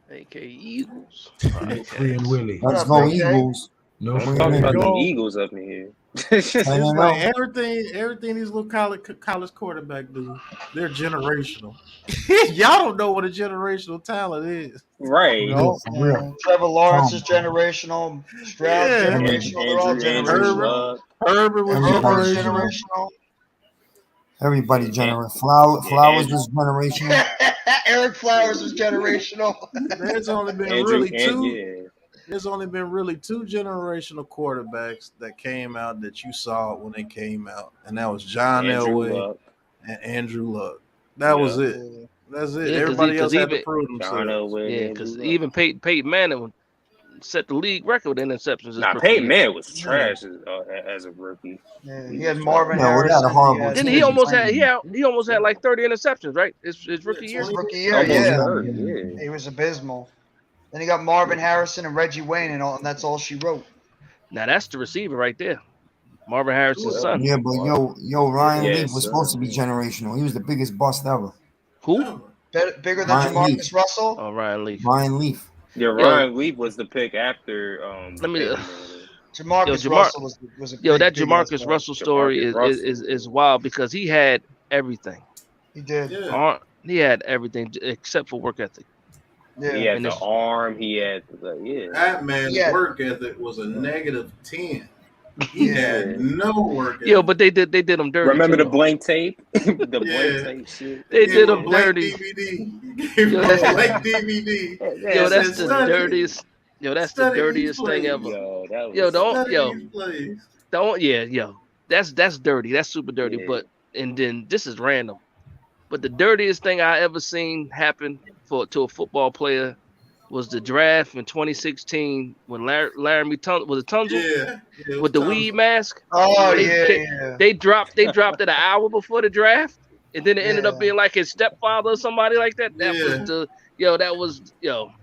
AK Eagles. Luke Free and Willie. Let's go Eagles. No I'm free talking about the Willie. Eagles up in here. It's like everything these little college quarterback do, they're generational. Y'all don't know what a generational talent is. Right. No, for real. Trevor Lawrence is generational. Stroud Yeah. generational. They're all generational. Herbert was Everybody's generational. Everybody generational. Flowers was generational. Eric Flowers was generational. There's only been There's only been really two generational quarterbacks that came out that you saw when they came out, and that was John Elway and Andrew Luck. That was it. That's it. Yeah, everybody else had to prove themselves. Yeah, because even Peyton Manning set the league record in interceptions. Nah, Peyton Manning was trash as a rookie. Yeah, he had Marvin No, Harrison. without a horrible Then he almost had like 30 interceptions, right? His rookie year. His rookie year, yeah. He was abysmal. Then he got Marvin Harrison and Reggie Wayne and that's all she wrote. Now that's the receiver right there. Marvin Harrison's son. Yeah, but Ryan Leaf was supposed to be generational. He was the biggest bust ever. Who? Bigger than Jamarcus Russell? Oh, Ryan Leaf. Ryan Leaf. Yeah, Ryan Leaf was the pick after. Jamarcus Russell was a that Jamarcus Russell story is wild because he had everything. He did. Yeah. He had everything except for work ethic. Yeah. He had the arm. He had That man's work ethic was a -10. He had no work ethic. Yeah, but they did him dirty. Remember the blank tape? The blank tape shit. They did him dirty. Yo, that's DVD. Yo, that's the dirtiest. Yo, that's the dirtiest thing ever. That's dirty. That's super dirty. Yeah. But and then this is random. But the dirtiest thing I ever seen happen to a football player was the draft in 2016 when Laramie Tunsil with the weed mask. Oh they dropped it an hour before the draft, and then it ended up being like his stepfather or somebody like that. That was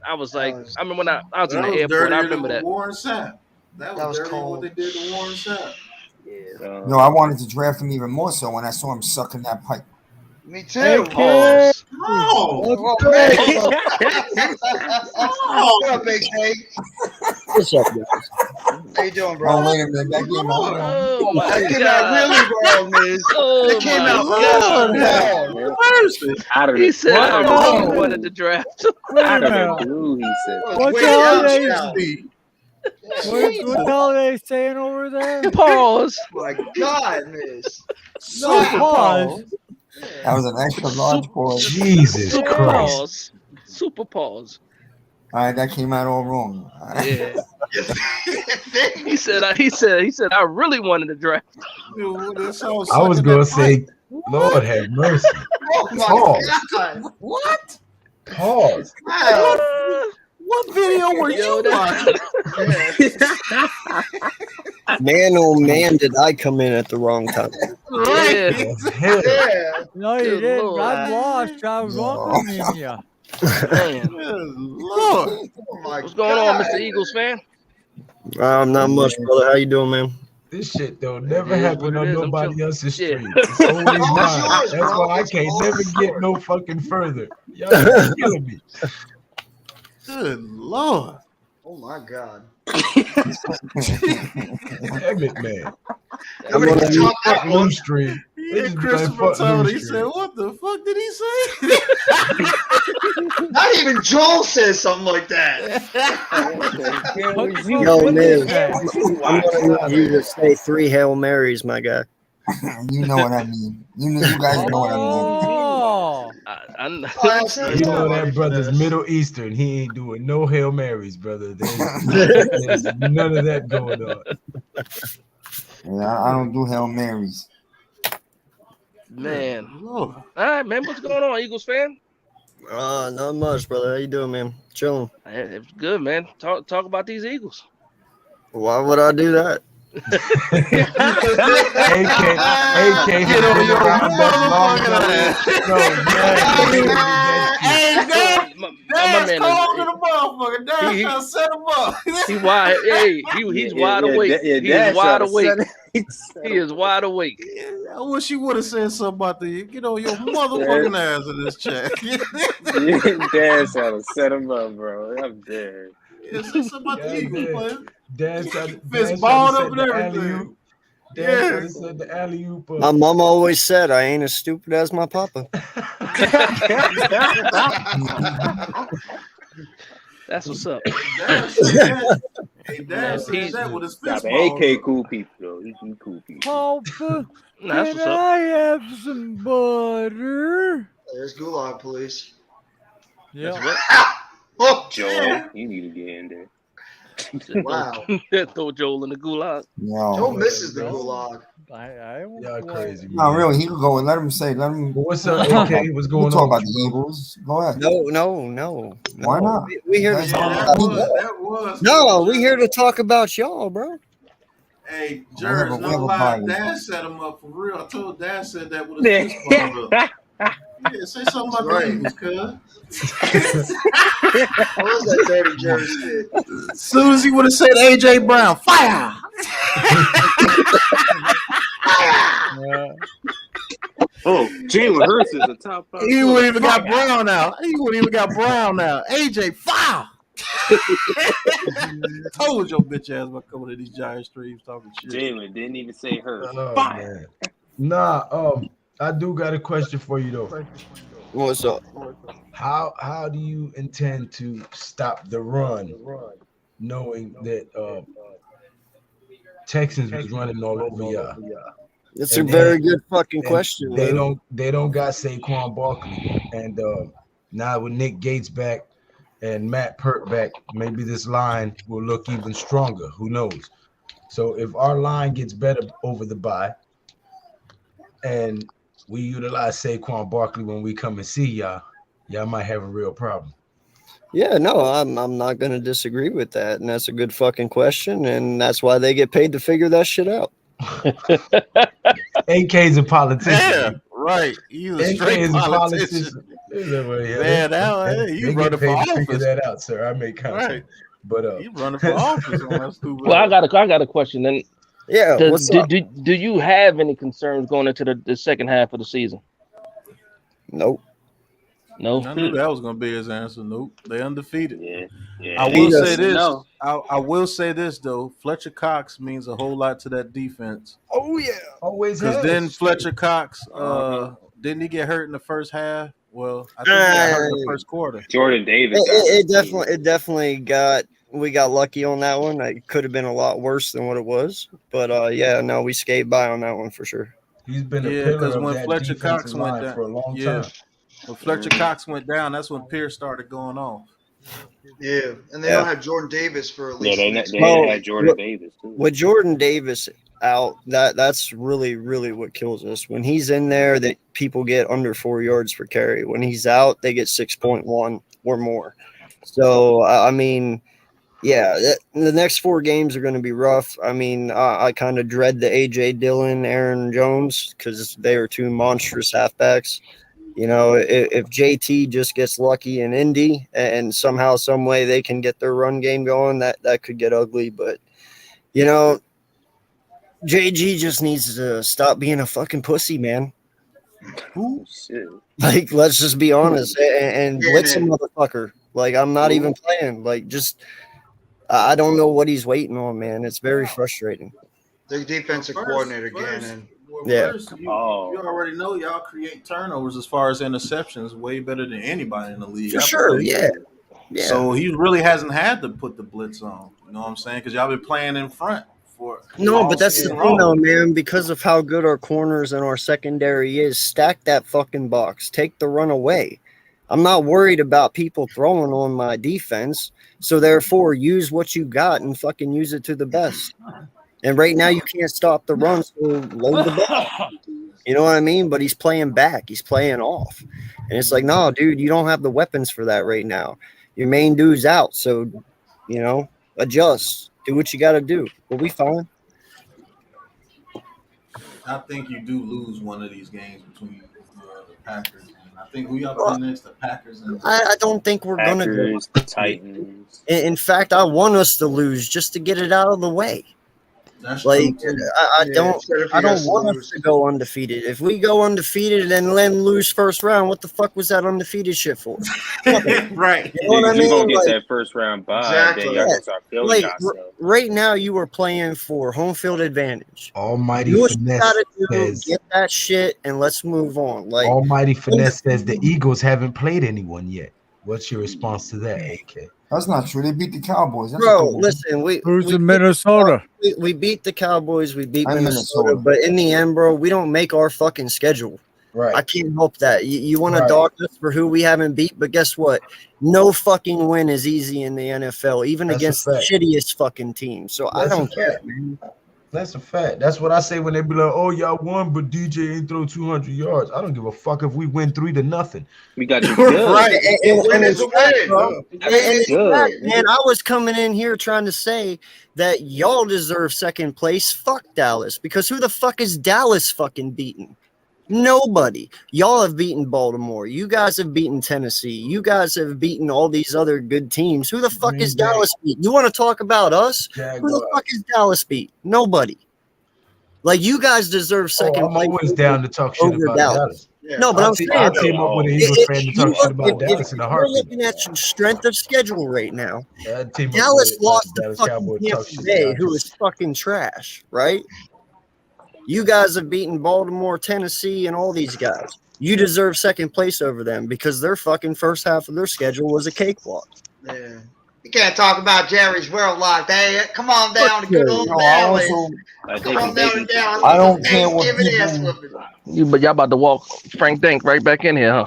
I was like, I remember when I was in the airport. I remember that. Warren Sapp. That was cold. What they did to Warren Sapp. No, I wanted to draft him even more so when I saw him sucking that pipe. Me too. Hey, What up, Big K? What's up, guys? How you doing, bro? Oh, wait a minute. That came out wrong. That came out really wrong, Miz. That came out wrong. He said I really wanted to draft. Out of the blue, he said. What the hell are they saying over there? Pause. My God, Miz. No, pause. That was an extra large pause. Jesus Christ. Super pause. All right, that came out all wrong. Yeah. he said I really wanted to draft. I was gonna say, Lord have mercy. Oh my Pause. God. What? Pause. What video were you watching? Man, oh man, did I come in at the wrong time? Yeah. No, you didn't. I'm lost. I was welcoming you. Lord. What's going on, Mr. Eagles fan? Not much, brother. How you doing, man? This shit don't never happen on nobody else's street. It's always mine. That's why I can't never get no fucking further. Y'all killing me. Good Lord. Oh my God. Damn it, man. I'm gonna talk that Blue one. stream. Yeah, Christopher told he said, "What the fuck did he say?" Not even Joel says something like that. Yo, man, I'm gonna need you to say 3 Hail Marys, my guy. You know what I mean. You guys know what I mean. You know that brother's Middle Eastern. He ain't doing no Hail Marys, brother. There's none of that going on. Yeah, I don't do Hail Marys. Man. All right, man. What's going on, Eagles fan? Not much, brother. How you doing, man? Chilling. It's good, man. Talk about these Eagles. Why would I do that? AK get on your motherfucking ass. Dash man cold to the motherfucker. Dash trying to set him up. He wide. Hey, he's wide awake. He is wide awake. He is wide awake. I wish you would have said something about get on your motherfucking ass in this chat. Dash had to set him up, bro. I'm dead. Yeah, say something about the Eagles, man. Dash tried Fist balled up and everything. Dash tried to set the alley-oop up. My mama always said I ain't as stupid as my papa. That's what's up. Hey, Dash said that with his fist ball. AK cool people, though. He cool people. Papa, that's can I have some butter? There's Gulag Police. Yeah. Oh, Joel, you need to get in there. Wow. Throw Joel in the gulag. No. Joel misses the gulag. Y'all crazy. No, really, he could go. Let him say. Let him. What's up, AK? What's going on? Talk about the Eagles. Go ahead. No. Why not? We here to talk about No, we here to talk about y'all, bro. Hey, Jerz, no lie. Dash set him up for real. I told Dash said that with his fist balled up. Yeah, say something about the Eagles, cuz. What was that dirty Jerz? As soon as he would have said AJ Brown, fire! Oh, Jalen Hurts is a top 5. He wouldn't even got Brown out. AJ, fire! Told your bitch ass about coming to these giant streams talking shit. Jalen didn't even say Hurts. Fire! Nah, I do got a question for you though. What's up? How do you intend to stop the run, knowing that Texans was running all over y'all? It's a very good fucking question. They don't got Saquon Barkley, and now with Nick Gates back and Matt Pert back, maybe this line will look even stronger. Who knows? So if our line gets better over the bye, and we utilize Saquon Barkley when we come and see y'all might have a real problem. Yeah, no, I'm not going to disagree with that, and that's a good fucking question, and that's why they get paid to figure that shit out. AK's a politician. Yeah, right. He's a straight politician. Man, you running for office. Figure that out, sir. I make content. Right. But you running for office on that stupid. Well, I got a question then. Yeah. Do you have any concerns going into the second half of the season? Nope. No. I knew that was gonna be his answer. Nope. They undefeated. Yeah. I will say this. No. I will say this though. Fletcher Cox means a whole lot to that defense. Oh yeah. Always. Because then Fletcher Cox, didn't he get hurt in the first half? Well, I think he got hurt in the first quarter. Jordan Davis. It definitely got. We got lucky on that one. It could have been a lot worse than what it was, but we skated by on that one for sure. He's been a pillar of when that Fletcher Cox went down for a long time. When Fletcher Cox went down, that's when Pierce started going off. Yeah, and they don't have Jordan Davis for at least. They had Jordan Davis too. With Jordan Davis out, that's really, really what kills us. When he's in there, that people get under 4 yards per carry. When he's out, they get 6.1 or more. So I mean. Yeah, the next 4 games are going to be rough. I mean, I kind of dread the A.J. Dillon, Aaron Jones, because they are 2 monstrous halfbacks. You know, if JT just gets lucky in Indy and somehow, some way they can get their run game going, that could get ugly. But, you know, JG just needs to stop being a fucking pussy, man. Oh, shit. Like, let's just be honest and blitz a motherfucker. Like, I'm not even playing. Like, just – I don't know what he's waiting on, man. It's very frustrating. The defensive coordinator again. You already know y'all create turnovers as far as interceptions way better than anybody in the league. For sure, yeah. So he really hasn't had to put the blitz on. You know what I'm saying? Because y'all been playing in front for. No, but that's the thing, though, man. Because of how good our corners and our secondary is, stack that fucking box. Take the run away. I'm not worried about people throwing on my defense. So therefore, use what you got and fucking use it to the best. And right now, you can't stop the run, so load the ball. You know what I mean? But he's playing back. He's playing off. And it's like, no, dude, you don't have the weapons for that right now. Your main dude's out. So, you know, adjust. Do what you got to do. We'll be fine. I think you do lose one of these games between the Packers and I think who y'all playing next? The Packers and I don't think we're going to go. Packers, the Titans. In fact, I want us to lose just to get it out of the way. That's Like true too. I Yeah, don't it's better for I you don't guys to want us lose. to go undefeated. If we go undefeated and then lose first round, what the fuck was that undefeated shit for? Right. You know what I You're gonna mean? get Like, that first round bye, Exactly. then y'all yeah, gonna start feeling like yourself. right now, you are playing for home field advantage. Almighty Do what you Finesse gotta do, says. get that shit, and let's move on. Like Almighty Finesse says the Eagles haven't played anyone yet. What's your response to that, AK? That's not true. They beat the Cowboys. That's a Bro, good win. listen, Who's we in beat Minnesota? we beat the Cowboys, we beat I'm Minnesota, Minnesota. but in the end, bro, we don't make our fucking schedule. I Right. can't help that. You want to Right. dog us for who we haven't beat, but guess what? No fucking win is easy in the NFL, even That's a against the fact. shittiest fucking team. So I That's a don't care, fact. man. That's a fact. That's what I say when they be like, "Oh, y'all won, but DJ ain't throw 200 yards." I don't give a fuck if we win 3-0. We got you good. Right. And Win is in a fact, win. bro, We and got you in fact, good. man, I was coming in here trying to say that y'all deserve second place. Fuck Dallas, because who the fuck is Dallas fucking beating? Nobody. Y'all have beaten Baltimore. You guys have beaten Tennessee. You guys have beaten all these other good teams. Who the fuck Green is Bay. Dallas beat? You want to talk about us? Who the Jaguars. fuck is Dallas beat? Nobody. Like, you guys deserve second I'm place always down to talk shit over about Dallas. Dallas. Yeah. No, but I'm saying, I'll though, team up with an if Eagles fan to you talk shit look, about Dallas in a if you're heartbeat. looking at your strength of schedule right now, I'd team up Dallas with lost to Dallas fucking Cowboys talk Tampa shit Bay, about who you. is fucking trash, right? You guys have beaten Baltimore, Tennessee, and all these guys. You deserve second place over them because their fucking first half of their schedule was a cakewalk. Yeah. You can't talk about Jerry's World like that. Come on down to good old No, I Dallas. also I Come think on down to Dallas. I don't care what Thanksgiving ass people. whooping. But y'all about to walk Frank Dink right back in here, huh?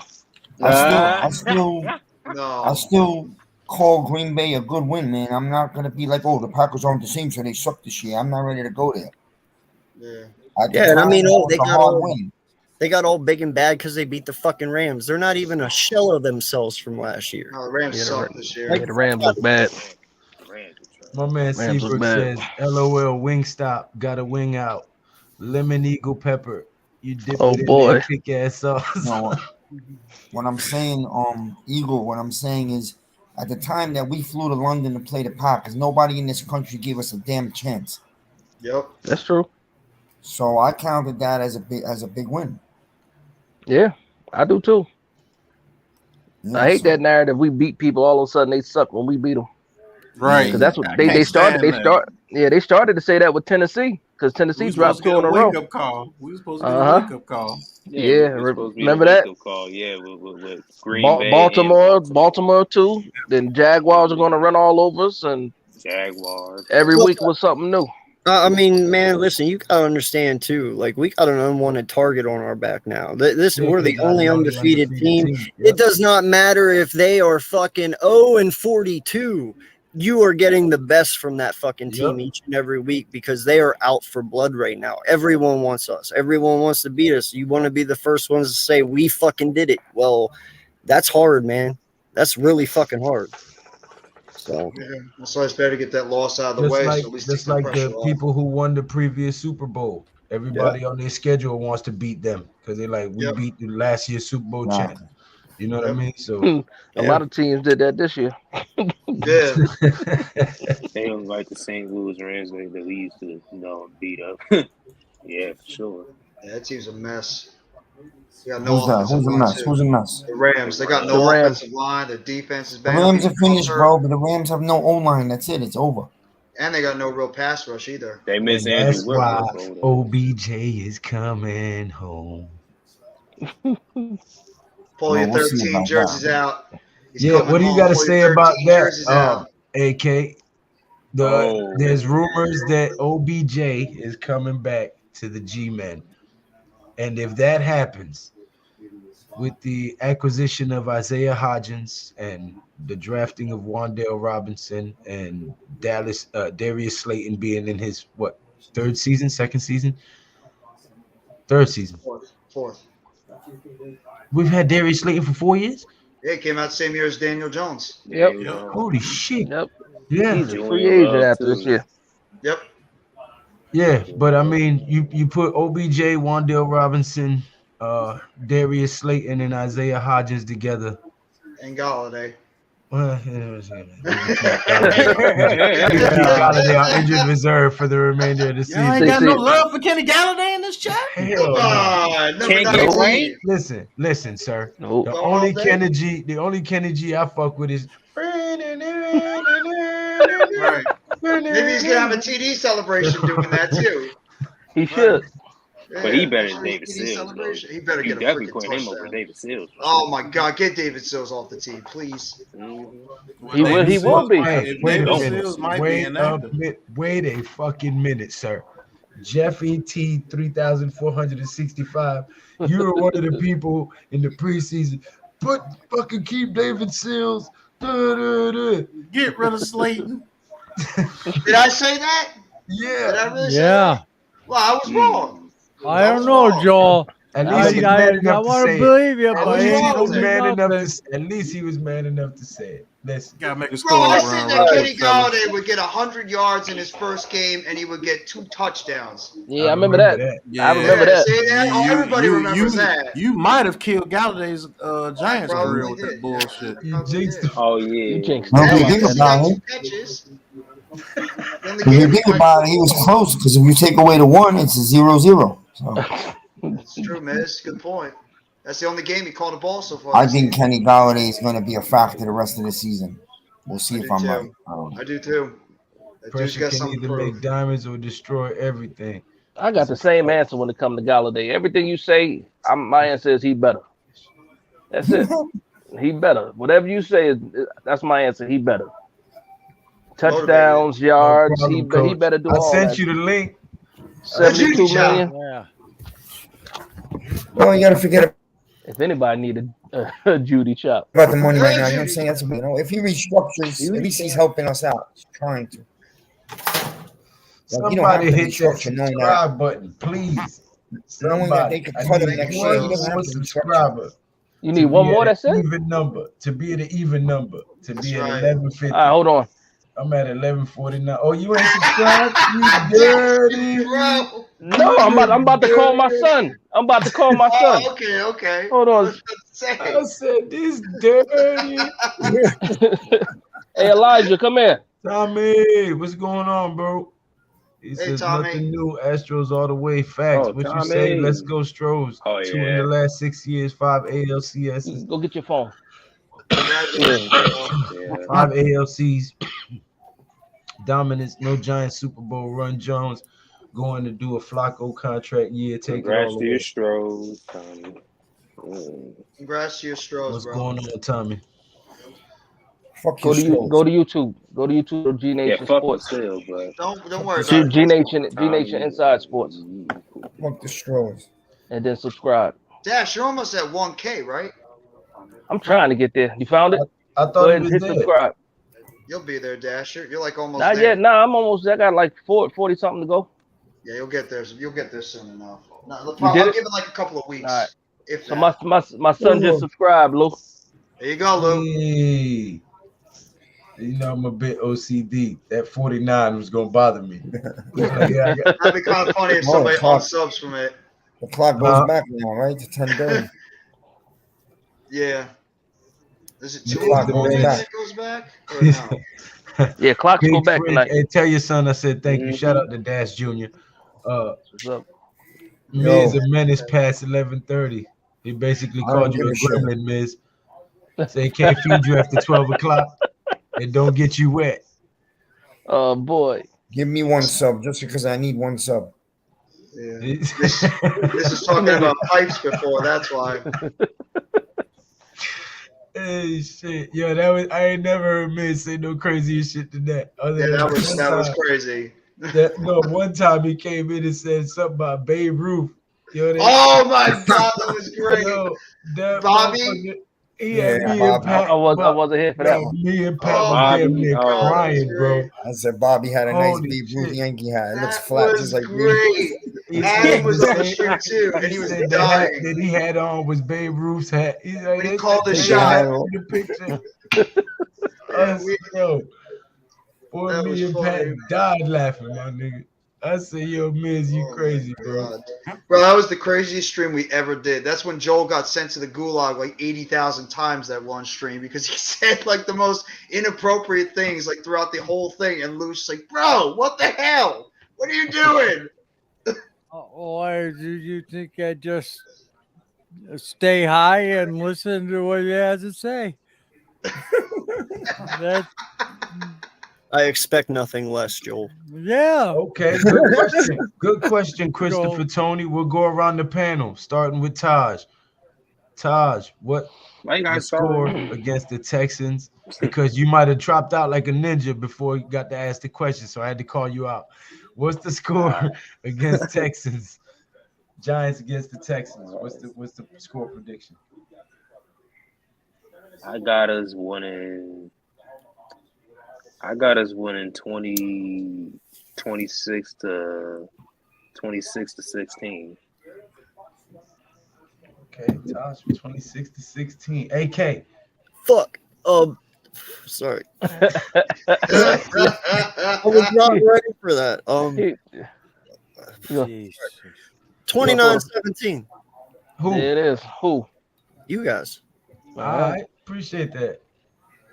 I No. still call Green Bay a good win, man. I'm not gonna be like, oh, the Packers aren't the same, so they suck this year. I'm not ready to go there. Yeah. At the Yeah, and I time, mean, that oh, was a hard win. they got all big and bad because they beat the fucking Rams. They're not even a shell of themselves from last year. No, the Rams Yeah, suck this year. Yeah, the Rams look bad. My man Rams look Seabrook bad. says, "LOL, Wingstop got a wing out, lemon eagle pepper. You dip Oh, it in boy. that kick ass sauce." No, what I'm saying, Eagle, what I'm saying is, at the time that we flew to London to play the Packers, nobody in this country gave us a damn chance. Yep. That's true. So I counted that as a big win. Yeah, I do too. Yeah, I hate so- that narrative. We beat people, all of a sudden they suck when we beat them. Right. Because that's what I they can't started. stand that. They started to say that with Tennessee because Tennessee We dropped supposed to two get in a a row. wake up call. We supposed to get a Uh-huh. wake up call. Yeah, we're supposed to be remember the that? wake-up call. Yeah, with Green Bay and Baltimore too. Then Jaguars are going to run all over us, and Jaguars. every week was something new. I mean, man, listen, you gotta understand too. Like, we got an unwanted target on our back now. We're the only undefeated team. Yep. It does not matter if they are fucking 0-42. You are getting the best from that fucking team each and every week because they are out for blood right now. Everyone wants us. Everyone wants to beat us. You want to be the first ones to say we fucking did it. Well, that's hard, man. That's really fucking hard. So yeah, that's why it's better to get that loss out of the way. So at least Just take like pressure the off. people who won the previous Super Bowl. Everybody on their schedule wants to beat them because they're like, we beat the last year's Super Bowl champ. You know what I mean? So a lot of teams did that this year. Yeah. They don't like the St. Louis Rams that we used to, beat up. Yeah, for sure. Yeah, that team's a mess. They got no Who's that? offensive Who's a line, mess? too. Who's a mess? The Rams. They got no offensive line. The defense is The bad. Rams are finished, bro, but the Rams have no O-line. That's it. It's over. And they got no real pass rush either. They miss And Andrew that's why Whitworth. OBJ is coming home. Pull your we'll see 13 about jerseys that. out. He's Yeah, coming what do you home. got to Pull say your about 13 that, jerseys out. AK? There's rumors that OBJ is coming back to the G-Men. And if that happens, with the acquisition of Isaiah Hodgins and the drafting of Wan'Dale Robinson and Darius Slayton being in his, second season? Third season. Fourth. We've had Darius Slayton for 4 years? Yeah, he came out the same year as Daniel Jones. Yep. Holy shit. Yep. Yeah. He's a free agent after this year. Yep. Yeah, but I mean, you put OBJ, Wan'Dale Robinson, Darius Slayton and Isaiah Hodgins together. And Galladay. Well, we keep Galladay on injured reserve for the remainder of the season. Y'all ain't got no love for Kenny Galladay in this chat? Hell no. Can't get right. Listen, sir. Nope. The only Kenny G I fuck with is Right. Maybe he's gonna have a TD celebration doing that too. He should. Yeah, But he better than TD David Sills. celebration. Though. He better You get a definitely freaking put him over touchdown. David Sills. Oh my God, get David Sills off the team, please. He will be. Hey, wait a David minute. Sills might be Wait inactive. wait a fucking minute, sir. Jeffy T 3,465. You were one of the people in the preseason. But fucking keep David Sills. Get rid of Slayton. Did I say that? Yeah. Did I really say Yeah. that? Well, I was wrong. I don't know, Joel. At least he's man enough to want say to believe you, it. but At least he was ain't man enough nothing. to. At least he was man enough to say it. Listen, Gotta make a Bro, score I around said that right, Kenny fellas. Galladay would get 100 yards in his first game and he would get 2 touchdowns. Yeah, I remember that. I remember that. See that? Oh, everybody remembers that. You might have killed Galladay's Giants Probably career with did. that bullshit. you jinxed him. Oh yeah. You jinxed No, that if you one. think about it, Catches. if you think about it, he was close because if you take away the 1, it's a 0-0. So It's true, Miz. Good point. That's the only game he caught a ball so far. I think Kenny Galladay is going to be a factor the rest of the season. We'll see if I'm right. I do too. That dude's Pressure got can something to either prove. make diamonds or destroy everything. I got the same answer when it comes to Galladay. Everything you say, my answer is he better. That's it. He better. Whatever you say, that's my answer. He better. Touchdowns, yards. No problem, He better do I all sent that. you the link. 72 million. Yeah. Well, you got to forget If anybody needed a Judy chop. about the money right now. You know what I'm saying? That's if he restructures, at least he's helping us out. He's trying to. Like, you don't have Somebody to hit that restructure knowing that. subscribe button, please. Knowing that they could cut him next year, he doesn't have One to restructure. subscriber. You need one more, that's it? Even number. To be at an even number. To be at 1150. All right, hold on. I'm at 1149. Oh, you ain't subscribed? You dirty. Bro. No, I'm about to call my son. I'm about to call my son. Oh, okay. Hold on. I said this dirty. Hey, Elijah, come here. Tommy, what's going on, bro? He says Tommy. nothing new. Astros all the way. Facts. Oh, what you Tommy. say? Let's go, Stros. Oh, 2 in yeah. the last 6 years. 5 ALCS. Go get your phone. Yeah. 5 ALCs. Dominance. No giant Super Bowl run. Jones going to do a Flacco contract year. Take Congrats it all to your away. Stros, Tommy. Congrats to your Stros, What's bro. going on, Tommy? Fuck Go you, to Stros. go to YouTube. Go to YouTube or G Yeah, Nation fuck Sports. still, but Don't worry about it. G Nation Inside Sports, Fuck the Stros. and then subscribe. Dash, you're almost at 1K, right? I'm trying to get there. You found it? I Go thought ahead it and was hit there. subscribe. You'll be there, Dash. You're like almost Not there. yet. Nah, I'm almost. I got like 40 something to go. Yeah, you'll get there. You'll get there soon enough. No, You I'll did it? give it like a couple of weeks. All right. If So that. my son just subscribed, Lou. There you go, Lou. Hey. You know, I'm a bit OCD. That 49 was going to bother me. That'd be kind of funny if somebody unsubs from it. The clock goes back now, right? To 10:30. Yeah. Is it The 2 clock o'clock goes back. that goes back? Or no? Yeah, clocks go Big back Fridge. tonight. Hey, tell your son I said thank you. Shout out to Dash Jr. What's up? Miz a menace past 11:30. He basically I don't called you give a a shit. gremlin, Miz. Say he can't feed you after 12 o'clock and don't get you wet. Oh boy. Give me 1 sub just because I need 1 sub. Yeah. This is talking about pipes before, that's why. Hey shit, yo, I ain't never heard Miz say no crazier shit than that. Yeah, that was crazy. One time he came in and said something about Babe Ruth. Yo, Oh my God, that was great. Yo, that Bobby? motherfucker, he had Yeah, me Bobby. and Pat. I wasn't here for that Yo, one. me and Pat Oh, was damn near Bobby. crying, bro. I said Bobby had a nice Holy Babe Ruth shit. Yankee hat. It looks That flat, was just like me. great. He Adam said was the on the same- street too, and he was said the hat dying. that he had on was Babe Ruth's hat. He's like, When he "That's called the that shot." hat in the picture. Yeah, Yo, boy, That me was and Pat funny. died laughing, my nigga. I say, yo, Miz, you crazy, bro. God. Bro, that was the craziest stream we ever did. That's when Joel got sent to the gulag like 80,000 times that one stream because he said like the most inappropriate things like throughout the whole thing. And Lou's like, bro, what the hell? What are you doing? Why do you think I just stay high and listen to what he has to say? That, I expect nothing less, Joel. yeah. Okay, good question. Good question, Christopher Tony. We'll go around the panel, starting with Taj. Taj, what Why you the guys score starting? against the Texans? Because you might have dropped out like a ninja before you got to ask the question, so I had to call you out. What's the score against Texans? Giants against the Texans. What's the score prediction? I got us winning 26 to 16. Okay, Taj, 26 to 16. AK. Fuck. Sorry. I was not ready for that. 29-17. Who? There it is. Who? You guys. All right. Appreciate that.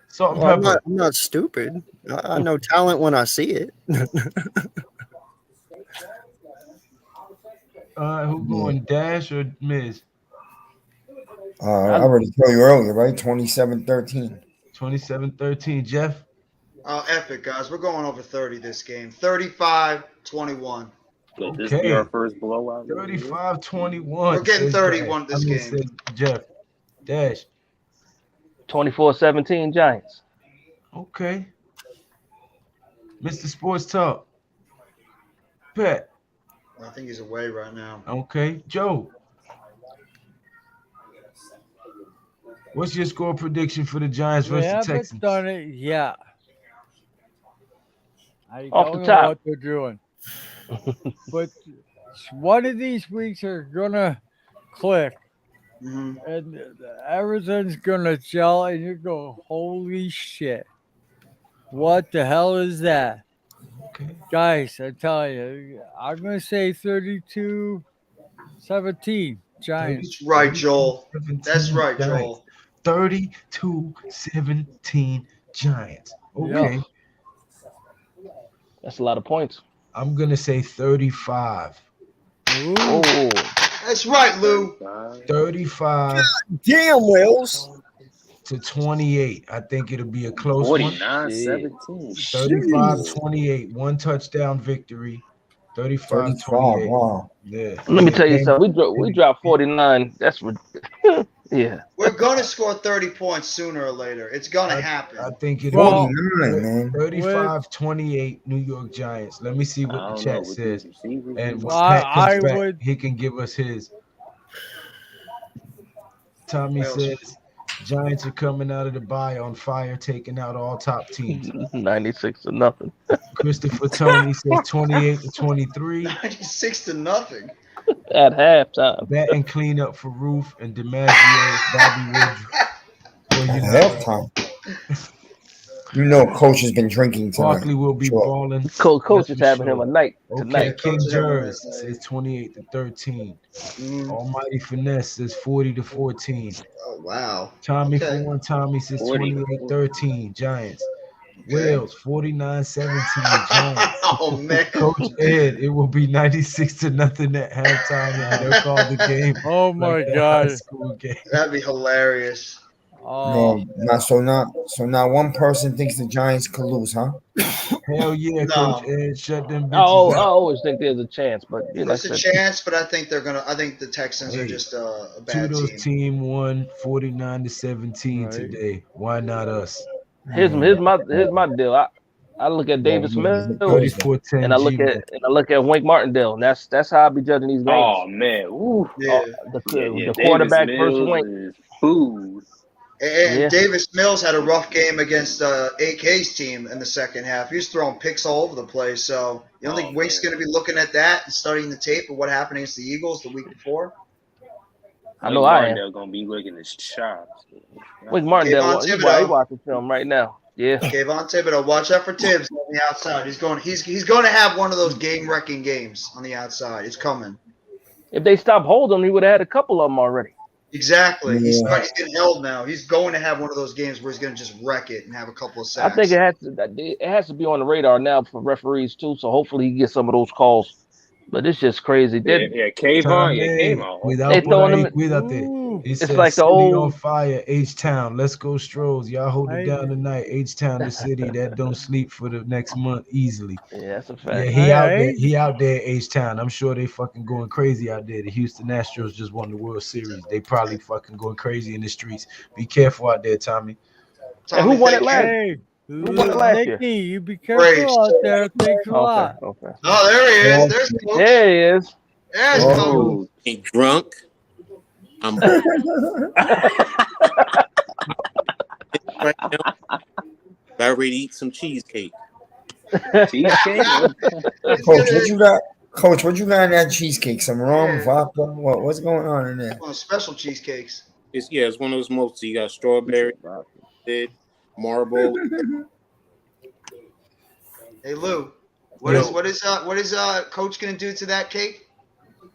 Salt and Well, pepper. I'm not stupid. I know talent when I see it. Who going, Dash or Miz? I already told you earlier, right? 27-13. 27-13. Jeff? Oh, epic, guys. We're going over 30 this game. 35-21. Could this be our first blowout? 35-21. We're getting 31 this game. Jeff. Dash. 24-17 Giants. Okay. Mr. Sports Talk. Pat. I think he's away right now. Okay. Joe. What's your score prediction for the Giants versus the Texans? Haven't done it yet. I Off don't the know top. what they're doing. But one of these weeks are gonna click, and everything's gonna gel, and you go, "Holy shit! What the hell is that?" Okay. Guys, I tell you, I'm gonna say 32-17 Giants. That's right, Joel. That's right, Joel. 32-17 Giants. Okay. Yeah. That's a lot of points. I'm gonna say 35. Oh, that's right, Lou. 35. Damn, Wales. To 28. I think it'll be a close 49-17. 35-28. One touchdown victory. 35-28. Wow. Yeah. let me tell you something. We dropped 49. That's yeah. We're going to score 30 points sooner or later. It's going to happen. I think it'll be 35-28 New York Giants. Let me see what the chat says. And when Well, Pat comes I back, would- he can give us his. Tommy says Giants are coming out of the bye on fire, taking out all top teams. 96-0. Christopher Tony says 28-23. 96-0. At halftime. Bat and clean up for Roof and DiMaggio, Bobby Woodruff. Halftime. You know, coach has been drinking tonight. Barkley will be balling. Coach is having him a night tonight. Okay, King Jers says 28-13. Almighty Finesse says 40-14. Oh, wow. Tommy for one, Tommy says 28-13 Giants. Wales 49-17 Giants. Oh man, Coach Ed, it will be 96-0 at halftime, and they'll call the game. Oh my like God. high school game. That'd be hilarious. Oh, So now one person thinks the Giants could lose, huh? Hell yeah, No. Coach Ed, shut them bitches I out. always think there's a chance, but you know, There's a chance, but I think they're gonna. I think the Texans are just a bad Tudo's team. team won 49-17 today. Why not us? here's my deal. I look at Davis Mills 34-10 and I look at Wink Martindale. And that's how I be judging these games. Oh man, ooh. Yeah. The Davis quarterback Mills versus Wink. is food. And Yeah. Davis Mills had a rough game against AK's team in the second half. He was throwing picks all over the place. So you don't think Wink's going to be looking at that and studying the tape of what happened against the Eagles the week before? I know I am. They're gonna be licking his chops. Wink Martindale, Kayvon he Thibodeau. watching film right now. Yeah. Kayvon Thibodeau, watch out for Tibbs. On the outside, he's going to have one of those game-wrecking games on the outside. It's coming. If they stop holding him, he would have had a couple of them already. Exactly. Yeah. He's getting held now. He's going to have one of those games where he's going to just wreck it and have a couple of sacks. I think it has to be on the radar now for referees too. So hopefully he gets some of those calls. But it's just crazy. Kayvon. Cuídate. He It's said, like the city on old. fire, H-Town. Let's go, Stros. Y'all hold it down tonight. H-Town, the city that don't sleep for the next month easily. Yeah, that's a fact. Yeah, he out there. He out there, H-Town. I'm sure they fucking going crazy out there. The Houston Astros just won the World Series. They probably fucking going crazy in the streets. Be careful out there, Tommy. And who won it last? Hey, Who won it last year? Nicky, you be careful out there. Thanks a lot. Okay. Oh, there he is. There's Coach. There he is. There's Coach. Ain't drunk. I'm right now. About ready to eat some cheesecake. Cheesecake? Coach, what you got in that cheesecake? Some rum, vodka? What's going on in there? One of special cheesecakes. It's one of those multi. You got strawberry, marble. Hey Lou, what is Coach gonna do to that cake?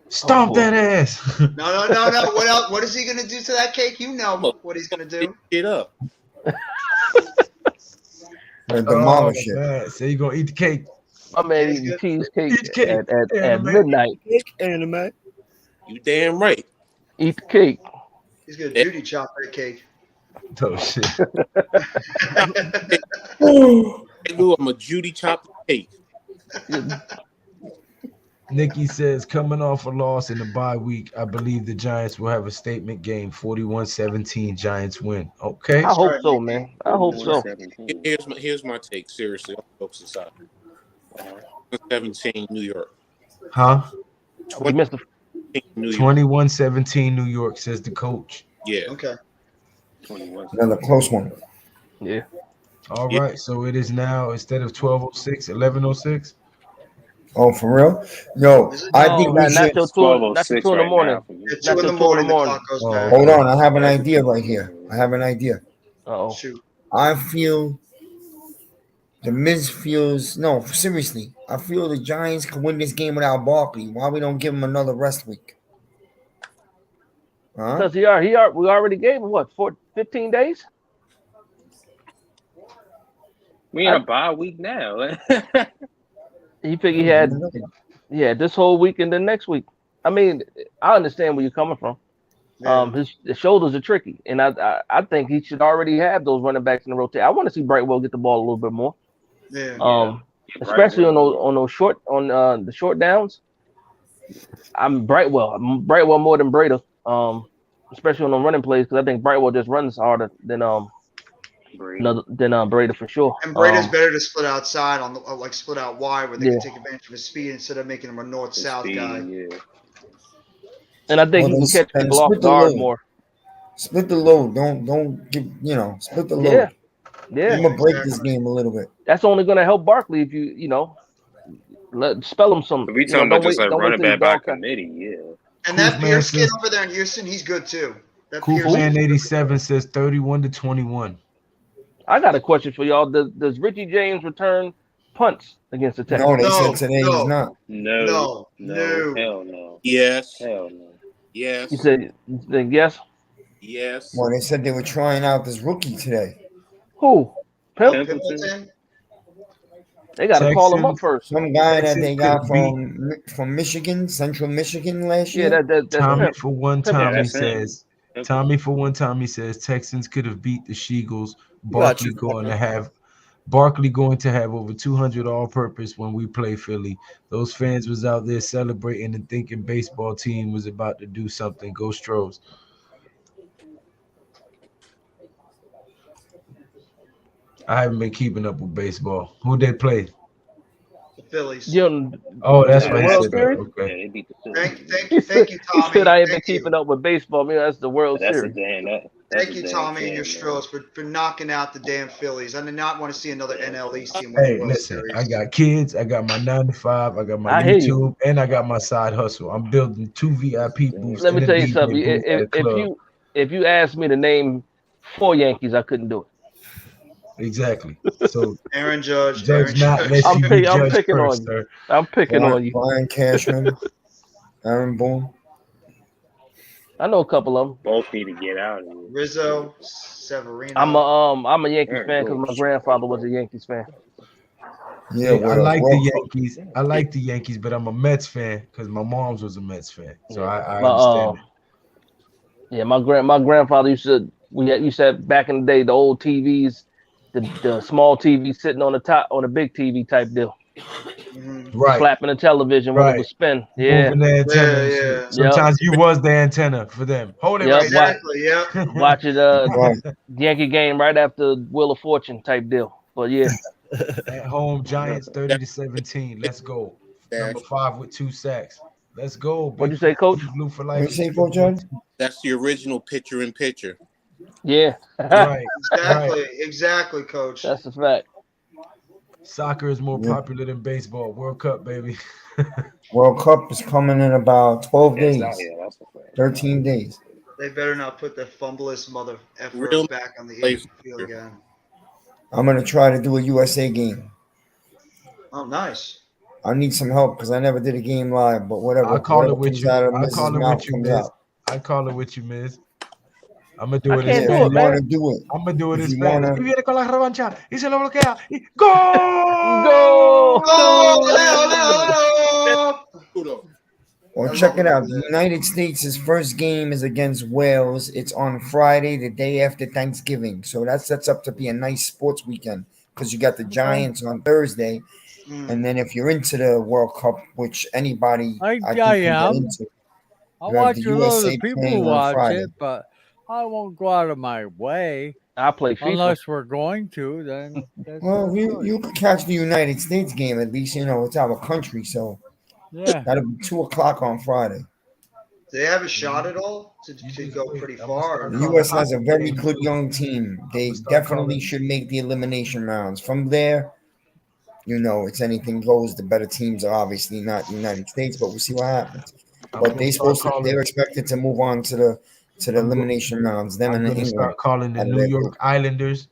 Stomp that ass. No. What else? What is he gonna do to that cake? You know what he's gonna do. Get up. Demolish it. So you gonna eat the cake? My man eating cheesecake at midnight. Anime. You damn right. Eat the cake. He's gonna Judy chop that cake. Oh shit. Hey, Lou, I'm a Judy chop the cake. Nikki says, coming off a loss in the bye week, I believe the Giants will have a statement game. 41-17 Giants win. Okay. I hope so, man. I hope so. Here's my take. Seriously, all jokes aside. 17 New York. Huh? 21-17 New York, says the coach. Yeah. Okay. Another close one. Yeah. All right. So it is now, instead of 12:06, 11:06. Oh, for real? No, I think we should. Not till 2 in the morning. Not till 2 in the morning. Hold on, I have an idea right here. Oh. I feel the Miz feels no, seriously. I feel the Giants can win this game without Barkley. Why we don't give him another rest week? Huh? Because we already gave him what, 15 days? We in a bye week now. He figured he had this whole week and then next week. I mean, I understand where you're coming from. Yeah. His shoulders are tricky, and I think he should already have those running backs in the rotation. I want to see Brightwell get the ball a little bit more. Yeah. Especially on those short the short downs. I'm Brightwell more than Breda. Especially on the running plays, because I think Brightwell just runs harder than Breda for sure. And Breda's better to split outside on the split out wide where they can take advantage of his speed instead of making him a north-south guy. Yeah. And I think he can catch people off guard more. Split the load. Don't give split the load. Yeah. I'm gonna break this game a little bit. That's only gonna help Barkley if you spell him some. If we talking about just like running back by committee, yeah. And that Pierce kid over there in Houston, he's good too. Koofman 87 says 31-21. I got a question for y'all. Does Richie James return punts against the Texans? No, they said today he's not. No. Hell no. Yes. Hell no. Yes. You said yes? Yes. Well, they said they were trying out this rookie today. Who? Pimpleton? They got to call him up first. Some guy that they got from Michigan, Central Michigan last year. Yeah, that's Tommy him. for one time he says. Tommy for one time he says Texans could have beat the Sheagles. Barkley going to have over 200 all-purpose when we play Philly. Those fans was out there celebrating and thinking baseball team was about to do something. Go Stros. I haven't been keeping up with baseball. Who they play? The Phillies. Oh, that's right. He said that. Okay. Yeah, they beat the Phillies. Thank you, Tommy. He said I ain't been keeping up with baseball. I mean, that's the World Series. Thank you, Tommy, and your Stros for knocking out the damn Phillies. I did not want to see another NL East team win the World Series. I got kids. I got my 9 to 5. I got my YouTube, and I got my side hustle. I'm building 2 VIP booths. Let me tell you something. If you asked me to name 4 Yankees, I couldn't do it. Exactly. So Aaron Judge. Judge not Judge. let you be I'm judged picking on first, you. sir. I'm picking on you. Brian Cashman, Aaron Boone. I know a couple of them. Both need to get out of here. Rizzo, Severino. I'm a Yankees Aaron fan because my Judge. grandfather was a Yankees fan. Yeah, See, I well, like the World Cup. Yankees. I like the Yankees, but I'm a Mets fan because my mom's was a Mets fan. So Yeah. I understand it. Yeah, my grandfather used to have back in the day the old TVs, the small TV sitting on the top on a big TV type deal, Right. slapping the television when it Right. would spin. Yeah, Moving the antenna and Yeah, shit. yeah. Sometimes you was the antenna for them. Hold it Yep, right there. Exactly. Yep. watching Right. Yankee game right after Wheel of Fortune type deal. But yeah, At home, Giants 30-17. Let's go. Number 5 with 2 sacks. Let's go. what'd you say, Coach? Blue for What you life. say, Coach John? That's the original picture-in-picture. Yeah, Right. Exactly. Exactly, Coach. that's a fact. Soccer is more Yeah. popular than baseball. World Cup, baby. World Cup is coming in about 12 days, Yeah, that's a fact. 13 days. They better not put the fumblest mother effer Real back on the place. field again. I'm gonna try to do a USA game. Oh, nice. I need some help because I never did a game live, but whatever. I'll call it whatever with comes you. out of I'll Mrs. call it mouth with you, comes Miz. out. I call it with you, Miz. I'm gonna do I it in can't do If it, you Spanish. man. want to do it, I'm gonna do it if in you Spanish. wanna- Y viene con la revancha y se lo bloquea. Y ¡Gol! Go! Oh, Kudo. well, I check love it it out. over The there. United States' first game is against Wales. It's on Friday, the day after Thanksgiving. So that sets up to be a nice sports weekend because you got the Giants on Thursday. And then if you're into the World Cup, which anybody I think am. can get into, I you have watch the a lot of USA the people playing who on watch Friday. it, but I won't go out of my way I play FIFA. unless we're going to. Then that's Well, our choice. you can catch the United States game at least. You know, it's our country, so Yeah. that'll be 2:00 on Friday. Do they have a shot at all to go pretty far? Or The no? U.S. has a very good young team. They definitely should make the elimination rounds. From there, you know, it's anything goes. The better teams are obviously not the United States, but we'll see what happens. But they're expected to move on to the elimination rounds. Them I'm and gonna England. start calling the out of New that York group. Islanders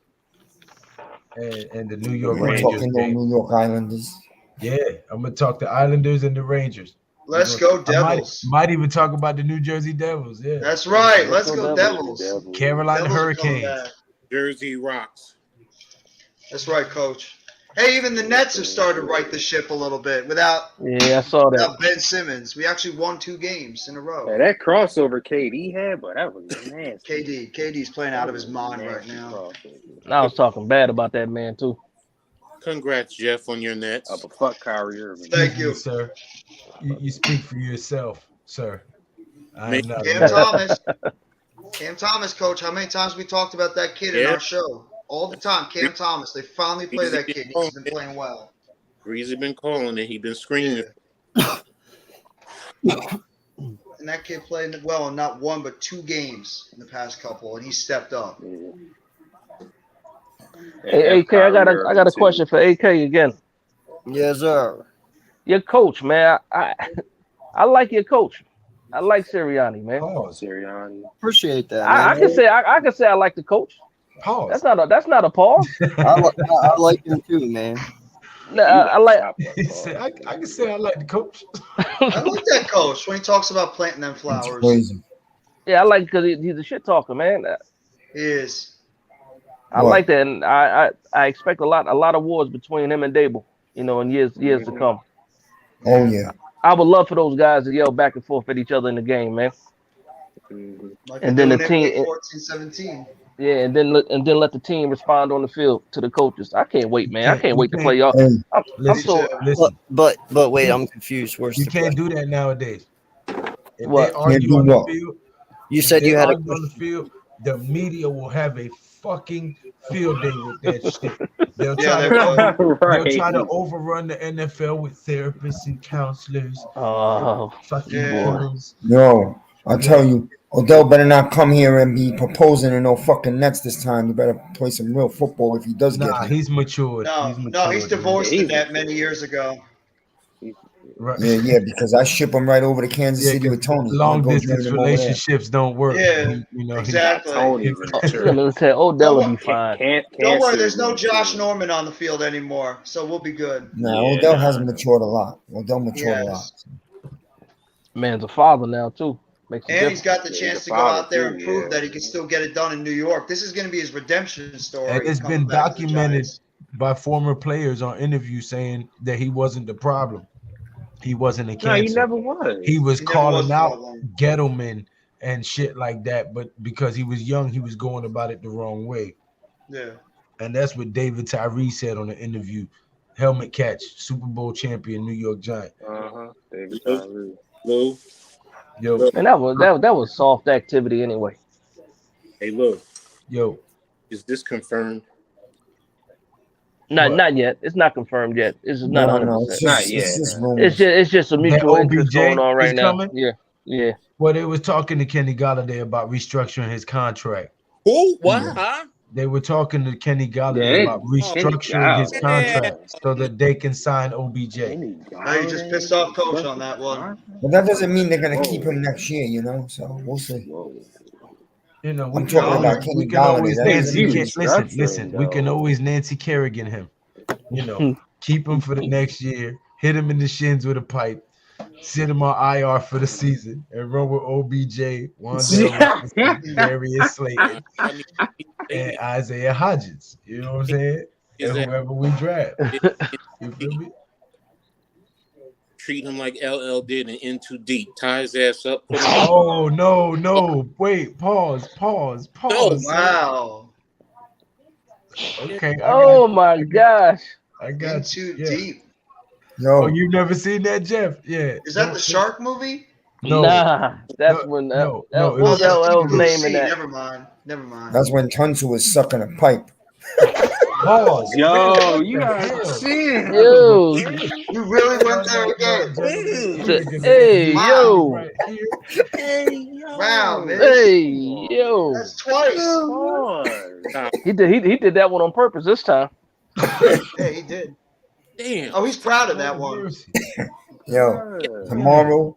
and the New York We're Rangers. talking no New York Islanders. Yeah, I'm gonna talk the Islanders and the Rangers. Let's go I Devils. might even talk about the New Jersey Devils. Yeah, That's right. Let's go Devils. Carolina Devils are coming Hurricanes. back. Jersey Rocks. That's right, Coach. Hey, even the Nets have started to right the ship a little bit without I saw that. without Ben Simmons. We actually won 2 games in a row. Hey, that crossover KD had, but that was nasty. KD's playing out of his mind right now. I was talking bad about that man too. Congrats, Jeff, on your Nets. But fuck Kyrie Irving. Thank you, sir. You speak for yourself, sir. I'm not. Cam Thomas. Cam Thomas, Coach. How many times we talked about that kid in our show? All the time. Cam Thomas. They finally play that kid. He's been playing well. Breezy been calling it. He been screaming. And that kid played well in not 1 but 2 games in the past couple, and he stepped up. Hey, AK, I got a question for AK again. Yes, sir. Your coach, man. I like your coach. I like Sirianni, man. Sirianni. Appreciate that. I man. can say I like the coach. Pause. That's not a pause. I like him too, man. I like. He said, I can say I like the coach. I like that coach when he talks about planting them flowers. Crazy. Yeah, I like because he's a shit talker, man. He is. I like that, and I expect a lot of wars between him and Dable. You know, in years to come. Oh yeah. I would love for those guys to yell back and forth at each other in the game, man. Like And then the doing it team- with 14-17. Yeah, and then let the team respond on the field to the coaches. I can't wait, man. I can't wait to play y'all. Hey, I'm so. Listen, But wait, I'm confused. Where's you the can't question? do that nowadays. If What? they argue do on the what? field, You if said they you had a argue on the field, the media will have a fucking field day with that shit. They'll Yeah, try to Right. they'll try to overrun the NFL with therapists and counselors. Oh, Fucking Yeah. girls. Yo, I tell you, Odell better not come here and be proposing in no fucking Nets this time. You better play some real football if he does get Nah, here. he's matured. No, He's matured, he's man. divorced the He's net many years ago. Right. Yeah, because I ship him right over to Kansas City with Tony. Long Go distance join him over there. relationships don't work. Yeah, exactly. Tony Let's say Odell will be fine. Don't worry, there's no Josh Norman on the field anymore, so we'll be good. No, Odell has matured a lot. Odell matured a lot. Man's a father now too. Makes a And he's difference. got the chance to go out there and prove that he can still get it done in New York. This is going to be his redemption story. And it's coming been back to the documented Giants. by former players on interviews saying that he wasn't the problem. He wasn't a cancer. No, he never was. He was He never was calling the out problem. ghetto men and shit like that, but because he was young, he was going about it the wrong way. Yeah. And that's what David Tyree said on the interview. Helmet catch, Super Bowl champion, New York Giant. David Tyree. Lou. Yo. And that was soft activity anyway. Hey, look. Yo. Is this confirmed? Not yet. It's not confirmed yet. It's not 100%. It's Not just, yet. it's just rumors. It's just a mutual That interest OBJ going on right is now. coming? Yeah. Well, they was talking to Kenny Galladay about restructuring his contract. Who? What? Huh? They were talking to Kenny Galladay about restructuring his contract so that they can sign OBJ. Now you just pissed off Coach on that one. But that doesn't mean they're going to keep him next year, you know? So we'll see. You know, I'm talking about Kenny Galladay. Listen. We can always Nancy Kerrigan him. You know, keep him for the next year. Hit him in the shins with a pipe. Sit him on IR for the season and run with OBJ, Wandale, Darius Slayton, and Isaiah Hodgins. You know what I'm saying? And whoever we draft. You feel me? Treat him like LL did and In Too Deep. Tie his ass up. Oh, no. Wait, pause. Wow. Okay. Oh my gosh. I got In Too Deep. Yo, you never seen that, Jeff? Yeah. Is that the shark movie? No. Nah, that's when what was LL's name in that? Never mind. That's when Tunsil was sucking a pipe. Pause. Yo, you are shit. Yo. You really went there again. Hey, yo. Wow, man. Hey, yo. That's twice. He did that one on purpose this time. Yeah, he did. Damn. Oh, he's proud of that one. Yo, tomorrow,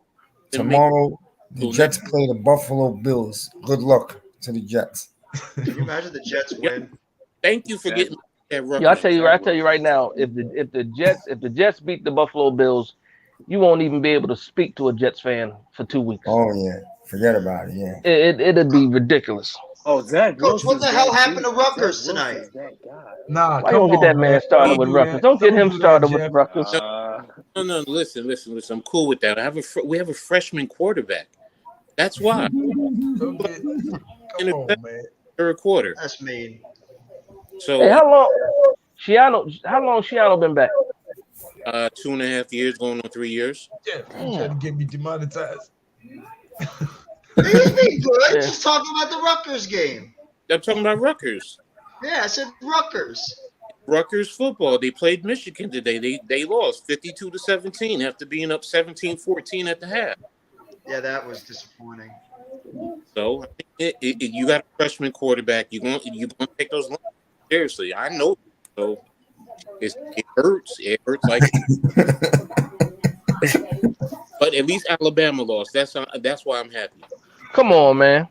the Jets play the Buffalo Bills. Good luck to the Jets. Can you imagine the Jets win? Thank you for getting that record. Yeah, I tell you right now, if the Jets beat the Buffalo Bills, you won't even be able to speak to a Jets fan for 2 weeks. Oh yeah, forget about it. Yeah, it'd be ridiculous. Oh, Zach. Coach, what the hell happened to Rutgers tonight? Nah, why you don't get that man started with Rutgers? Don't get him started with Rutgers. No. Listen. I'm cool with that. We have a freshman quarterback. That's why. Come on, man. Third quarter. That's mean. So hey, how long Shiano been back? 2.5 years, going on 3 years. Yeah, you trying to get me demonetized. He's been good. Just talking about the Rutgers game. I'm talking about Rutgers. Yeah, I said Rutgers. Rutgers football. They played Michigan today. They lost 52-17 after being up 17-14 at the half. Yeah, that was disappointing. So you got a freshman quarterback. You're gonna take those lines seriously. I know. So it hurts. It hurts like. But at least Alabama lost. That's why I'm happy. Come on, man.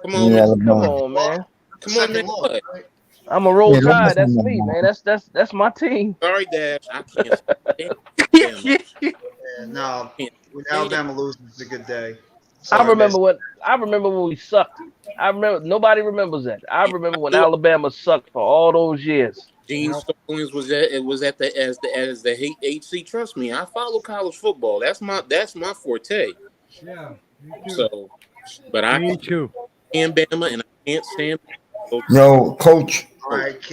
Come on, man. Come on, man. What? I'm a roll tide. That's me, man. That's my team. Sorry, Dash. I can't. No, when Alabama loses, it's a good day. I remember when we sucked. I remember nobody remembers that. I remember when Alabama sucked for all those years. Gene Stallings was at the HC. Trust me, I follow college football. That's my forte. Yeah. So, but Me too. And Bama, and I can't stand. Yo, Coach. Coach.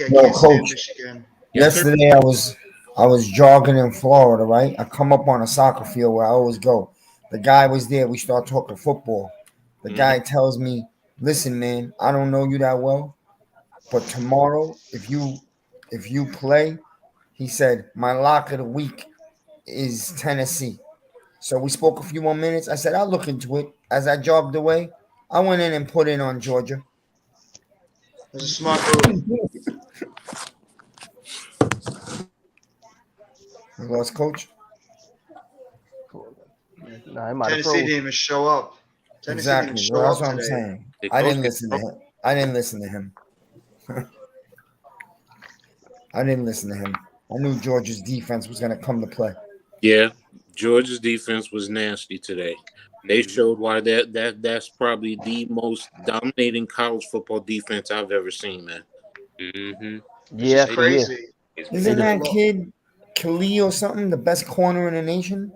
Yesterday I was jogging in Florida, right? I come up on a soccer field where I always go. The guy was there. We start talking football. The guy tells me, "Listen, man, I don't know you that well, but tomorrow, if you play," he said, "my lock of the week is Tennessee." So we spoke a few more minutes. I said, "I'll look into it." As I jogged away, I went in and put in on Georgia. It was a smart move. We lost Coach. Nah, he might have Tennessee froze. didn't even show up. Tennessee Exactly. didn't Well, show that's up what I'm today. saying. The I coach didn't listen to him. I didn't listen to him. I didn't listen to him. I knew Georgia's defense was going to come to play. Yeah, Georgia's defense was nasty today. They showed why that's probably the most dominating college football defense I've ever seen, man. Mm-hmm. It's Yeah, just crazy. Isn't that kid KREW or something the best corner in the nation?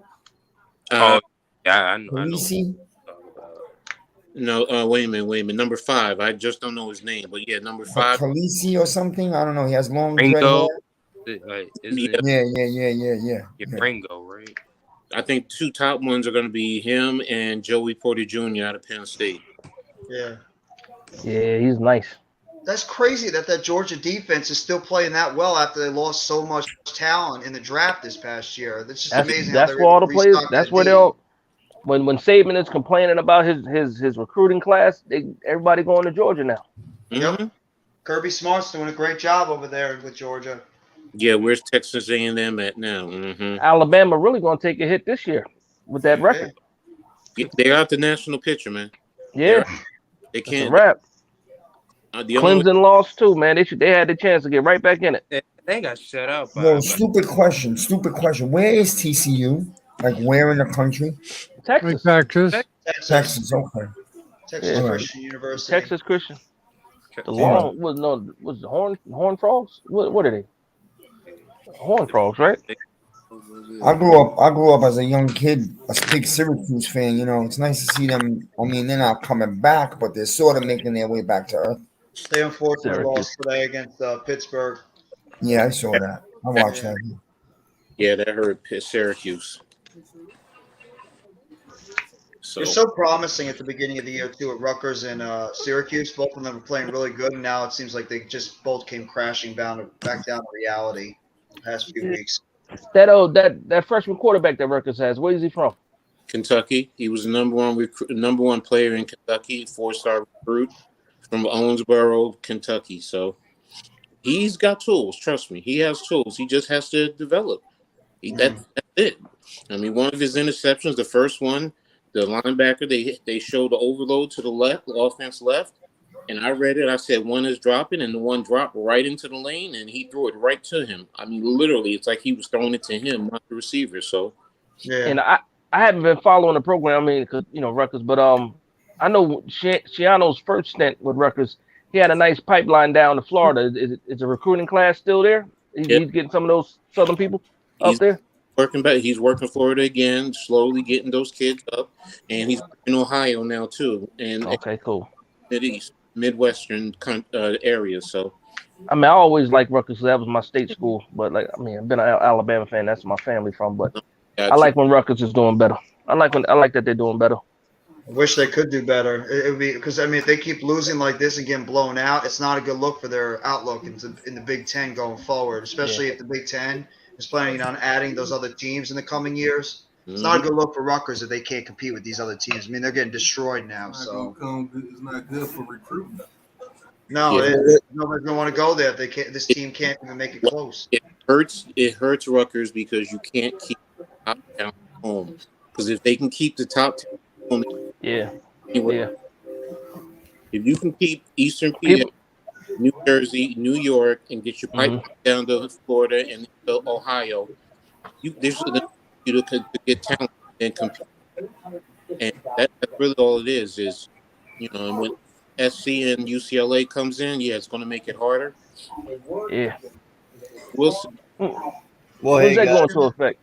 Oh, yeah, I know. Khaleesi? No, wait a minute. Number 5. I just don't know his name, but yeah, number 5. Khaleesi or something? I don't know. He has long dread hair. Ringo. Like, isn't it? Yeah. Ringo, right? I think 2 top ones are going to be him and Joey Porter Jr. out of Penn State. Yeah. Yeah, he's nice. That's crazy that Georgia defense is still playing that well after they lost so much talent in the draft this past year. That's just amazing. That's where all the players. That's where they'll. When Saban is complaining about his recruiting class, everybody going to Georgia now. Mm-hmm. Yep. Kirby Smart's doing a great job over there with Georgia. Yeah, where's Texas A&M at now? Mm-hmm. Alabama really going to take a hit this year with that record. Yeah, they're out the national picture, man. Yeah, they can't. It's a wrap. Clemson lost too, man. They had the chance to get right back in it. They got shut out. Yo, stupid question. Where is TCU? Like, where in the country? Texas. Texas, okay. Texas Christian University. Texas Christian. The long was the horn frogs? What are they? Horn frogs, right? I grew up as a young kid, a big Syracuse fan. You know, it's nice to see them. I mean, they're not coming back, but they're sort of making their way back to earth. They unfortunately lost today against Pittsburgh. Yeah, I saw that. I watched that. Yeah, that hurt Syracuse. They're so promising at the beginning of the year too at Rutgers and Syracuse. Both of them were playing really good, and now it seems like they just both came crashing back down to reality the past few weeks. That freshman quarterback that Rutgers has, where is he from? Kentucky. He was the number one player in Kentucky, 4-star recruit from Owensboro, Kentucky. So he's got tools. Trust me, he has tools. He just has to develop. That's it. I mean, one of his interceptions, the first one, the linebacker, they showed the overload to the left, the offense left, and I read it. I said one is dropping, and the one dropped right into the lane, and he threw it right to him. I mean, literally, it's like he was throwing it to him, not the receiver. So, yeah. And I haven't been following the program. I mean, cause Rutgers, but I know Shiano's first stint with Rutgers, he had a nice pipeline down to Florida. Is the recruiting class still there? He's getting some of those Southern people up there. He's working Florida again, slowly getting those kids up, and he's in Ohio now too. And okay, cool. Midwestern area. So, I mean, I always liked Rutgers. That was my state school, but I've been an Alabama fan. That's my family from. But I like when Rutgers is doing better. I like that they're doing better. I wish they could do better. It would be because if they keep losing like this and getting blown out, it's not a good look for their outlook in the Big Ten going forward. Especially if the Big Ten is planning on adding those other teams in the coming years. It's not a good look for Rutgers if they can't compete with these other teams. I mean, they're getting destroyed now. So It's not good for recruiting. No, nobody's gonna want to go there if they can't. This team can't even make it close. It hurts Rutgers because you can't keep the top down home. Because if they can keep the top 10 home, if you can keep Eastern PA, New Jersey, New York, and get your pipe down to Florida and to Ohio, there's enough for you to get talent and compete. And that's really all it is. And when SC and UCLA comes in, it's going to make it harder. Yeah. We'll see. Well, when's that going to affect?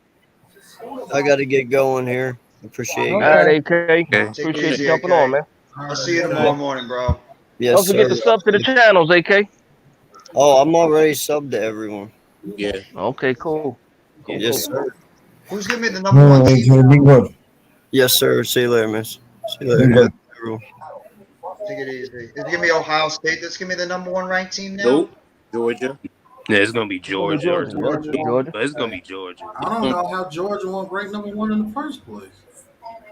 I got to get going here. Appreciate it. All right, AK. Appreciate you jumping on, man. I'll see you tomorrow morning, bro. Yes, Don't forget to sub to the channels, AK. Oh, I'm already subbed to everyone. Yeah. Okay, cool. Yes, sir. Who's gonna be the number one team? Be good. Yes, sir. See you later, miss. See you later. Take it easy. Is it gonna be Ohio State that's gonna be the number one ranked team now? Nope. Georgia. Yeah, it's gonna be Georgia. Georgia. It's gonna be Georgia. I don't know how Georgia won't rank number one in the first place.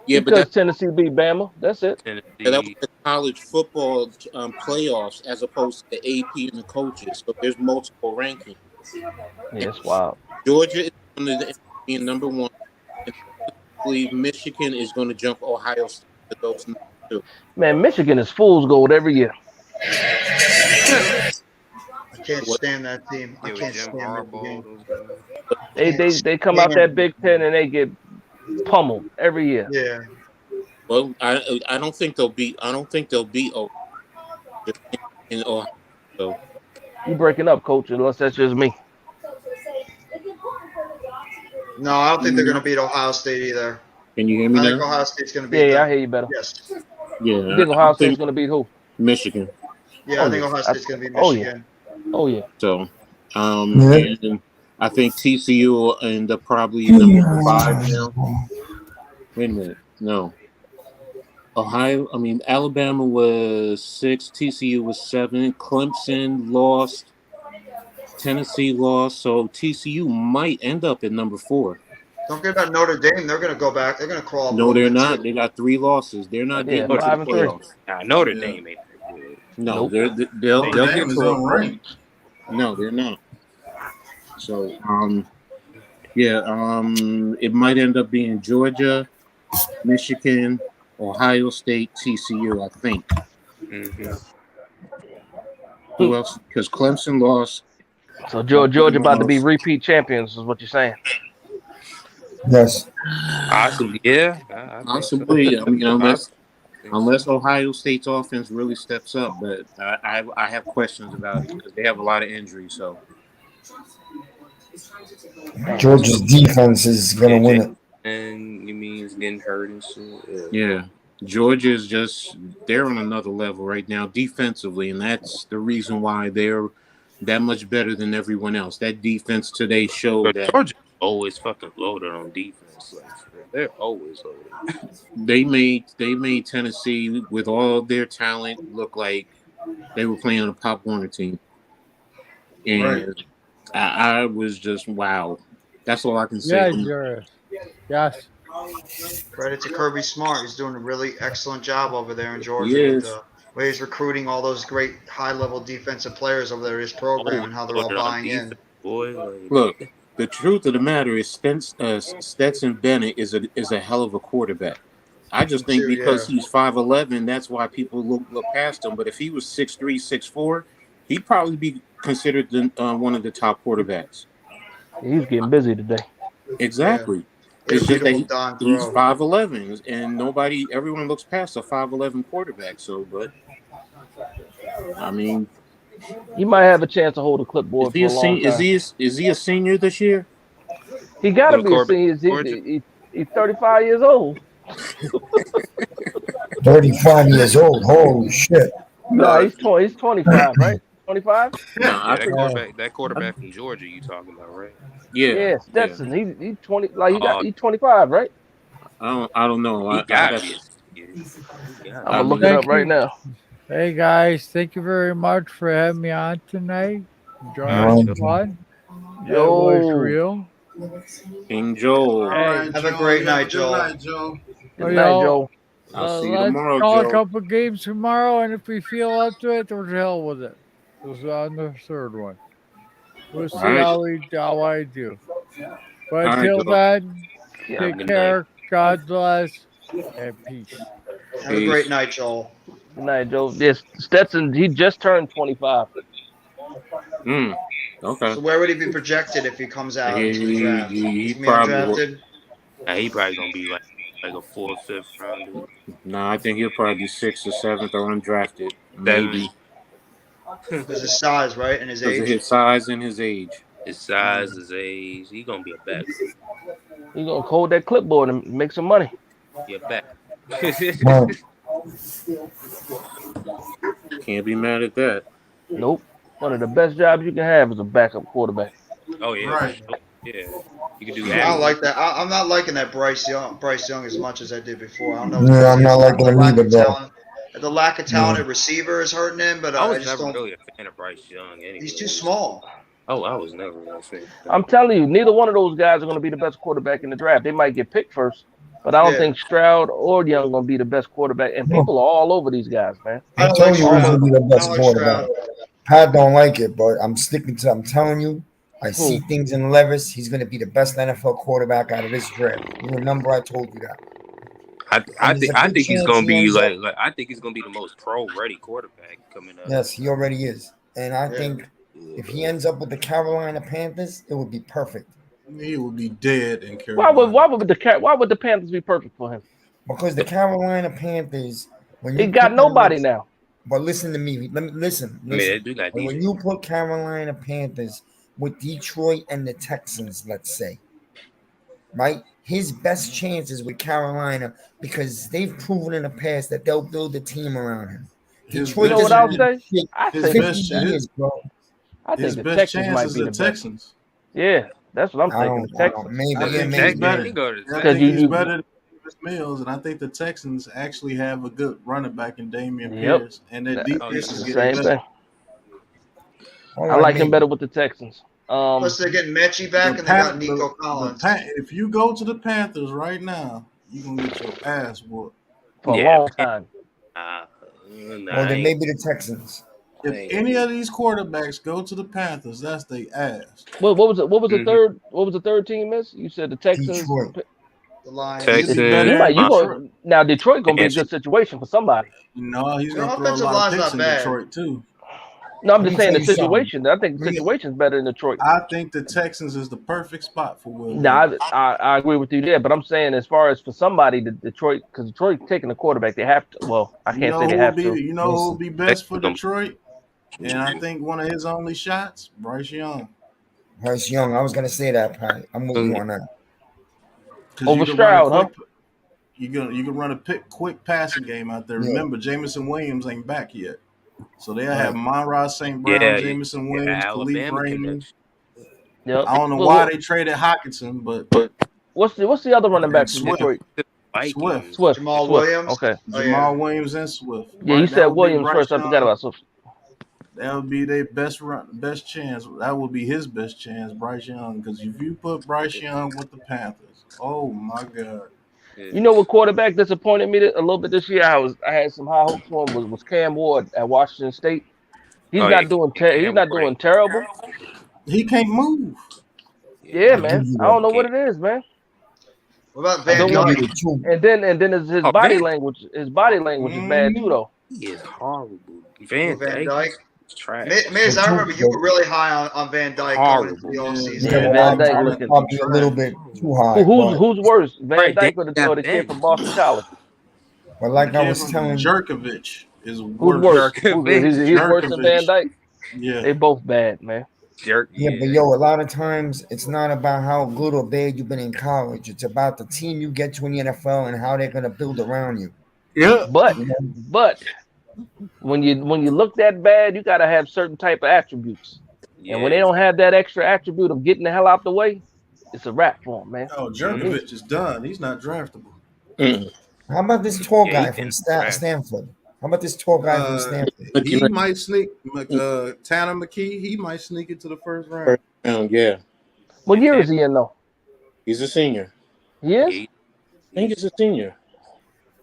Yeah, because Tennessee beat Bama. That's it. That was the college football playoffs as opposed to the AP and the coaches. So there's multiple rankings. Yeah, it's wild. Georgia is being number one. believe Michigan is going to jump Ohio State to those number two. Man, Michigan is fool's gold every year. I can't What? stand that team. I Yeah, with can't Jim stand Harbaugh, Michigan. those guys. They come out that Big Ten and they get pummeled every year. Yeah. Well, I don't think they'll beat. I don't think they'll beat Ohio in Ohio. So You breaking up, coach, unless that's just me. No, I don't think they're going to beat Ohio State either. Can you hear me I now? think Ohio State's going to beat them. I hear you better. Yes. Yeah. You think Ohio State's going to beat who? Michigan. Yeah, I think Ohio State's going to beat Oh, Michigan. Oh, yeah. So, and I think TCU will end up probably number 5 now. Wait a minute. No. Alabama was 6, TCU was 7, Clemson lost, Tennessee lost, so TCU might end up at number 4. Don't forget about Notre Dame. They're going to go back. They're going to crawl up. No, they're not. They got 3 losses. They're not getting to the 5 and 3. playoffs. Notre Dame ain't that good. No, Nope. they'll get is to unranked. No, they're not. So, it might end up being Georgia, Michigan, Ohio State, TCU, I think. Mm-hmm. Who else? Because Clemson lost. So Georgia about to be repeat champions, is what you're saying. Yes. Possibly, yeah. Possibly. Unless Ohio State's offense really steps up, but I have questions about it because they have a lot of injuries. So Georgia's defense is going to win it. And you mean he's getting hurt and shit. yeah, Georgia is they're on another level right now defensively, and that's the reason why they're that much better than everyone else. That defense today showed But that Georgia's always fucking loaded on defense. Like, they're always loaded. they made Tennessee with all their talent look like they were playing on a Pop Warner team, and Right. I was just wow. That's all I can say. Yes. Credit to Kirby Smart. He's doing a really excellent job over there in Georgia. He With is. the way he's recruiting all those great high-level defensive players over there in his program and how they're all Loaded on buying in. defense, boy. Like, Look, the truth of the matter is Stetson Bennett is a hell of a quarterback. I just think because he's 5'11", that's why people look past him. But if he was 6'3", 6'4", he'd probably be considered one of the top quarterbacks. He's getting busy today. Exactly. Yeah. It's just that he's Throw. 5'11", and everyone looks past a 5'11" quarterback. So, but I mean, He might have a chance to hold a clipboard for a long time. is he a senior this year? He got to Will be a Corbett- senior. He's 35 years old. 35 years old. Holy shit. No, he's 20. He's 25, right? 25. No, yeah, that quarterback from Georgia you talking about, right? Yeah, Stetson. He's 20. He's 25, right? I don't know. He got it. I'm gonna look it up right now. Hey guys, thank you very much for having me on tonight. Enjoying the fun. That was real. King Joel. Have a great night, Joel. Good night, Joe. Good night, Joe. I'll see you Let's tomorrow, call Joe. a couple games tomorrow, and if we feel up to it, to hell with it. This is on the third one. We'll see how I do. But until then, take care. God bless, and peace. Have a great night, Joel. Good night, Joe. Yes, Stetson. He just turned 25. Okay. So where would he be projected if he comes out into the draft? He Is he probably undrafted? He probably gonna be like a 4th or 5th rounder. No, I think he'll probably be 6th or 7th or undrafted. Maybe. Because his size, right? And his Because of age. his size and his age. His size, his age. He gonna be a back. He's gonna hold that clipboard and make some money. Be a back. Can't be mad at that. Nope. One of the best jobs you can have is a backup quarterback. Oh yeah. Right. Yeah. You can do I that. don't like that. I'm not liking that Bryce Young as much as I did before. I don't know. Yeah, I'm not liking him either, bro. The lack of talented receiver is hurting him, but I I was just never don't. really a fan of Bryce Young. Anyway. He's too small. Oh, I was never a fan. I'm telling you, neither one of those guys are going to be the best quarterback in the draft. They might get picked first, but I don't think Stroud or Young going to be the best quarterback. And people are all over these guys, man. I told you who's gonna be the best quarterback. Pat don't like it, but I'm telling you, I see things in Levis. He's going to be the best NFL quarterback out of this draft. You remember I told you that. I think he's gonna be like I think he's gonna be the most pro-ready quarterback coming up. Yes, he already is, and I think if he ends up with the Carolina Panthers, it would be perfect. He would be dead in Carolina. Why would the Panthers be perfect for him? Because the Carolina Panthers, when he got nobody now. But listen to me. Listen. When you put Carolina Panthers with Detroit and the Texans, let's say, right? His best chances with Carolina because they've proven in the past that they'll build a team around him. Detroit, you know what I would say? I think his best chance is the Texans. Yeah, that's what I'm thinking. The Texans. Because he's better than Mills, and I think the Texans actually have a good running back in Damian Pierce, and their defense is getting better. I like him better with the Texans. Plus, they're getting Mechie back, and they got Nico Collins. If you go to the Panthers right now, you're gonna get your ass whooped for a long time. Well, then maybe the Texans. If any of these quarterbacks go to the Panthers, that's their ass. What was the third? What was the third team? Miss? You said the Texans. Detroit. The Lions. Now Detroit gonna be a good situation for somebody. No, he's gonna throw a lot of picks in Detroit too. No, I'm just saying the situation. I think the situation's better in Detroit. I think the Texans is the perfect spot for Will. No, I agree with you there, but I'm saying as far as for somebody, Detroit, because Detroit's taking a quarterback, they have to. Well, I can't say they have to. You know who would be best for Detroit? And I think one of his only shots, Bryce Young. Bryce Young. I was gonna say that, Pat. I'm with you on that. Over Stroud, huh? You can run a quick passing game out there. Remember, Jameson Williams ain't back yet. So they'll have Monroe St. Brown, Jameson Williams, Khalif Raymond. Yep. I don't know why they traded Hockenson, but what's the other running back from Detroit? Swift. Jamal Williams. Okay. Jamal Williams and Swift. Yeah, you said Williams first. I forgot about Swift. That would be their best chance. That would be his best chance, Bryce Young. Because if you put Bryce Young with the Panthers, oh my God. You know what quarterback disappointed me a little bit this year? I had some high hopes for him was Cam Ward at Washington State. He's not doing terrible. He can't move. Yeah, man. I don't know what it is, man. What about Van Dyke? And then his body language. His body language is bad too, though. He is horrible. Van Dyke. Trash. Miz, I remember you were really high on Van Dyke going into the offseason. Yeah, Van Dyke looking probably a little bit too high. Who's worse, Van Dyke or the kid from Boston College? Well, like I was telling Jerkovich is worse. Who's worse? He's worse than Van Dyke. Yeah, they both bad, man. Yeah, but yo, a lot of times it's not about how good or bad you've been in college. It's about the team you get to in the NFL and how they're gonna build around you. Yeah, but when you look that bad, you gotta have certain type of attributes. Yeah. And when they don't have that extra attribute of getting the hell out the way, it's a wrap for them, man. Oh, Jerkovich is done. He's not draftable. How about this tall guy from Stanford? How about this tall guy from Stanford? He might sneak. Tanner McKee. He might sneak into the first round. Yeah. What year is he in though? He's a senior. He is? I think he's a senior.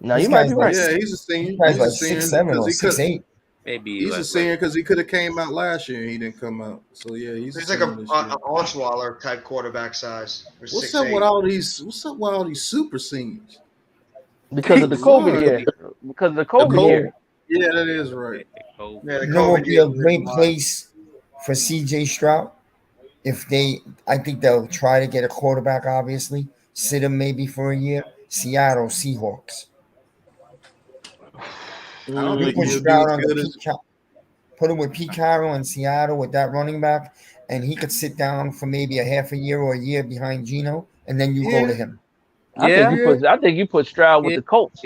No, you might be right. Yeah, he's a senior. He's like 6'7" or 6'8". Maybe he's a senior because he could have came out last year and he didn't come out. So yeah, he's like an Osweiler type quarterback size. What's up with all these super seniors? Because of the COVID year. Because of the COVID year. Yeah, that is right. You know what would be a great place for CJ Stroud? I think they'll try to get a quarterback, obviously. Sit him maybe for a year. Seattle Seahawks. I don't think put Stroud on put him with Pete Carroll in Seattle with that running back, and he could sit down for maybe a half a year or a year behind Geno, and then you go to him. I think you put Stroud with the Colts.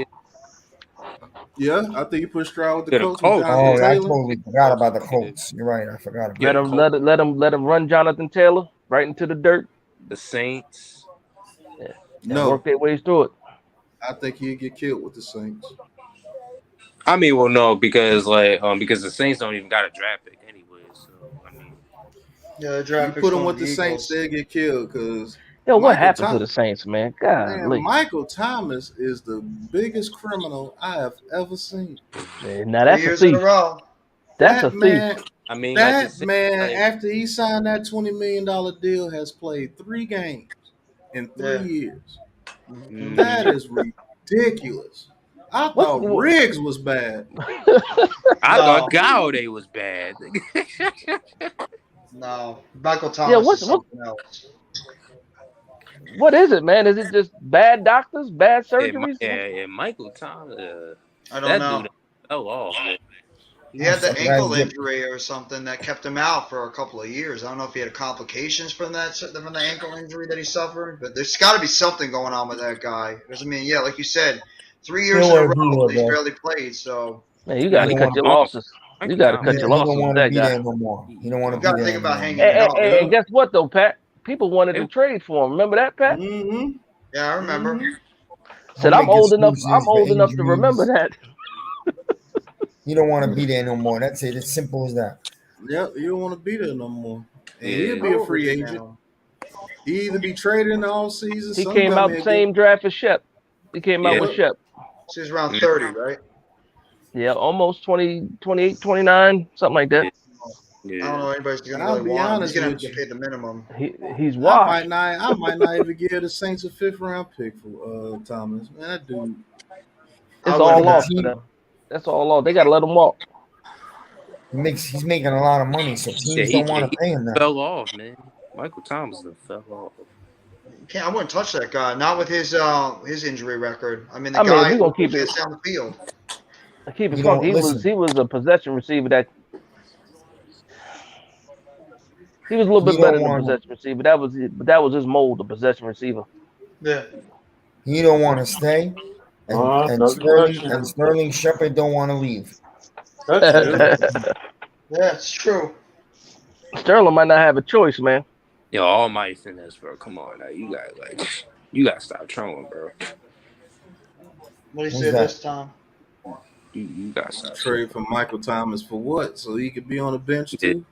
Yeah, I think you put Stroud with the Colts. Oh, I totally forgot about the Colts. You're right, I forgot about let him run Jonathan Taylor right into the dirt. The Saints. Yeah. No, work their ways through it. I think he'd get killed with the Saints. I mean, well, no, because the Saints don't even got a draft pick anyway. So I mean, yeah, draft pick. Put them with the Saints, they'll get killed because. Yo, what happened to the Saints, man? God, Michael Thomas is the biggest criminal I have ever seen. Man, now that's a thief. That's a thief. I mean, like That I said, man, after he signed that $20 million deal, has played 3 games in 3 years. That is ridiculous. I thought Riggs was bad. I thought Gaudet was bad. No, Michael Thomas is something else. What is it, man? Is it just bad doctors, bad surgeries? Yeah, Michael Thomas. I don't That know. dude fell off, man. He had the ankle injury or something that kept him out for a couple of years. I don't know if he had complications from the ankle injury that he suffered, but there's got to be something going on with that guy. Because I mean, yeah, like you said, 3 years in a row he's barely played. So man, you got to cut your losses. You got to cut your losses with that guy. No more. He don't want to got be to there think about hanging And, it up. and guess what, though, Pat? People wanted to trade for him. Remember that, Pat? Mm-hmm. Yeah, I remember. Said I'm old enough. I'm old enough to remember that. You don't want to be there no more. That's it. It's simple as that. Yep, you don't want to be there no more. And he'll be a free agent. He either be traded in the offseason. He came out the same draft as Shep. He came out with Shep. So he's around 30, right? Yeah, almost 20, 28, 29, something like that. I don't know anybody's going to really want him. He's going to have to get paid the minimum. He's washed. I might not even give the Saints a 5th round pick for Thomas. Man, that dude. It's all lost for them. That's all lost. They got to let him walk. He's making a lot of money, so teams don't want to pay him now. Fell off, man. Michael Thomas fell off. I wouldn't touch that guy. Not with his injury record. I mean, the guy we gonna keep it down the field. Keep it funky. He was a possession receiver that. He was a little bit better than a possession receiver. That was his mold, the possession receiver. Yeah. He don't want to stay, and Sterling Shepard don't want to leave. That's true. Sterling might not have a choice, man. Yo, all Mighty Finesse, bro. Come on, now. You gotta stop trolling, bro. What do you say this time? You got to trade for Michael Thomas for what? So he could be on the bench too.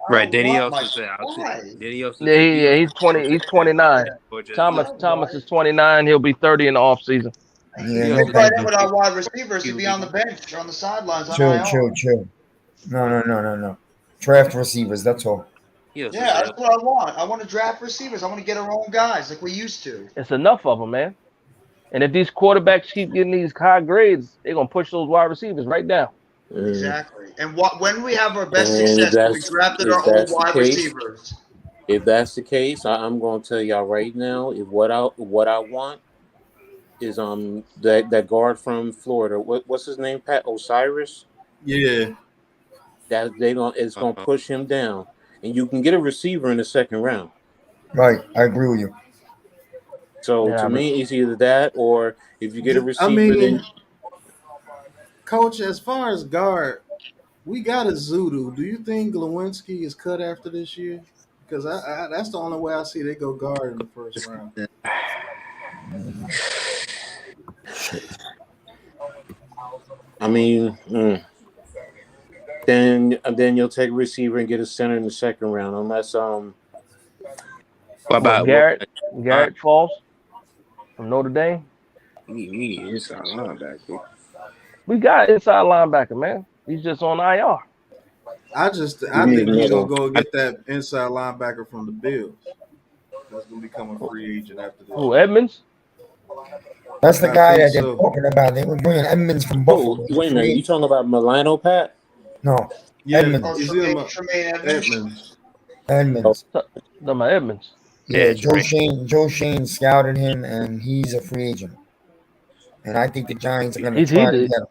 Right, then he also said, he's 20. He's 29. Thomas is 29. He'll be 30 in the offseason. Yeah, right in with our wide receivers to be on the bench, on the sidelines. Chill. No. Draft receivers. That's all. Yeah, that's what I want. I want to draft receivers. I want to get our own guys like we used to. It's enough of them, man. And if these quarterbacks keep getting these high grades, they're gonna push those wide receivers right down. Exactly. And when we have our best success, we drafted our own wide receivers. If that's the case, I'm going to tell y'all right now. If what I want is that guard from Florida. What's his name? Pat Osiris. Yeah. That it's gonna push him down, and you can get a receiver in the 2nd round. Right, I agree with you. So to me, it's either that or if you get a receiver, then. Coach, as far as guard, we got a Zudu. Do you think Lewinsky is cut after this year? Because that's the only way I see they go guard in the 1st round. I mean, then you'll take a receiver and get a center in the 2nd round, unless What about Garrett Falls from Notre Dame? He inside linebacker. We got inside linebacker, man. He's just on IR. I think he's gonna go get that inside linebacker from the Bills. That's gonna become a free agent after this. Who, Edmonds? That's the guy that they're talking about. They were bringing Edmonds from Buffalo. Wait a minute, you talking about Milano, Pat? No. Yeah, Edmonds. Edmonds. No, my Edmonds. Yeah, Joe Shane scouted him, and he's a free agent. And I think the Giants are going to try to get him.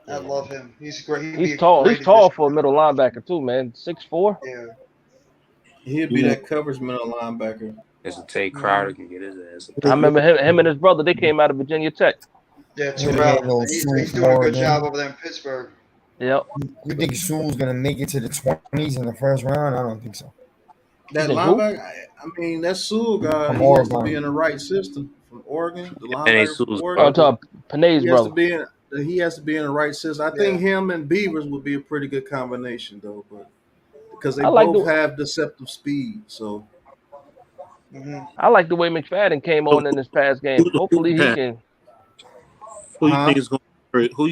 I love him. He's great. He's tall. He's tall for a middle linebacker too, man. 6'4". Yeah. He'll be that coverage middle linebacker. It's a Tate Crowder can get his ass. I remember him and his brother. They came out of Virginia Tech. Yeah, Terrell. He's doing a good job over there in Pittsburgh. Yep. You think Sewell's going to make it to the 20s in the 1st round? I don't think so. That linebacker, I mean, that Sewell guy, he has to be in the right system from Oregon. The linebacker from Oregon. Panay's brother. He has to be in the right system. I think him and Beavers would be a pretty good combination, though, but because they both have deceptive speed. So I like the way McFadden came on in this past game. Hopefully he can. Who you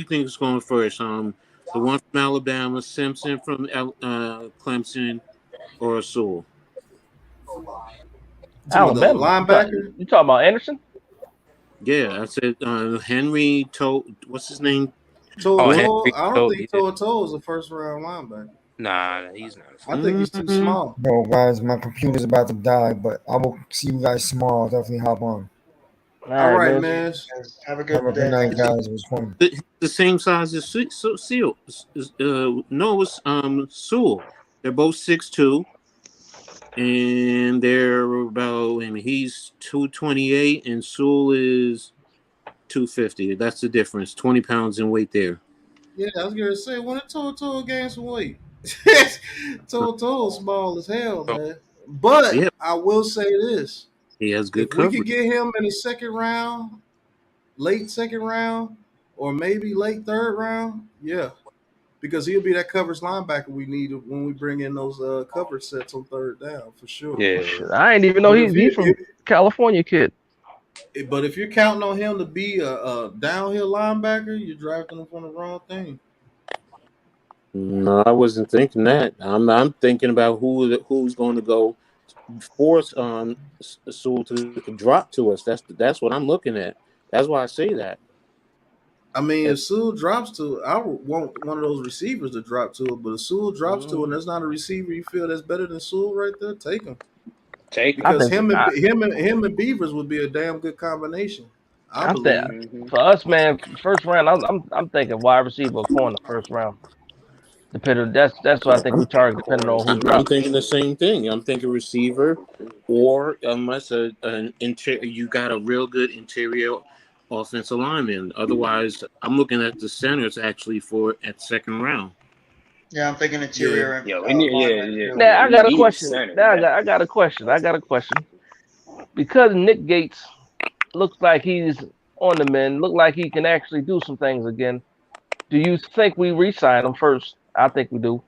think is going first? The one from Alabama, Simpson from Clemson, or Sewell. Alabama. Linebacker. You talking about Anderson? Yeah, I said Henry told. What's his name? Toto. I don't think Toto is a first round linebacker. Nah, he's not. I think he's too small. Bro, guys, my computer's about to die, but I will see you guys tomorrow. I'll definitely hop on. All right, man. Have a good day. Night, guys. It was fun. The same size as Sewell. No, it's Sewell. They're both 6'2", and they're about. I mean, he's 228, and Sewell is 250. That's the difference. 20 pounds in weight there. Yeah, I was gonna say when Toto gained some weight. Toto's small as hell, man. But yeah. I will say this: he has good if coverage. we could get him in the second round, late second round, or maybe late third round, yeah, because he'll be that coverage linebacker we need when we bring in those coverage sets on third down for sure. Yeah, I ain't even know he's from California kid. But if you're counting on him to be a downhill linebacker, you're drafting him from the wrong thing. No, I wasn't thinking that. I'm thinking about who's going to go force Sewell to drop to us. That's what I'm looking at. That's why I say that. I mean, if Sewell drops to, I want one of those receivers to drop to it. But if Sewell drops to, and there's not a receiver you feel that's better than Sewell right there, take him. Because him and Beavers would be a damn good combination. I believe. For us, man, first round, I'm thinking wide receiver or corner first round. Depending, that's what I think we target depending on who drops. I'm thinking the same thing. I'm thinking receiver, or unless you got a real good interior offensive lineman. Otherwise, I'm looking at the centers actually at second round. Yeah, I'm thinking interior. Yeah, Now I got a question. I got a question. Because Nick Gates looks like he's on the mend, look like he can actually do some things again. Do you think we re-sign him first? I think we do.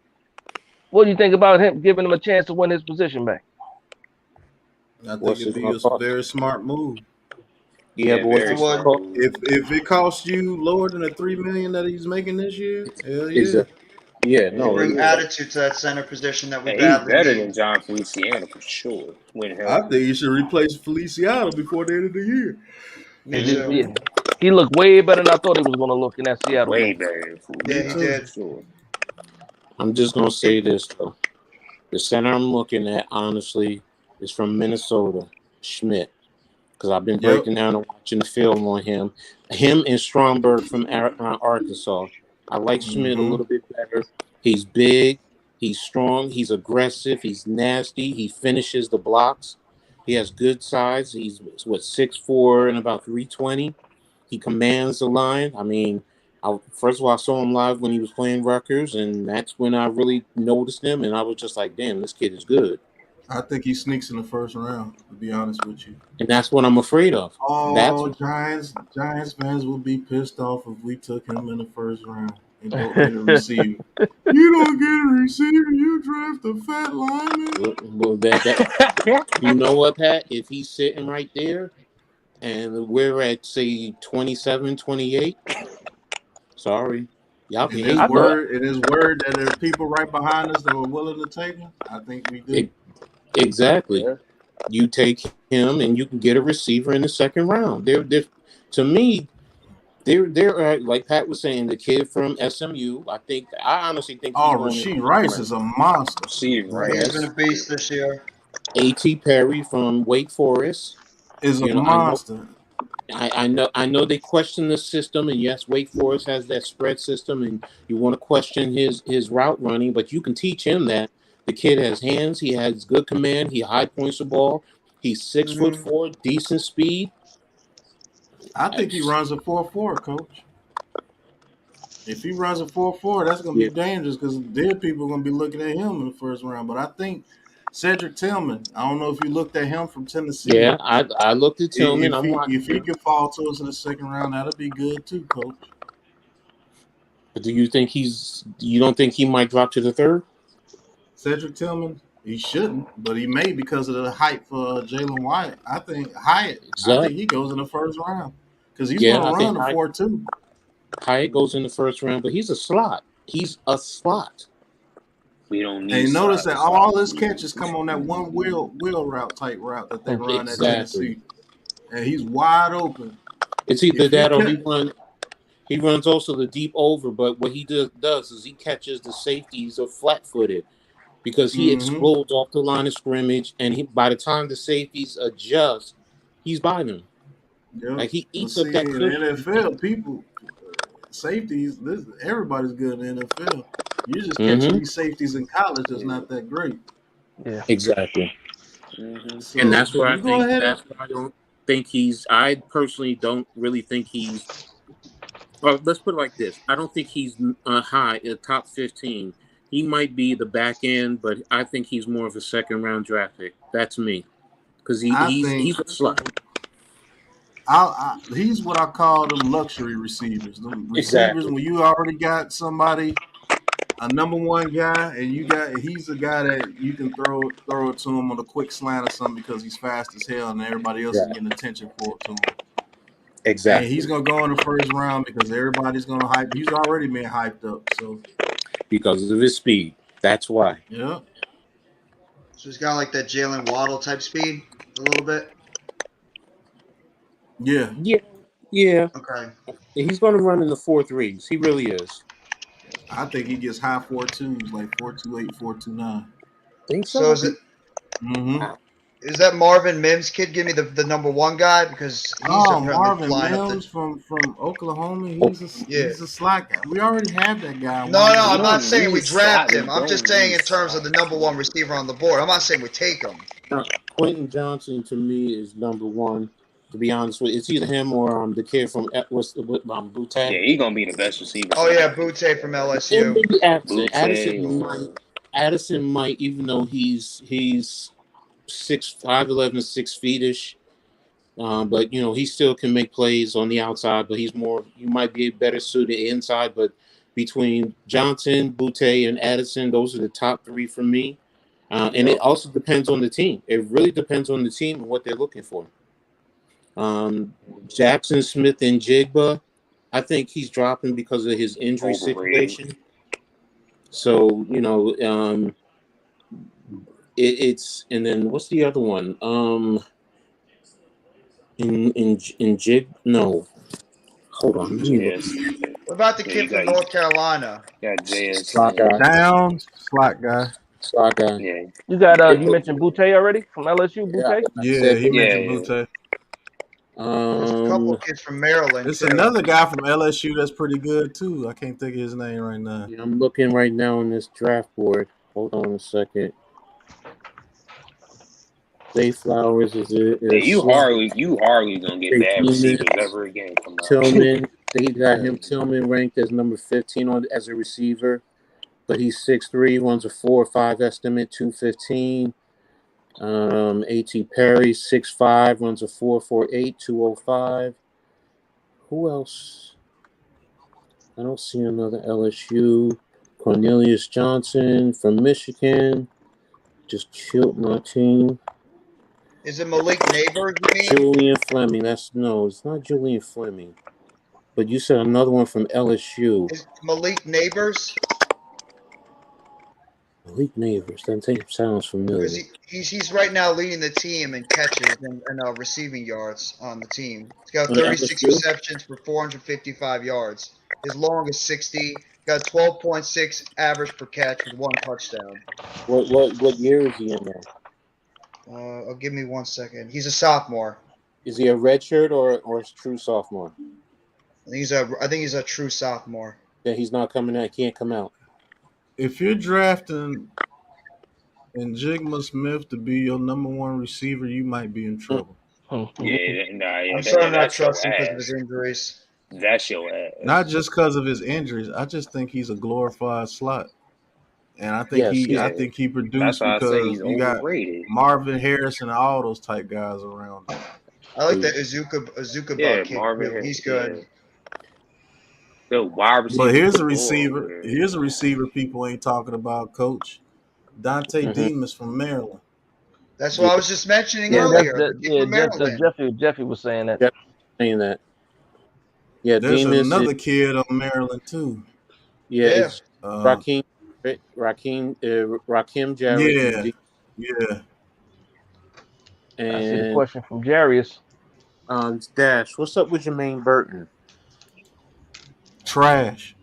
What do you think about him giving him a chance to win his position back? I think it'd be a very smart move. Yeah, but if it costs you lower than the $3 million that he's making this year, hell yeah. Exactly. Yeah, no, bring attitude to that center position that we he's badly better need. than John Feliciano for sure. I think you should replace Feliciano before the end of the year. Me too. Yeah. He looked way better than I thought he was going to look in that Seattle way game. better. Yeah, he did. Sure. I'm just gonna say this though: the center I'm looking at, honestly, is from Minnesota, Schmidt, because I've been breaking down and watching the film on him. Him and Stromberg from Arkansas. I like Schmidt a little bit better. He's big, he's strong, he's aggressive, he's nasty, he finishes the blocks. He has good size. He's 6'4" and about 320. He commands the line. I mean, first of all, I saw him live when he was playing Rutgers, and that's when I really noticed him, and I was just like, damn, this kid is good. I think he sneaks in the first round, to be honest with you. And that's what I'm afraid of. Oh, Giants fans will be pissed off if we took him in the first round and don't get a receiver. You don't get a receiver, you draft a fat lineman. Well, you know what, Pat? If he's sitting right there and we're at, say, 27, 28, sorry. Y'all It is word that there are people right behind us that were willing to take him. I think we do. Exactly. Yeah. You take him and you can get a receiver in the second round. They're to me, they're like Pat was saying, the kid from SMU. I honestly think. Rasheed Rice is a monster. Rasheed Rice, he's been a beast this year. A.T. Perry from Wake Forest is a monster. I know they question the system, and yes, Wake Forest has that spread system, and you want to question his route running, but you can teach him that. The kid has hands, he has good command, he high points the ball, he's 6'4", decent speed. I think he runs a 4.4, coach. If he runs a 4.4, that's going to be dangerous because then people are going to be looking at him in the first round. But I think Cedric Tillman, I don't know if you looked at him from Tennessee. Yeah, I looked at Tillman. If he could fall to us in the second round, that'll be good too, coach. But do you don't think he might drop to the third? Cedric Tillman, he shouldn't, but he may because of the hype for Jalen White. I think Hyatt, I think he goes in the first round because he's going to run a 4.2. Hyatt goes in the first round, but he's a slot. He's a slot. We don't need. And notice that slots. all his catches come on that one wheel route type route that they run at Tennessee, and he's wide open. It's either that or he runs also the deep over. But what he does is he catches the safeties of flat-footed because he explodes off the line of scrimmage, and by the time the safeties adjust, he's by them. Yep. Like he eats in up that the NFL, people safeties. Everybody's good in the NFL. You just catching these safeties in college is not that great. Yeah, exactly. So And that's why I don't think he's. I personally don't really think he's. Well, let's put it like this: I don't think he's high in the top 15. He might be the back end, but I think he's more of a second round draft pick. That's me, because he's a slut. He's what I call them luxury receivers. The receivers when you already got somebody, a number one guy, and he's a guy that you can throw it to him on a quick slant or something because he's fast as hell, and everybody else is getting attention for it to him. Exactly. And he's gonna go in the first round because everybody's gonna hype. He's already been hyped up, so because of his speed. That's why. Yeah. So he's got like that Jalen Waddle type speed, a little bit. Yeah. Yeah. Okay. He's going to run in the 4.3s. He really is. I think he gets high 4.2s, like 4.28, 4.29. Think so? Is it? Is that Marvin Mims kid? Give me the number one guy because he's Marvin Mims from Oklahoma. He's a slot guy. We already have that guy. No, I'm not saying we draft him. I'm just saying in terms of the number one receiver on the board. I'm not saying we take him. Quentin Johnson to me is number one. To be honest with you, it's either him or the kid from Butte. Yeah, he's gonna be the best receiver. Oh yeah, Butte from LSU. Maybe Addison might, even though he's 5'11", 6 feet-ish. But he still can make plays on the outside. But you might be better suited inside. But between Johnson, Butte, and Addison, those are the top three for me. And it also depends on the team. It really depends on the team and what they're looking for. Jackson Smith and Jigba, I think he's dropping because of his injury situation. So it's and then what's the other one? In Jig, no, hold on. What about the kid from North Carolina? Yeah, JS. Slot guy. Slot guy. Slot guy. Yeah. You got you mentioned Butte already from LSU. Butte. Yeah, he mentioned Butte. There's a couple kids from Maryland. There's another guy from LSU that's pretty good too. I can't think of his name right now. Yeah, I'm looking right now on this draft board. Hold on a second. Zay Flowers is you hardly gonna get bad receivers ever again. Tillman, they got him. Tillman ranked as number 15 as a receiver, but he's 6'3", runs a 4.5 estimate, 215. A.T. Perry, 6'5", runs a 4.48, 205. Who else? I don't see another LSU. Cornelius Johnson from Michigan just killed my team. Is it Malik Neighbors, you mean? Julian Fleming. It's not Julian Fleming. But you said another one from LSU. Is Malik Neighbors? Malik Neighbors. That sounds familiar. He's right now leading the team in catches and receiving yards on the team. He's got 36 receptions for 455 yards. His long is 60. Got 12.6 average per catch with 1 touchdown. What year is he in there? Give me 1 second. He's a sophomore. Is he a redshirt or a true sophomore? I think he's a true sophomore. Yeah, he's not coming out. He can't come out. If you're drafting Jigma Smith to be your number one receiver, you might be in trouble. I'm sorry, I'm not trusting because of his injuries. That's your ass. Not just because of his injuries. I just think he's a glorified slot. And I think he produced because you got Marvin Harrison and all those type guys around him. I like that Azuka kid. Marvin He's good. But here's a receiver. Here's a receiver people ain't talking about, Coach. Dante Demas from Maryland. That's what I was just mentioning earlier. Jeffy was saying that. Saying that. Yeah, there's Demas another kid on Maryland too. Yeah. Raheem Jarrett. Yeah, And yeah. I see the and question from Jarius. Dash, what's up with Jermaine Burton? Trash.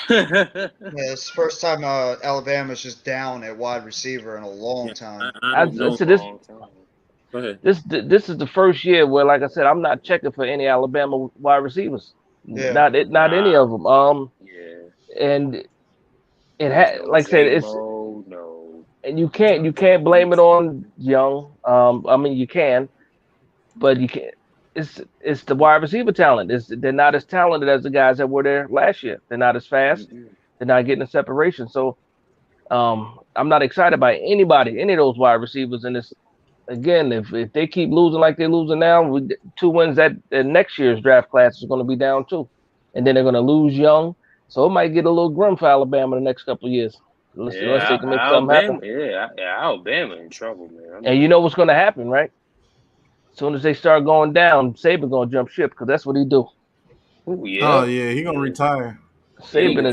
Yeah, it's the first time Alabama's just down at wide receiver in a long Yeah, time. I I don't know. said this. Go ahead. This is the first year where, like I said, I'm not checking for any Alabama wide receivers. Yeah. Not any of them. Yeah. And it No like I said, it's J-Mo, no. and you can't blame it on Young. I mean you can, but you can't. It's the wide receiver talent. They're not as talented as the guys that were there last year. They're not as fast. Mm-mm. They're not getting the separation. So I'm not excited by any of those wide receivers. And it's again, if they keep losing like they're losing now, 2 wins that next year's draft class is going to be down too, and then they're going to lose Young. So it might get a little grim for Alabama the next couple of years, unless they can make something happen. Alabama in trouble, man. And you know what's going to happen, right? As soon as they start going down, Saban going to jump ship because that's what he do. Ooh, Oh yeah, he gonna retire. Saban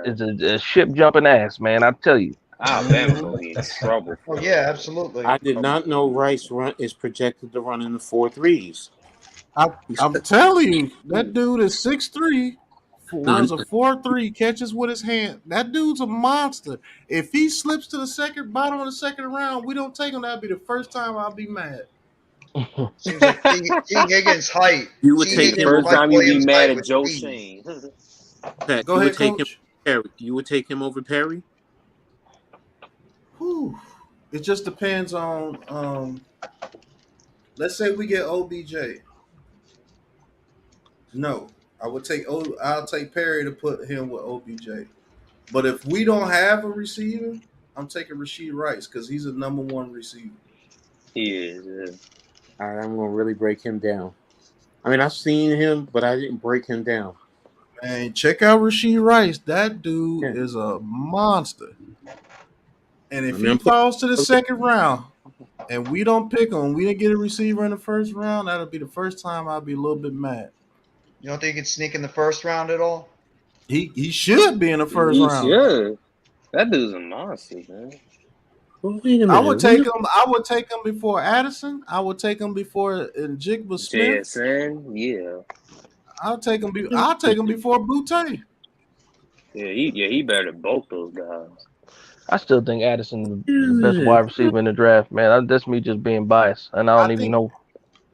is a ship jumping ass, man. I tell you. Alabama gonna be in trouble. Oh yeah, absolutely. I did not know Rice is projected to run in the 4.3s. I'm telling you, that dude is 6'3", runs a No. 4.3, catches with his hand. That dude's a monster. If he slips to the bottom of the second round, we don't take him. That'd be the first time I'll be mad. Seems like T. Higgins' height. You would T. take Higgins, him First over time you be Williams' mad height at with Joe speed. Shane. Pat, Go you ahead, would take Coach. him over Perry. You would take him over Perry? Whew. It just depends on. Let's say we get OBJ. No, I'll take Perry to put him with OBJ. But if we don't have a receiver, I'm taking Rashid Rice because he's a number one receiver. He is. Yeah. All right, I'm going to really break him down. I mean, I've seen him, but I didn't break him down. Man, check out Rashid Rice. That dude is a monster. And if he falls to the second round and we don't pick him, we didn't get a receiver in the first round, that'll be the first time I'll be a little bit mad. You don't think he can sneak in the first round at all? He should be in the first He round. should. That dude's a monster, man. Well, wait a minute. I would take him. I would take him before Addison. I would take him before Jigba Smith. JSN, yeah. I'll take him before Boutte. Yeah, he better than both those guys. I still think Addison is the best wide receiver in the draft, man. That's me just being biased, and I don't even know.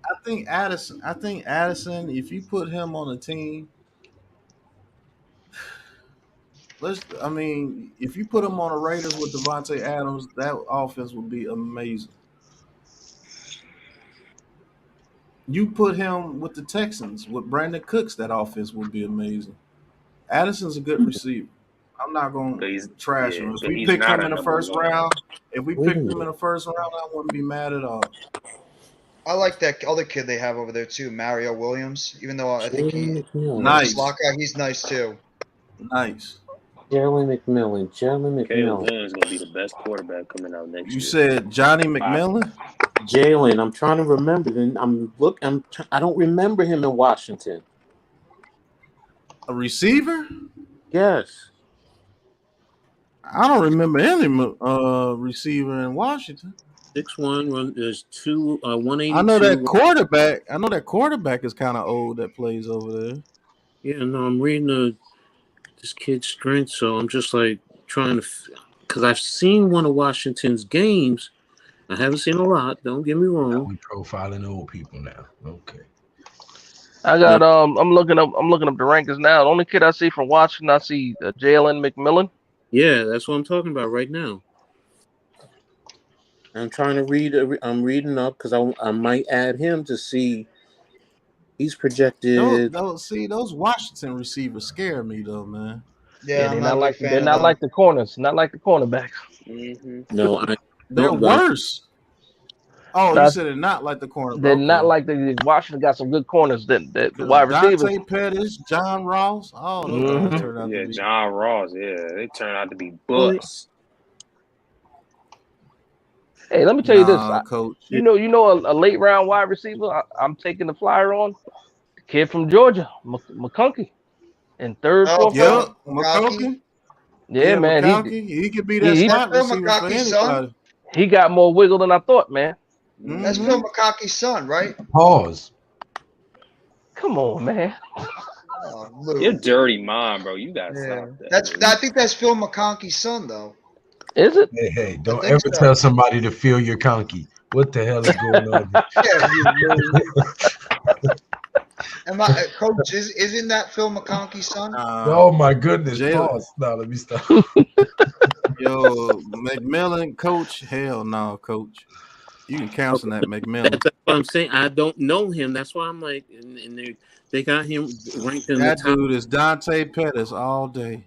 I think Addison. If you put him on a team, if you put him on the Raiders with Devontae Adams, that offense would be amazing. You put him with the Texans with Brandon Cooks, that offense would be amazing. Addison's a good receiver. I'm not going to trash him. If we picked him in the first round, I wouldn't be mad at all. I like that other kid they have over there too, Mario Williams. Even though I think he's nice. He's nice too. Nice. Jalen McMillan. Caleb Williams is going to be the best quarterback coming out next year. You said Johnny McMillan? Jalen. I'm trying to remember. I don't remember him in Washington. A receiver? Yes. I don't remember any receiver in Washington. 6'1", there's 182. I know that quarterback is kind of old that plays over there. Yeah, no, I'm reading this kid's strength, so I'm just like trying to, because I've seen one of Washington's games. I haven't seen a lot. Don't get me wrong. Now we profiling old people now. Okay. I got I'm looking up the rankings now. The only kid I see from Washington, I see Jalen McMillan. Yeah, that's what I'm talking about right now. I'm trying to read. I'm reading up because I might add him to see. He's projected. Those Washington receivers scare me though, man. Yeah, they're not like the corners, not like the cornerbacks. Mm-hmm. No, they're worse. Oh, you said they're not like the cornerbacks. They're not like the Washington got some good corners. That wide receivers. Dante Pettis, John Ross. Oh, those guys turned out to be. John Ross. Yeah, they turned out to be busts. Hey, let me tell you this, Coach. You know a late round wide receiver. I'm taking the flyer on the kid from Georgia, McConkey. in third, fourth round. Yep, McConkey. Yeah, man. McConkey. He could be that he- slot Phil receiver for McConkey's son? anybody. He got more wiggle than I thought, man. That's Phil McConkey's son, right? Pause. Come on, man. Oh, Lou. You're dirty mom, bro. You gotta stop that. I think that's Phil McConkey's son, though. Is it? Hey, don't think ever so. tell somebody to feel your conky. What the hell is going on? Coach, isn't that Phil McConkey's son? Oh my goodness! Jalen. Pause. No, let me stop. Yo, McMillan, coach. Hell no, coach. You can cancel that McMillan. That's what I'm saying. I don't know him. That's why I'm like, and they got him ranked in That the top. dude is Dante Pettis all day.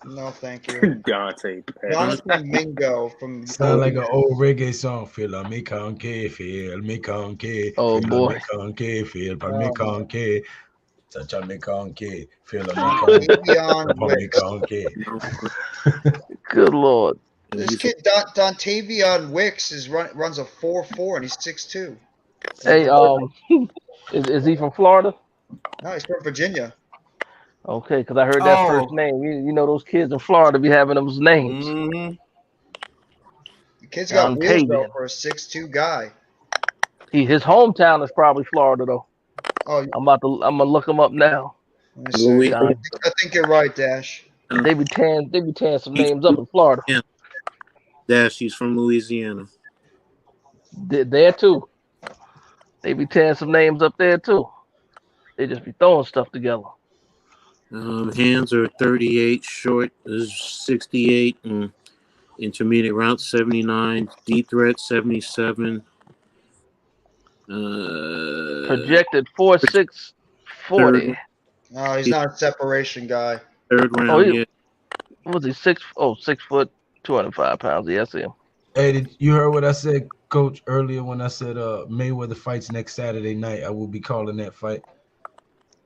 No, thank you. Dante Pettis. Jonathan Mingo from Sound like an old reggae song. Feel me conky, feel me conky. Oh, feel boy. me conky, feel me Oh. conky. Touch on me conky, feel me Davion Wicks. conky. Good Lord. This kid Dontavion Wicks runs a 4.4 and he's 6'2". Hey, is he from Florida? No, he's from Virginia. Okay, because I heard that first name. You know those kids in Florida be having those names. Mm-hmm. The kid's got wheels Dontavion. though for a 6'2" guy. His hometown is probably Florida though. Oh, I'm gonna look him up now. let me see. I think you're right, Dash. They be tearing some names up in Florida. Yeah. Dash, he's from Louisiana. There too. They be tearing some names up there too. They just be throwing stuff together. Hands are 38, short is 68, and intermediate route 79, deep threat 77. Projected 4.6 40. No, he's not a separation guy. Third round, yeah. Was he 6 foot, 205 pounds? Yeah, I see him. Hey, you heard what I said, Coach, earlier when I said Mayweather fights next Saturday night? I will be calling that fight.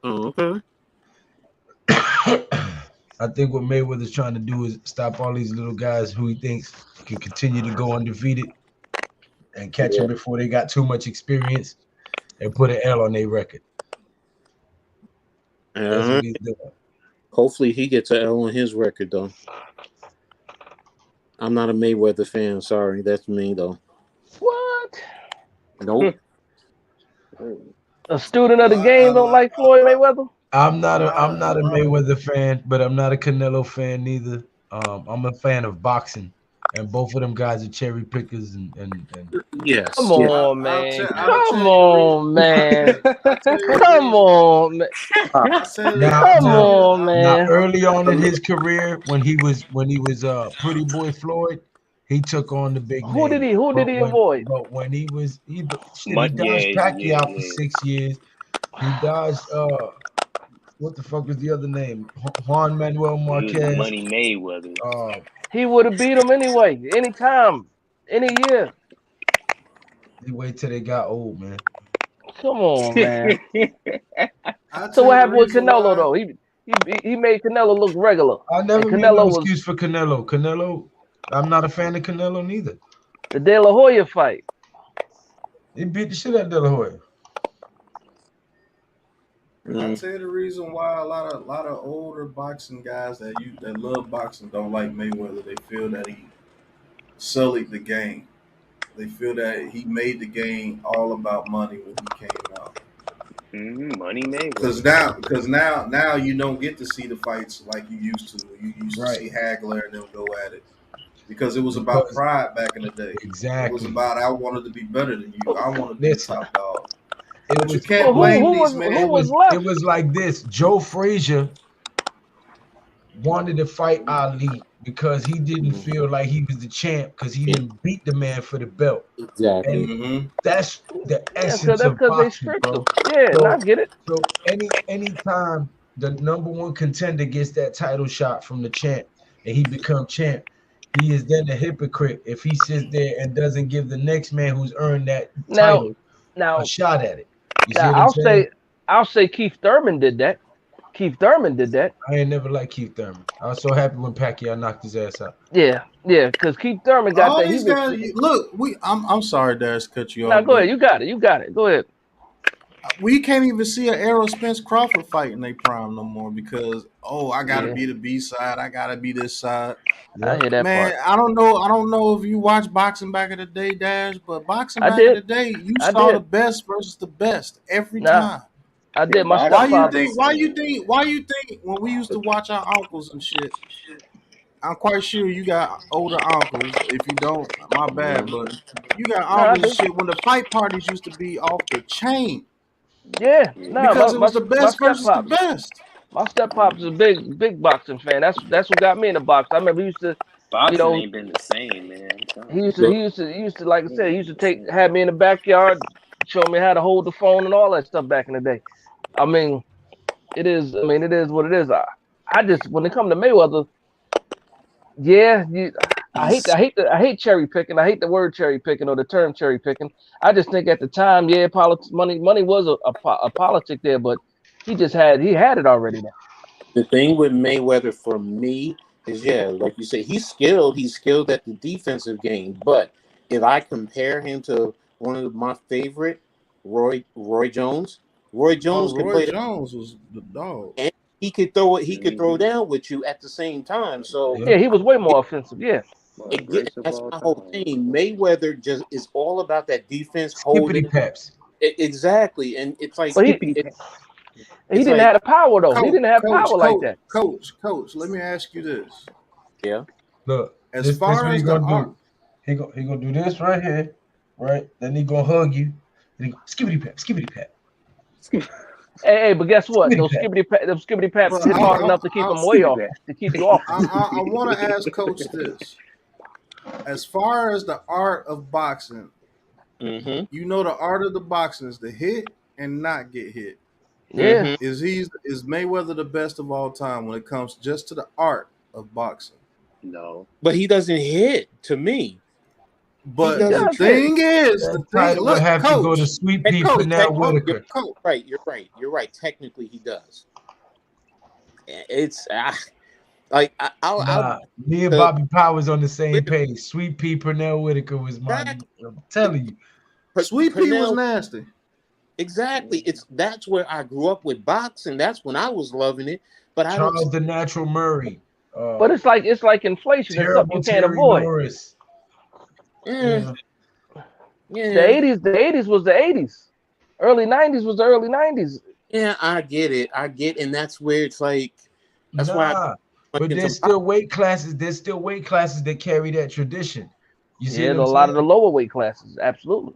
Oh, okay. I think what Mayweather's trying to do is stop all these little guys who he thinks can continue to go undefeated and catch them before they got too much experience and put an L on their record. That's what he's doing. Hopefully he gets an L on his record, though. I'm not a Mayweather fan. Sorry, that's me, though. What? Nope. A student of the game don't like Floyd Mayweather? I'm not a Mayweather fan, but I'm not a Canelo fan neither. I'm a fan of boxing, and both of them guys are cherry pickers. And yes. Come on, man. Come on, man. Come on, man. Come on, man. Now, early on in his career, when he was Pretty Boy Floyd, he took on the big Who name. did he avoid? But when he dodged Yeah, Pacquiao for yeah. 6 years. He dodged what the fuck was the other name? Juan Manuel Marquez. Money Mayweather. He would have beat him anyway, anytime, any year. He wait till they got old, man. Come on, man. So what happened with Canelo though? He made Canelo look regular. I never And made Canelo no was excuse for Canelo. Canelo, I'm not a fan of Canelo neither. the De La Hoya fight. He beat the shit out of De La Hoya. I'll tell you the reason why a lot of older boxing guys that love boxing don't like Mayweather. They feel that he sullied the game. They feel that he made the game all about money when he came out. Money Mayweather. Because now you don't get to see the fights like you used to. You used to see Hagler and them go at it. Because it was about pride back in the day. Exactly. It was about I wanted to be better than you. I wanted to be top dog. But you was- can't blame these It men. was like this. Joe Frazier wanted to fight Ali because he didn't feel like he was the champ because he didn't beat the man for the belt. Exactly. And that's the essence that's of because they boxing, stripped bro. him. Yeah, I get it. So any time the number one contender gets that title shot from the champ and he becomes champ, he is then a hypocrite if he sits there and doesn't give the next man who's earned that title a shot at it. You see what I'm saying? I'll say Keith Thurman did that. Keith Thurman did that. I ain't never liked Keith Thurman. I was so happy when Pacquiao knocked his ass out. Yeah, because Keith Thurman got All that. these guys, look, I'm sorry, Darius, cut you off. No, go ahead. You got it. Go ahead. we can't even see an Errol Spence Crawford fight in their prime no more because I gotta be the B side, I gotta be this side. I hear that Man, part. I don't know if you watched boxing back in the day, Dash, but boxing I back in did. the day, you I saw did. the best versus the best every Nah, time. I did. My Why you stepfather. think? Why you think? Why you think when we used to watch our uncles and shit? I'm quite sure you got older uncles. If you don't, my bad, but you got No, I uncles and do. shit. When the fight parties used to be off the chain Yeah. No, because it was the my best step versus the pops. best. My step pops is a big boxing fan. That's what got me into boxing. I remember he used to, you Boxing know, ain't been the same, man. I'm telling he you. used to he used to he used to like I said, he used to have me in the backyard, show me how to hold the phone and all that stuff back in the day. I mean, it is what it is. I just when it come to Mayweather, yeah, I hate cherry picking. I hate the word cherry picking or the term cherry picking. I just think at the time, yeah, politics, money was a politic there, but he had it already now. The thing with Mayweather for me is, yeah, like you say, he's skilled. He's skilled at the defensive game. But if I compare him to one of my favorite, Roy Jones, Roy Oh, Jones can Roy play the, Jones was the dog. and he could throw it. He could throw Mm-hmm. down with you at the same time. So Yeah. Yeah, he was way more offensive. Yeah, Most aggressive that's all my whole time. thing. Mayweather just is all about that defense Skippity holding. paps. Exactly, and it's like but Skippity pat. he it's didn't like have the power though. He Coach, didn't have coach, power like coach, that. coach. Let me ask you this: yeah. Look, as this far what he as the gonna art, do. He gonna do this right here, right? Then he gonna hug you. Then he go, skippity pap. Hey, but guess what? Skippity pap. Those skibbity paps but hit hard enough to keep him way Skippity off, pat. to keep you off him. I want to ask Coach this: as far as the art of boxing, Mm-hmm. you know the art of the boxing is to hit and not get hit. Yeah, Mm-hmm. Is Mayweather the best of all time when it comes just to the art of boxing? No. But he doesn't hit to me. He But he the doesn't. does hit. thing is, That title would look, have to go to Coach, Sweet Pea Technically, Pernell you're Whitaker. Coach. right. You're right. Technically, he does. It's like I'll Nah, me and the Bobby Powers on the same page. Sweet Pea Pernell Whitaker was my. exactly I'm telling you. Sweet Pea was Pernell. nasty. Exactly. That's where I grew up with boxing. That's when I was loving it. But I don't. Charles the Natural Murray. But it's like inflation. It's something Terrible you can't Terry avoid. Norris. Mm, Yeah. The yeah. '80s was the '80s. Early '90s was the early '90s. Yeah. I get it. And that's where it's like. That's why I Nah, went but into there's still weight classes. There's still weight classes that carry that tradition. You see Yeah, what a I'm lot of the saying? lower weight classes, absolutely.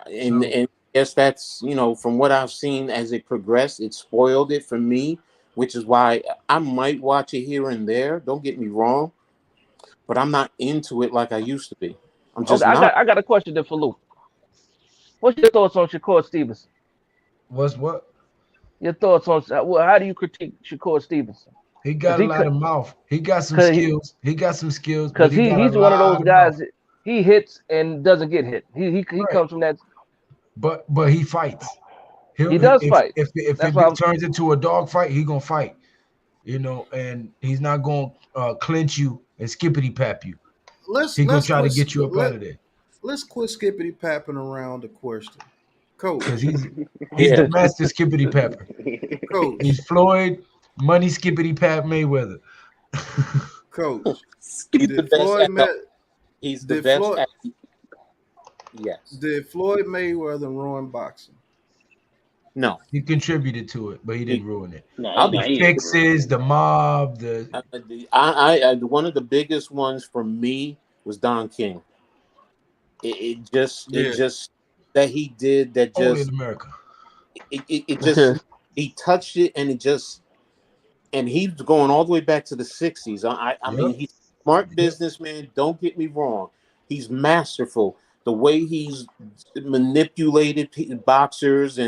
and So yes, that's from what I've seen as it progressed, it spoiled it for me, which is why I might watch it here and there. Don't get me wrong, but I'm not into it like I used to be. I'm Okay, just not. I got a question then for Lou. What's your thoughts on Shakur Stevenson? what's what? Your thoughts on how do you critique Shakur Stevenson? He Because got a he lot could, of mouth. He got some because skills. He got some skills, but because he got a he's one of those lot of mouth. guys. He hits and doesn't get hit. He Right. comes from that. But he fights. He He'll does fight. if That's why turns into a dog fight, he gonna fight. And he's not gonna clinch you and skippity pap you. He gonna Let's try to quit get you up out of there let's quit skippity papping around the question. because Coach, he's the Yeah. master skippity papper. He's coach, Floyd Money Skippity Pap Mayweather. coach. He's the Did best Floyd at May, the. He's the did best Floyd at. Yes. did Floyd Mayweather ruin boxing? No. He contributed to it, but he He, didn't ruin it. I'll The be. He didn't ruin fixes, the mob, the One of the biggest ones for me was Don King. It Yeah. just that he did that only in just America. it just he touched it and it just and he's going all the way back to the 60s. I Yep. mean he's a smart Yep. businessman, don't get me wrong. He's masterful. The way he's manipulated boxers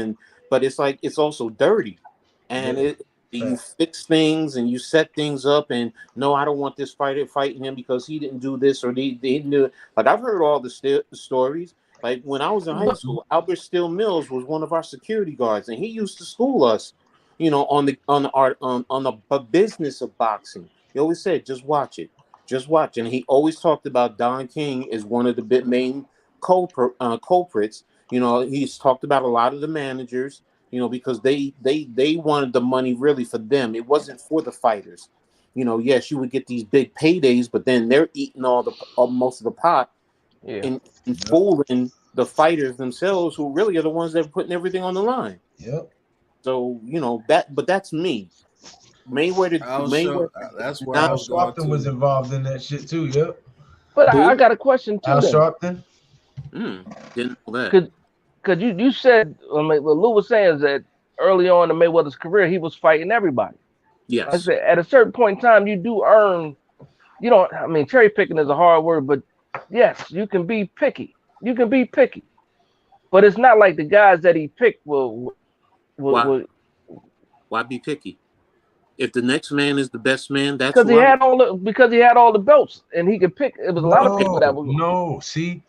but it's like it's also dirty. And Yeah. you Facts. fix things and you set things up and no, I don't want this fighter fighting him because he didn't do this or they didn't do it. Like I've heard all the stories. Like when I was in high school, Albert Still Mills was one of our security guards, and he used to school us, on the art on the business of boxing. He always said, just watch, and he always talked about Don King as one of the main culprits You know, he's talked about a lot of the managers, you know, because they wanted the money really for them. It wasn't for the fighters. You know, yes, you would get these big paydays, but then they're eating most of the pot and fooling the fighters themselves, who really are the ones that are putting everything on the line. Yep. So, you know, but that's me. Mayweather. That's where Al Sharpton was involved in that shit too. Yep. But I got a question too. Al Sharpton. Didn't know that. Because you said, what Lou was saying is that early on in Mayweather's career, he was fighting everybody. Yes. I said, at a certain point in time, you do earn. You don't. I mean, cherry picking is a hard word, but yes, you can be picky. You can be picky, but it's not like the guys that he picked will. Why be picky? If the next man is the best man, that's because he had all the belts and he could pick. It was a lot of people that was. See,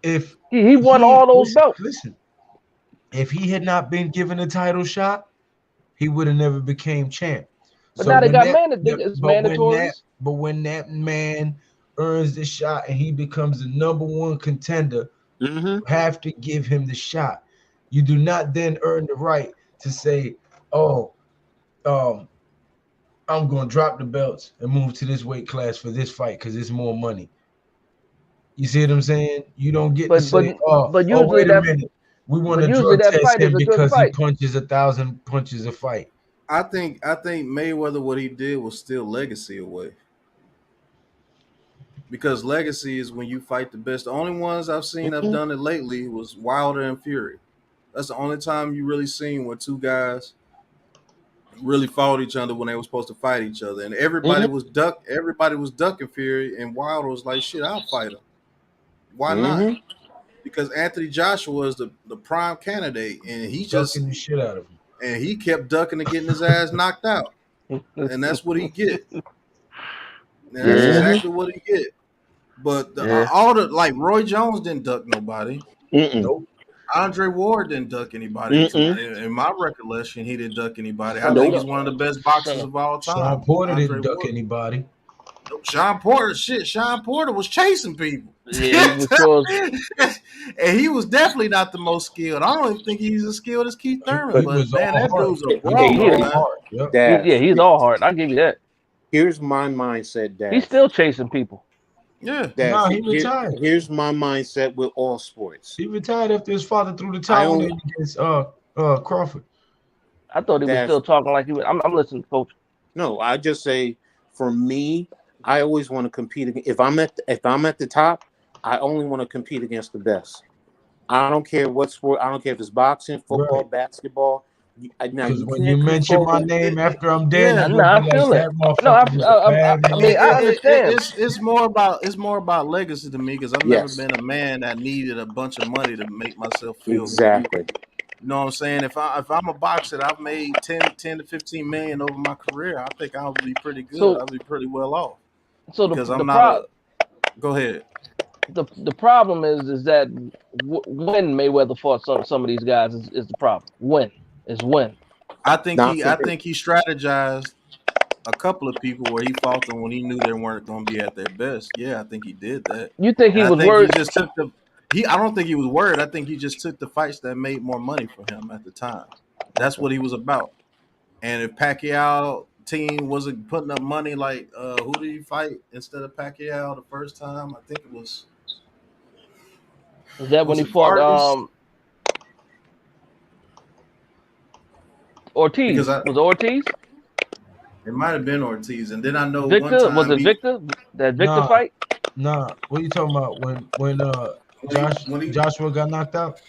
if he won all those belts. Listen, if he had not been given a title shot, he would have never became champ. But now they got mandatory. But when that man earns the shot and he becomes the number one contender, you have to give him the shot. You do not then earn the right to say, "Oh, I'm going to drop the belts and move to this weight class for this fight because it's more money." You see what I'm saying? You don't get to say, wait a minute. We want to drug test him because he punches 1,000 punches a fight. I think Mayweather, what he did was still legacy away. Because legacy is when you fight the best. The only ones I've seen have done it lately was Wilder and Fury. That's the only time you really seen where two guys really fought each other when they were supposed to fight each other. And everybody was ducking Fury, and Wilder was like, shit, I'll fight him. Why not? Because Anthony Joshua is the prime candidate, and he just ducking the shit out of him. And he kept ducking and getting his ass knocked out. And that's what he get. And that's exactly what he get. But like Roy Jones didn't duck nobody. Nope. Andre Ward didn't duck anybody. In my recollection, he didn't duck anybody. I think he's one of the best boxers of all time. Sean Porter didn't duck anybody. Sean Porter was chasing people. Yeah, and he was definitely not the most skilled. I don't even think he's as skilled as Keith Thurman. But man, that dude's a brawl. He's all hard. I'll give you that. Here's my mindset, Dad. He's still chasing people. Yeah. He retired. Here's my mindset with all sports. He retired after his father threw the towel in against Crawford. I thought he was still talking like he was. I'm listening, Coach. No, I just say, for me, I always want to compete. If I'm at the top, I only want to compete against the best. I don't care what sport. I don't care if it's boxing, football, basketball. Because when you mention my name after I'm dead, I feel it. I understand. It's more about legacy to me because I've never been a man that needed a bunch of money to make myself feel exactly. Good. You know what I'm saying? If I'm a boxer, I've made 10 to 15 million over my career. I think I'll be pretty good. I'll be pretty well off. So because go ahead. The problem is that when Mayweather fought some of these guys is the problem. When. I think he strategized a couple of people where he fought them when he knew they weren't going to be at their best. Yeah, I think he did that. You think he was worried? I don't think he was worried. I think he just took the fights that made more money for him at the time. That's what he was about. And if Pacquiao team wasn't putting up money, like who did he fight instead of Pacquiao the first time? I think it was. Is that when he fought Ortiz? Was it Ortiz? It might have been Ortiz, and then I know Victor. One time was it Victor? That Victor fight? Nah. What are you talking about? When Joshua got knocked out?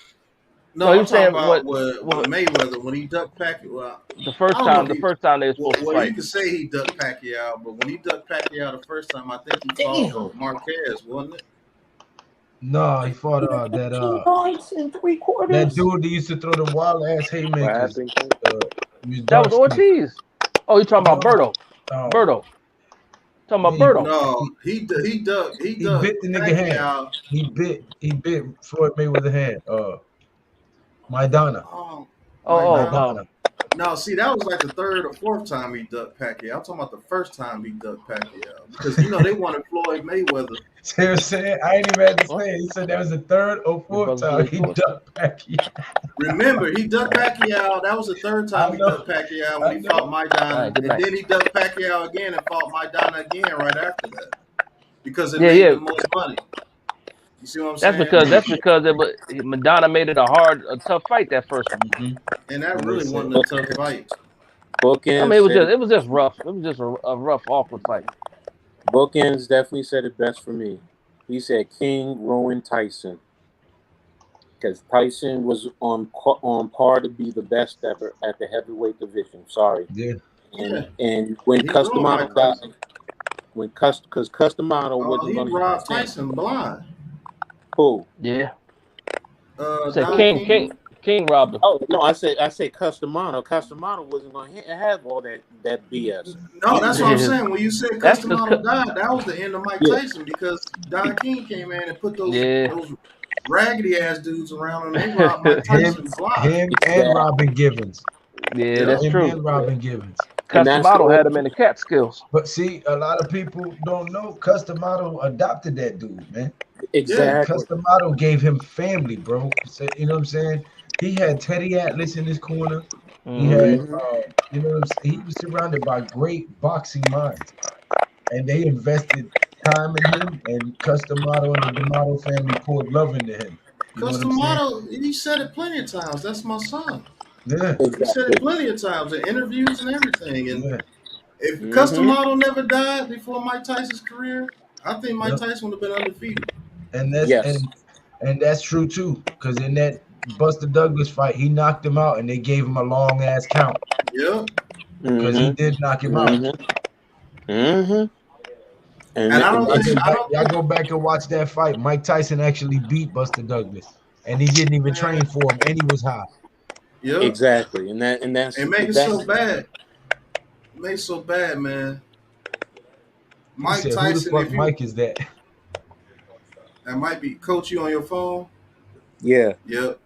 No, I'm talking about what Mayweather when he ducked Pacquiao. The first time they were supposed to fight. You can say he ducked Pacquiao, but when he ducked Pacquiao the first time, I think he fought Marquez, wasn't it? No, he fought that dude that used to throw the wild ass haymakers. That was Ortiz. Oh, you talking about Berto? Berto. Talking about Berto. No, he ducked. He bit the nigga hand. He bit Floyd Mayweather hand. Maidana. Maidana. No, see, that was like the third or fourth time he ducked Pacquiao. I'm talking about the first time he ducked Pacquiao because they wanted Floyd Mayweather. See what I'm saying? I ain't even had to say it. He said that was the third or fourth time he ducked Pacquiao. Remember, he ducked Pacquiao. That was the third time he ducked Pacquiao when he fought Maidana, and then he ducked Pacquiao again and fought Maidana again right after that because it made the most money. You see what I'm saying? That's because Madonna made it a tough fight that first one. And that really wasn't a tough fight. I mean, it was just rough. It was just a rough, awkward fight. Bookends definitely said it best for me. He said King Rowan Tyson, because Tyson was on par to be the best ever at the heavyweight division. Sorry. Yeah. And when Customato died, because Customato wasn't going to robbed Tyson blind. Who? Yeah. King robbed him. Oh no, I say Customato. Customato wasn't going to have all that BS. No, that's what I'm saying. When you said Customato died, that was the end of Mike Tyson because Don King came in and put those raggedy ass dudes around and they robbed Mike Tyson blind. Him and Robin Givens. Yeah, that's true. And Robin Givens. Customato had him in the cat skills. But see, a lot of people don't know Customato adopted that dude, man. Exactly. Customato gave him family, bro. So, you know what I'm saying? He had Teddy Atlas in his corner. He had, you know what I'm saying? He was surrounded by great boxing minds. And they invested time in him, and Customato and the D'Amato family poured love into him. Customato, he said it plenty of times. That's my son. Yeah. He said it plenty of times in interviews and everything. And if Customato never died before Mike Tyson's career, I think Mike Tyson would have been undefeated. And that's and that's true too, because in that Buster Douglas fight, he knocked him out, and they gave him a long ass count. Yeah, because he did knock him out. And y'all go back and watch that fight. Mike Tyson actually beat Buster Douglas, and he didn't even train for him, and he was high. Yeah, exactly, and that's it makes it so bad. It makes it so bad, man. Mike Tyson, who the fuck Mike is that? That might be Coach. You on your phone? Yeah. Yep.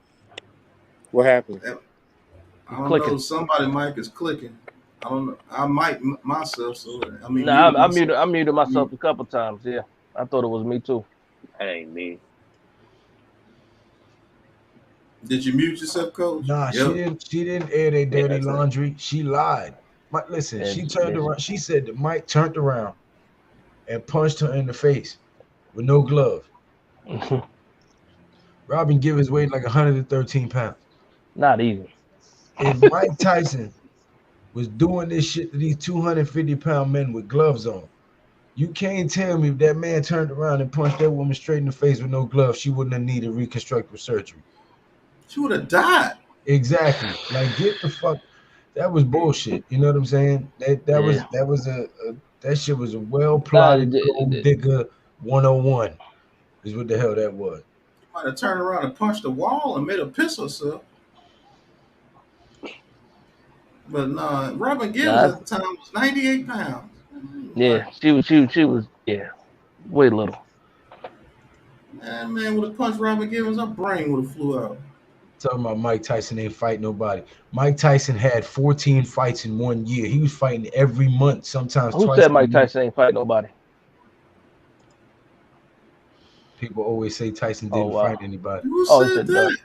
What happened? I don't know. Somebody mic is clicking. I don't know. I mic myself. So I mean, I muted myself a couple times. Yeah, I thought it was me too. That ain't me. Did you mute yourself, Coach? Nah, she didn't air their dirty laundry. She lied. Listen, she turned around. She said that Mike turned around and punched her in the face with no glove. Robin Givens weighed like 113 pounds. Not even. If Mike Tyson was doing this shit to these 250-pound men with gloves on, you can't tell me if that man turned around and punched that woman straight in the face with no gloves, she wouldn't have needed reconstructive surgery. She would have died. Exactly. Like, get the fuck. That was bullshit. You know what I'm saying? That shit was a well-plotted gold digger 101 is what the hell that was. You might have turned around and punched the wall and made a piss herself. But nah, Robin Givens at the time was 98 pounds. Yeah, she was way little. That man would have punched Robin Givens, her brain would have flew out. Talking about Mike Tyson ain't fight nobody. Mike Tyson had 14 fights in 1 year. He was fighting every month, sometimes twice. Who said Mike Tyson ain't fight nobody? People always say Tyson didn't fight anybody. Who said that?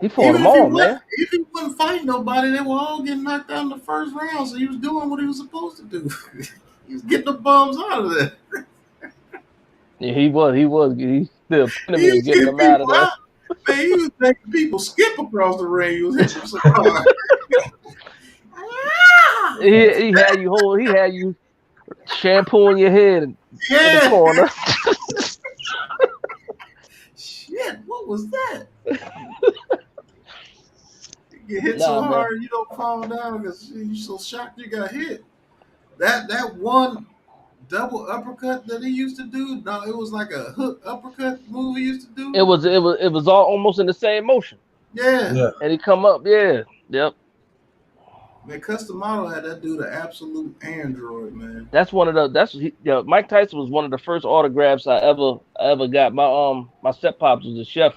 He fought them all, man. If he wasn't fighting nobody, they were all getting knocked out in the first round. So he was doing what he was supposed to do. He was getting the bums out of there. Yeah, he was. He still getting them out of there. Man, he was making people skip across the ring. He was hitting so hard. He had you shampooing your head in the corner. Shit, what was that? You get hit so hard you don't fall down because you're so shocked you got hit. That one double uppercut that he used to do, no, it was like a hook uppercut move he used to do. It was all almost in the same motion. Yeah. And he come up, yep. Man, Customato had that dude an absolute android, man. That's Mike Tyson was one of the first autographs I ever got. My step pops was a chef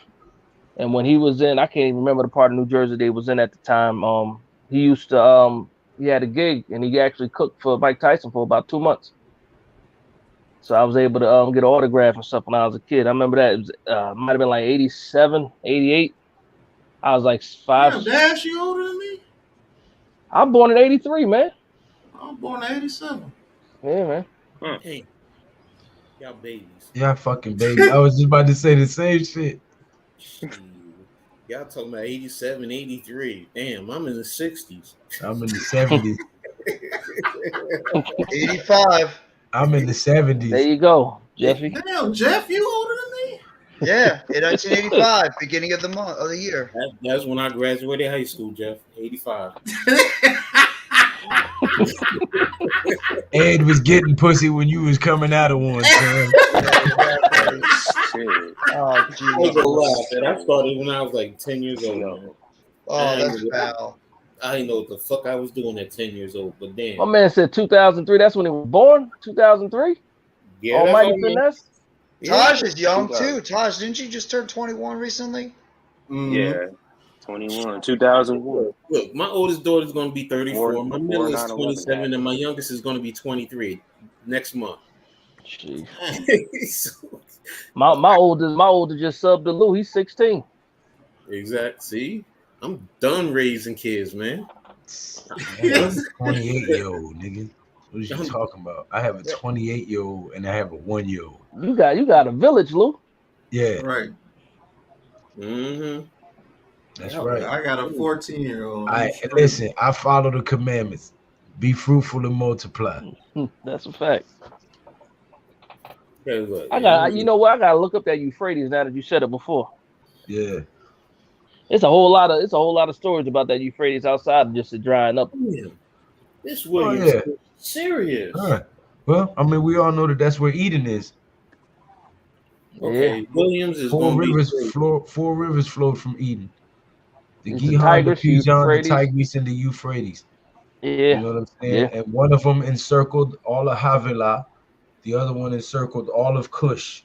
And when he was in, I can't even remember the part of New Jersey they was in at the time. He used to he had a gig and he actually cooked for Mike Tyson for about 2 months. So I was able to get an autograph and stuff when I was a kid. I remember that it was, might have been like 87, 88. I was like 5. Damn, Dash, you older than me? I'm born in 83, man. I'm born in 87. Yeah, man. Hey, y'all babies. Yeah, fucking baby. I was just about to say the same shit. Y'all talking about 87, 83. Damn, I'm in the 60s. I'm in the 70s. 85. I'm in the 70s. There you go, Jeffy. Damn, Jeff, you older than me? Yeah, in 1985, beginning of the month of the year. That's when I graduated high school, Jeff. 85. Ed was getting pussy when you was coming out of one, son. Oh, geez. I started when I was like 10 years old. Oh, that's foul. I didn't know what the fuck I was doing at 10 years old, but damn. My man said 2003. That's when he was born. 2003. Yeah, Almighty Finesse. Taj is young too. Taj, didn't you just turn 21 recently? Yeah, 21, 2001. Look, my oldest daughter is going to be 34. My middle is 9/11 27, and my youngest is going to be 23 next month. Jeez. my oldest just subbed to Lou. He's 16. Exactly. See, I'm done raising kids, man. 28-year-old, nigga. What are you talking about? I have a 28-year-old and I have a 1-year-old. You got a village, Lou. Yeah. Right. Mm-hmm. That's right. I got a 14-year-old. Listen, I follow the commandments. Be fruitful and multiply. That's a fact. Okay, look, you know what? I gotta look up that Euphrates now that you said it before. Yeah. It's a whole lot of stories about that Euphrates outside of just it drying up. Yeah. This Williams is serious. Well, I mean, we all know that that's where Eden is. Okay, yeah. Williams is four rivers flowed from Eden. The Gihon, Tigris, the Pijon, the Tigris, and the Euphrates. Yeah. You know what I'm saying? Yeah. And one of them encircled all of Havilah. The other one encircled all of Cush.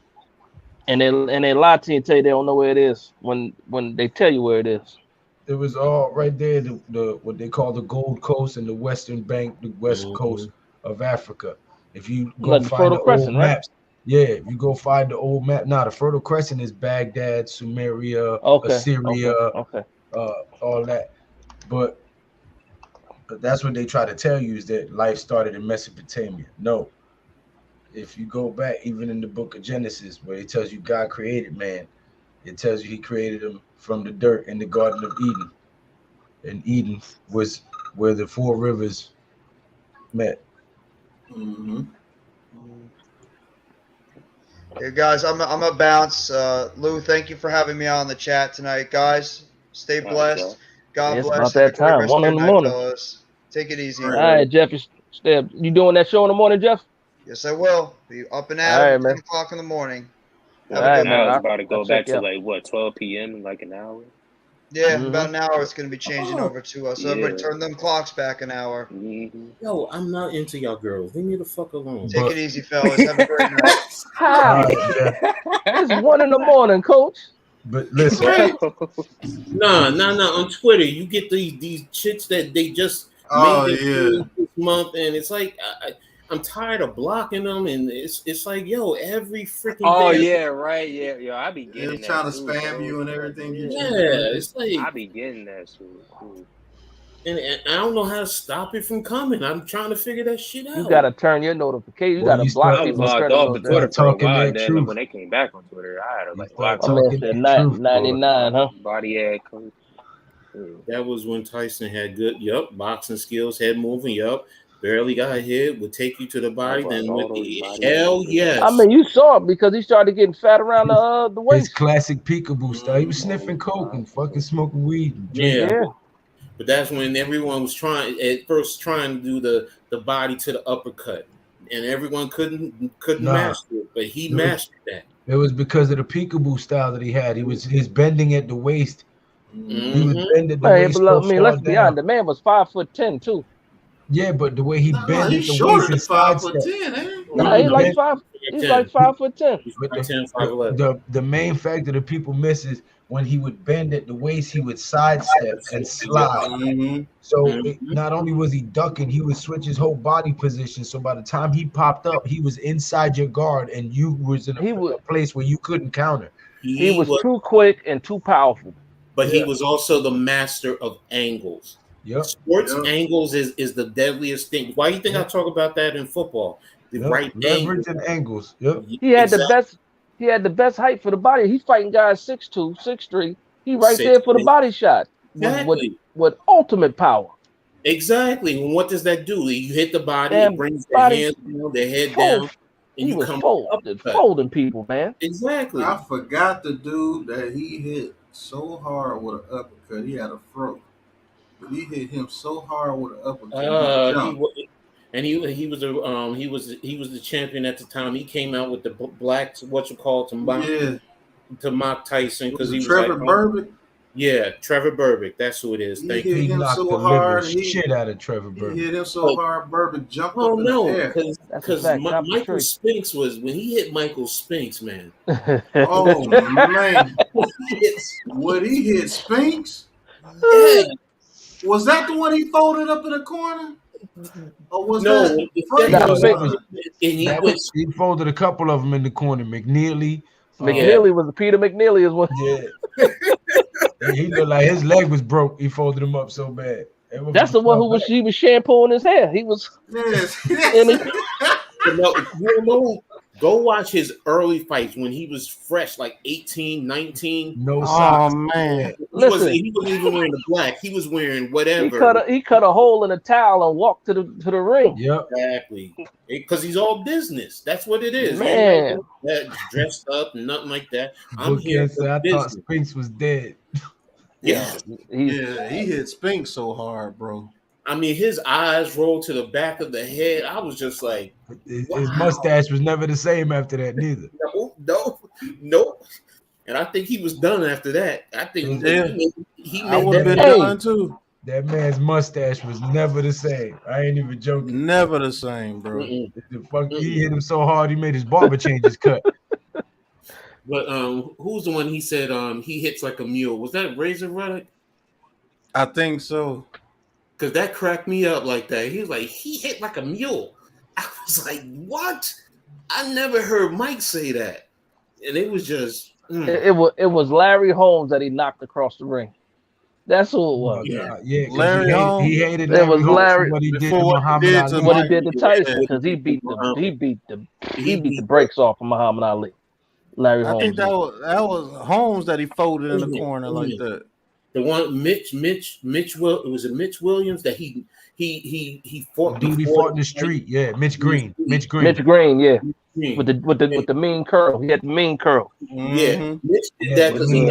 And they lie to you and tell you they don't know where it is when they tell you where it is. It was all right there, the what they call the Gold Coast and the Western Bank, the West Coast of Africa. If you go find the old maps, if you go find the old map. Now the Fertile Crescent is Baghdad, Sumeria, Assyria, all that. But that's what they try to tell you is that life started in Mesopotamia. No. If you go back, even in the book of Genesis, where it tells you God created man, it tells you he created him from the dirt in the Garden of Eden. And Eden was where the four rivers met. Mm-hmm. Hey guys, I'm a bounce. Lou, thank you for having me on the chat tonight, guys. Stay blessed. God bless. It's about that time. 1 in the morning. Fellas. Take it easy. All right, Jeff. You doing that show in the morning, Jeff? Yes, I will. Be up and at it 10 o'clock in the morning. Now it's about to go back to like what, 12 p.m. in like an hour? Yeah, about an hour. It's going to be changing over to us. So everybody turn them clocks back an hour. Yo, I'm not into y'all girls. Leave me the fuck alone. Take it easy, fellas. Have a great night. How? It's 1 in the morning, Coach. But listen, nah. On Twitter, you get these chicks that they just made this month, and it's like I'm tired of blocking them, and it's like, yo, every freaking day. Yo, I be getting that. Trying to spam you and everything. It's like I be getting that shit. And I don't know how to stop it from coming. I'm trying to figure that shit out. You gotta turn your notification. You gotta block people. I blocked off the Twitter for a while. Then when they came back on Twitter, I had to like block them. 99, huh? Body ad coach. That was when Tyson had good, boxing skills, head moving, barely got hit, would take you to the body, then with the hell yes. I mean, you saw it because he started getting fat around the waist. His classic peekaboo style. He was sniffing coke and fucking smoking weed. Yeah. But that's when everyone was trying to do the body to the uppercut, and everyone couldn't master it, but he mastered that. It was because of the peekaboo style that he had. His bending at the waist. He was bending the waist. Let's be honest. The man was 5'10" too. Yeah, but the way he bended the waist and 5'10", he like 5. He's like 5'10". He's But 5'10", 5'11". the main factor that people miss is when he would bend at the waist, he would sidestep and slide. Mm-hmm. So not only was he ducking, he would switch his whole body position. So by the time he popped up, he was inside your guard, and you was in a place where you couldn't counter. He was too quick and too powerful. But he was also the master of angles. Yep. Sports angles is the deadliest thing. Why do you think I talk about that in football? The right leverage and angles. Yep. He had the best. He had the best height for the body. He's fighting guys 6'2", 6'3". He right there for the body shot. Exactly. With ultimate power. Exactly. And what does that do? You hit the body, it brings the hands down, the head down, and he you was come folding people, man. Exactly. I forgot the dude that he hit so hard with an uppercut. He had a throat, but he hit him so hard with an uppercut. He was the champion at the time. He came out with the black to mock Tyson because he was Trevor Burbick. Yeah, Trevor Burbick. That's who it is. He hit him so hard. Shit out of Trevor Burbick. He hit him so hard. Burbick jumped up in the air. Because Michael Spinks was when he hit Michael Spinks, man. Oh man, what he hit Spinks? Yeah. Was that the one he folded up in the corner? Or was he folded a couple of them in the corner. McNeely. Was Peter McNeely is one. Yeah. He looked like his leg was broke. He folded him up so bad. That's the one who he was shampooing his hair. He was. Go watch his early fights when he was fresh, like 18, 19. No socks. Oh man! He wasn't even wearing the black. He was wearing whatever. He cut a hole in a towel and walked to the ring. Yep, exactly. Because he's all business. That's what it is. Man, dressed up, nothing like that. I'm here for I thought Spinks was dead. Yeah, he hit Spinks so hard, bro. I mean, his eyes rolled to the back of the head. I was just like, his mustache was never the same after that, neither. No. And I think he was done after that. I think he I would have been done too. That man's mustache was never the same. I ain't even joking. Never the same, bro. He hit him so hard he made his barber change his cut. But who's the one he said he hits like a mule? Was that Razor Ruddock? I think so. Because that cracked me up like that. He was like, he hit like a mule. I was like, what? I never heard Mike say that. And it was just... It was Larry Holmes that he knocked across the ring. That's who it was. Yeah, Larry Holmes. He hated Larry Holmes for what he did to Muhammad Ali. What he did to Tyson, because he beat the brakes off of Muhammad Ali. Larry Holmes. I think that was Holmes that he folded in the corner like that. The one Mitch was it Mitch Williams that he fought. Dude, he fought in the street. Yeah, Mitch Green. Mitch Green, yeah. With the mean curl. He had the mean curl. Yeah. Mitch did that because he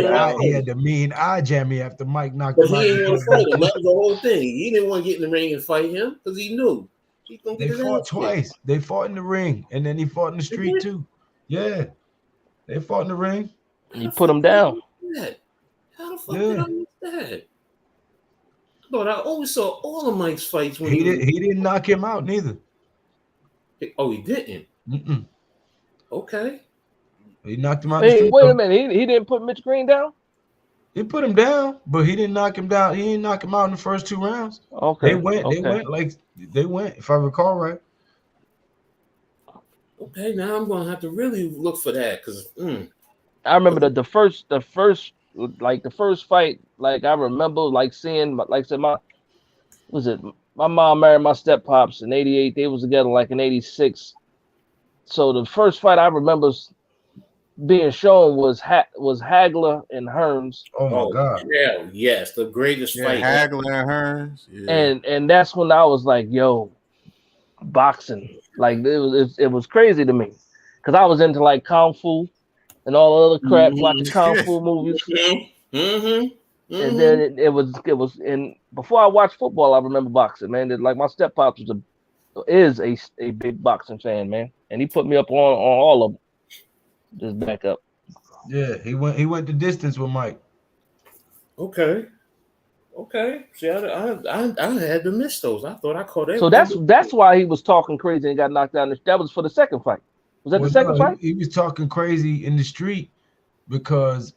had the mean eye jammy after Mike knocked him out. He didn't want to fight him. That was the whole thing. He didn't want to get in the ring and fight him because he knew. They fought twice. They fought in the ring and then he fought in the street too. Yeah. They fought in the ring. And you put him down. How the fuck did I miss that? But I always saw all of Mike's fights when he didn't knock him out neither. Oh, he didn't. Mm-mm. Okay. He knocked him out. Wait a minute. He didn't put Mitch Green down. He put him down, but he didn't knock him down. He didn't knock him out in the first 2 rounds. Okay. They went. If I recall right. Okay, now I'm gonna have to really look for that because I remember the first fight. Like I remember seeing my mom married my step pops in '88. They was together like in '86. So the first fight I remember being shown was Hagler and Hearns. Oh my God! Yeah, yes, the greatest fight. Hagler and Hearns. Yeah. And that's when I was like, yo, boxing. Like it was crazy to me because I was into like kung fu and all the other crap, watching kung fu movies. And then it was and before I watched football, I remember boxing, man. Like my step pops is a big boxing fan, man, and he put me up on all of them. Just back up. Yeah, he went the distance with Mike. Okay. See, I had to miss those. I thought I caught it. So that's why he was talking crazy and got knocked down. That was for the second fight. Was that the Well, second no, fight? he was talking crazy in the street because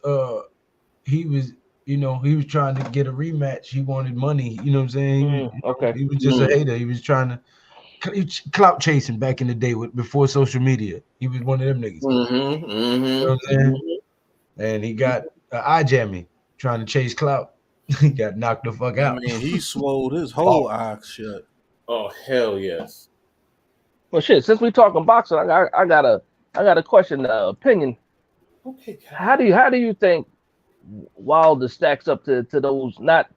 he was, he was trying to get a rematch. He wanted money. You know what I'm saying? Okay. He was just a hater. He was trying to clout chasing back in the day before social media. He was one of them niggas. You know what I'm saying? And he got eye jammy trying to chase clout. He got knocked the fuck I out. mean, he swole his whole eye shut. Oh hell yes. Well, shit. Since we talking boxing, I got a question, opinion. Okay. How do you think Wilder stacks up to those, not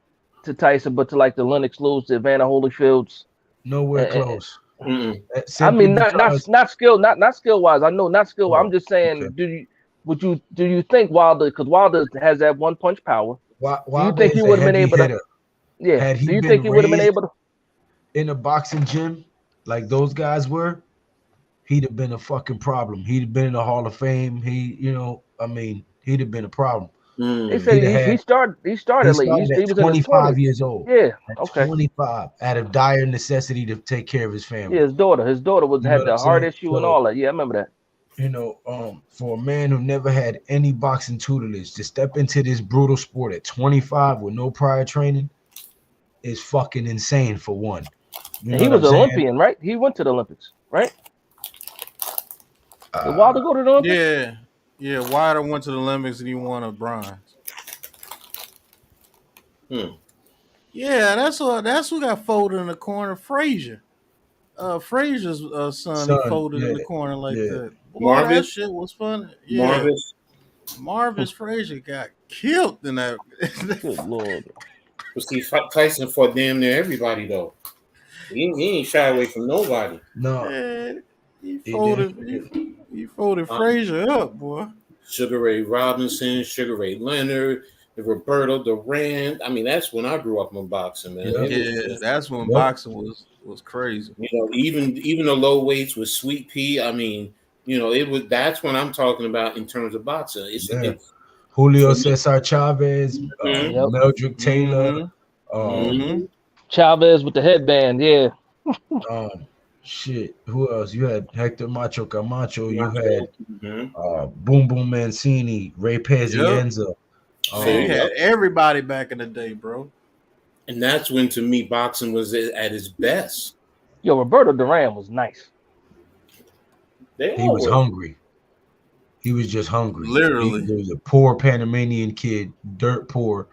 to Tyson, but to like the Lennox Lewis, the Evander Holyfields? Nowhere close. I mean, not skill, not skill wise. I know not skill. Oh, I'm just saying, do you think Wilder, because Wilder has that one punch power? Do you think he is a would have been heavy able to? hitter. Yeah. Had he Do you been think he would have been raised able to? in a boxing gym like those guys were, he'd have been a fucking problem. He'd have been in the Hall of Fame. He'd have been a problem. They said he started late. At He was in his 25 20s. years old. Yeah. At Okay. 25, out of dire necessity to take care of his family. Yeah, his daughter You know had what I'm the heart saying? issue and all that. Yeah, I remember that. For a man who never had any boxing tutelage to step into this brutal sport at 25 with no prior training is fucking insane for one. You And know he what was I'm an saying? Olympian, right? He went to the Olympics, right? Did Wilder go to the Olympics? Yeah. Wilder went to the Olympics and he won a bronze. Yeah, that's who got folded in the corner. Frazier. Frazier's son, he folded in the corner like that. Boy, that shit was funny. Yeah. Marvis Frazier got killed in that. Good Lord. But see, Tyson fought damn near everybody though. He ain't shy away from nobody. No. Yeah, he folded Frazier up, boy. Sugar Ray Robinson, Sugar Ray Leonard, Roberto Duran. I mean, that's when I grew up in boxing, man. Yeah, that's when boxing was crazy. Even the low weights with Sweet Pea. I mean, that's when I'm talking about in terms of boxing. It's Julio Cesar Chavez, Meldrick Taylor, Chavez with the headband, yeah. Shit. Who else? You had Hector Macho Camacho. You had Boom Boom Mancini, Ray Pazienza. So you had everybody back in the day, bro. And that's when, to me, boxing was at its best. Yo, Roberto Duran was nice. He was hungry. He was just hungry. Literally. He was a poor Panamanian kid, dirt poor,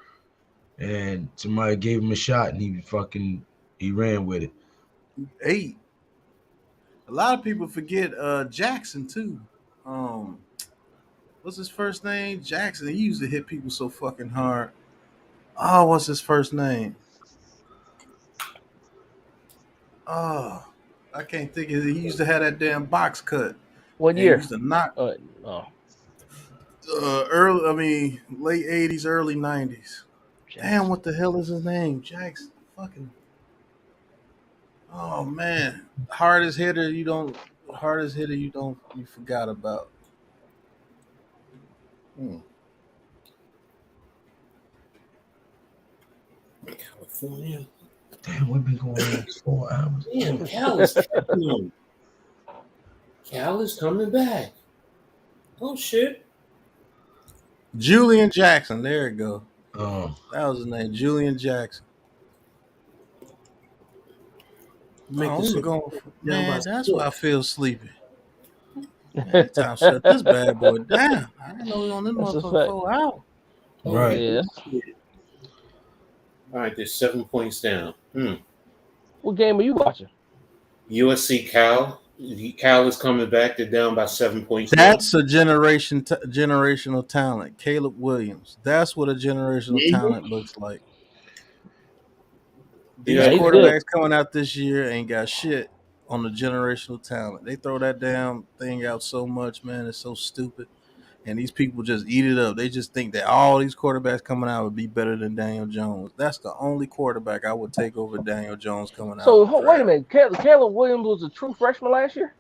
and somebody gave him a shot, and he ran with it. A lot of people forget Jackson too. What's his first name? Jackson. He used to hit people so fucking hard. Oh, what's his first name? Oh, I can't think of it. He used to have that damn box cut. What year? He used to knock. Late 80s, early 90s. Jackson. Damn, what the hell is his name? Jackson. Fucking. Oh man, hardest hitter you forgot about. California. Damn, we've been going on 4 hours. Damn, Cal is coming. Cal is coming back. Oh shit. Julian Jackson. There you go. Oh, that was his name, Julian Jackson. Man, that's why I feel sleepy. Man, time to shut this bad boy down. I didn't know we on this motherfucker 4 hours. Right. Yeah. All right, there's 7 points down. What game are you watching? USC Cal. Cal is coming back. They're down by 7 points. That's a generational talent. Caleb Williams. That's what a generational talent looks like. These quarterbacks coming out this year ain't got shit on the generational talent. They throw that damn thing out so much, man. It's so stupid. And these people just eat it up. They just think that all these quarterbacks coming out would be better than Daniel Jones. That's the only quarterback I would take over Daniel Jones coming out. So wait a minute, Caleb Williams was a true freshman last year?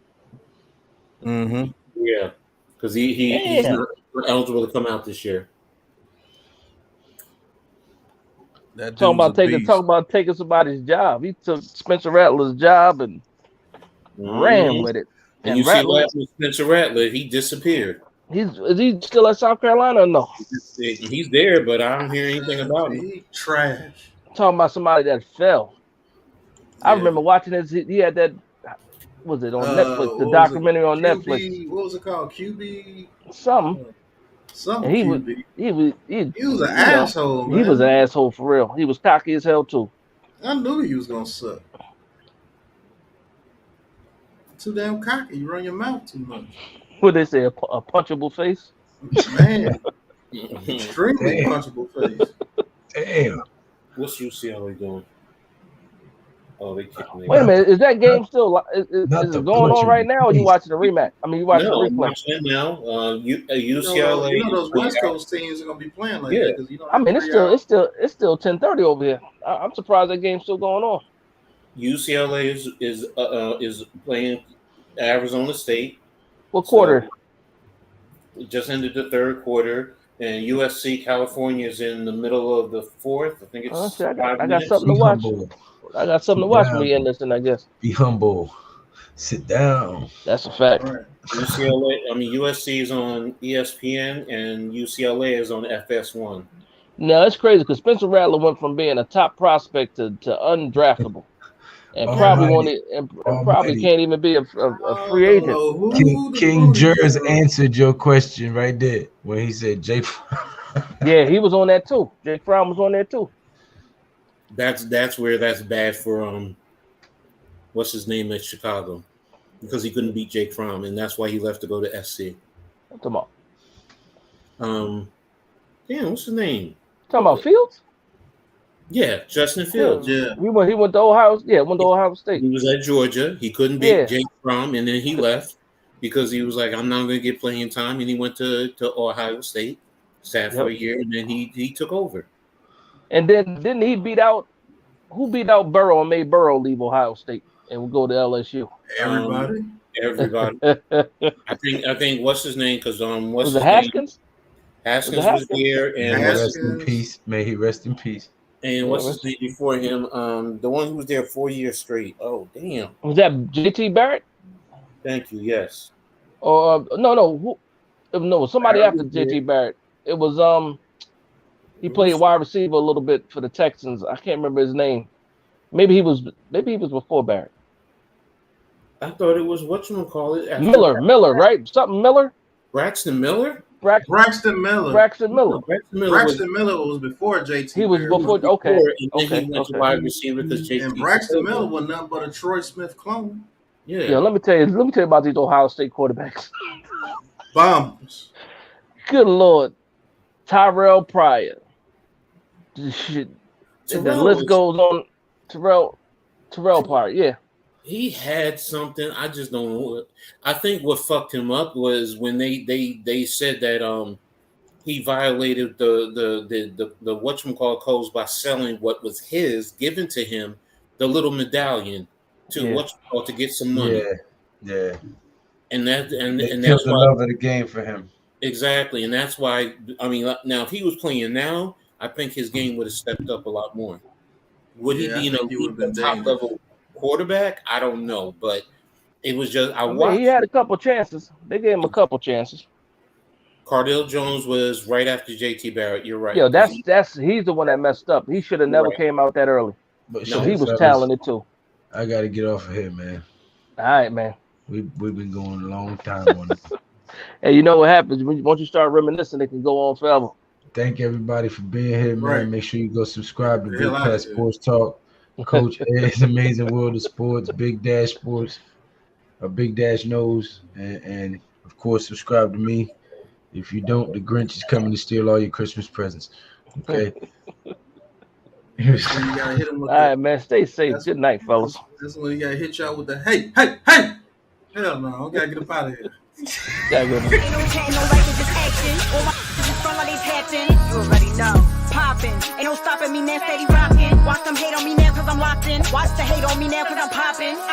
Mm-hmm. Yeah, because he's not eligible to come out this year. Talking about taking somebody's job. He took Spencer Rattler's job and ran with it. And you see what happened with Spencer Rattler? He disappeared. Is he still at South Carolina or no? He's there, but I don't hear anything about him. He trash. I'm talking about somebody that fell. I remember watching this. He had that. Was it on Netflix? The documentary on Netflix. What was it called? QB something. Something. He was an asshole. Man. He was an asshole for real. He was cocky as hell too. I knew he was gonna suck. Too damn cocky. You run your mouth too much. What they say? A punchable face. Man, extremely punchable face. Damn. What's UCLA doing? Oh, they kicked me. Wait a minute, is that game still? Is it going on right now, or you watching the rematch? I mean, you watching the replay? I'm watching it now. UCLA. You know those West Coast teams are gonna be playing like that because I mean, it's still 10:30 over here. I'm surprised that game's still going on. UCLA is playing Arizona State. What quarter? So just ended the third quarter, and USC California is in the middle of the fourth. I think it's. I got something to watch. I got something to watch when we end this, and I guess. Be humble. Sit down. That's a fact. Right. USC is on ESPN, and UCLA is on FS1. No, it's crazy because Spencer Rattler went from being a top prospect to undraftable, and probably can't even be a free agent. King Jers answered your question right there when he said Jake. Yeah, he was on that too. Jake Fromm was on there too. That's where that's bad for what's his name at Chicago, because he couldn't beat Jake Fromm, and that's why he left to go to SC. Come on. Damn, what's his name? Talking about Fields? Yeah, Justin Fields. Yeah. He went to Ohio. Yeah, went to Ohio State. He was at Georgia. He couldn't beat Jake Fromm, and then he left because he was like, I'm not going to get playing time, and he went to Ohio State, sat for a year, and then he took over. And then didn't he beat out Burrow and made Burrow leave Ohio State and go to LSU? Everybody. I think what's his name? Because was it Haskins? Haskins was there, and rest in peace. May he rest in peace. And what's his name before him? The one who was there 4 years straight. Oh, damn. Was that JT Barrett? Thank you. Yes. No. Somebody after JT Barrett. It was he played wide receiver a little bit for the Texans. I can't remember his name. Maybe he was before Barrett. I thought it was whatchamacallit. Miller, right? Something Miller? Braxton Miller? Braxton Miller. Braxton Miller was before JT. He was before. Okay. And then he went to wide receiver because JT. And Braxton Miller was nothing but a Troy Smith clone. Yeah. Let me tell you about these Ohio State quarterbacks. Bombs. Good Lord. Tyrell Pryor. The list goes on. Terrell Pryor, yeah. He had something. I just don't know. I think what fucked him up was when they said that he violated the whatchamacallit codes by selling what was his, given to him, the little medallion to to get some money. Yeah. And that's the love of the game for him. Exactly, and that's why. I mean, now if he was playing now, I think his game would have stepped up a lot more. Would he be a top level quarterback? I don't know, but it was just he had a couple chances. They gave him a couple chances. Cardale Jones was right after JT Barrett. You're right. Yeah, he's the one that messed up. He should have never came out that early. But he was talented too. I got to get off of here, man. All right, man. We've been going a long time on it. Hey, you know what happens once you start reminiscing? It can go on forever. Thank everybody for being here, man. Right. Make sure you go subscribe to Big Pat Sports Talk. Coach Ed's Amazing World of Sports, Big Dash Sports, Big Dash Knows, and of course subscribe to me. If you don't, the Grinch is coming to steal all your Christmas presents. Okay. You gotta hit him with all right, man. Stay safe. Good night, fellas. That's when you gotta hit y'all with the hey. Hell no, I gotta get up out of here. Ain't no chatting, no liking, just action. All my just front like they patching. You already know. Popping. Ain't no stopping me now, steady rocking. Watch them hate on me now cause I'm locked in. Watch the hate on me now cause I'm popping.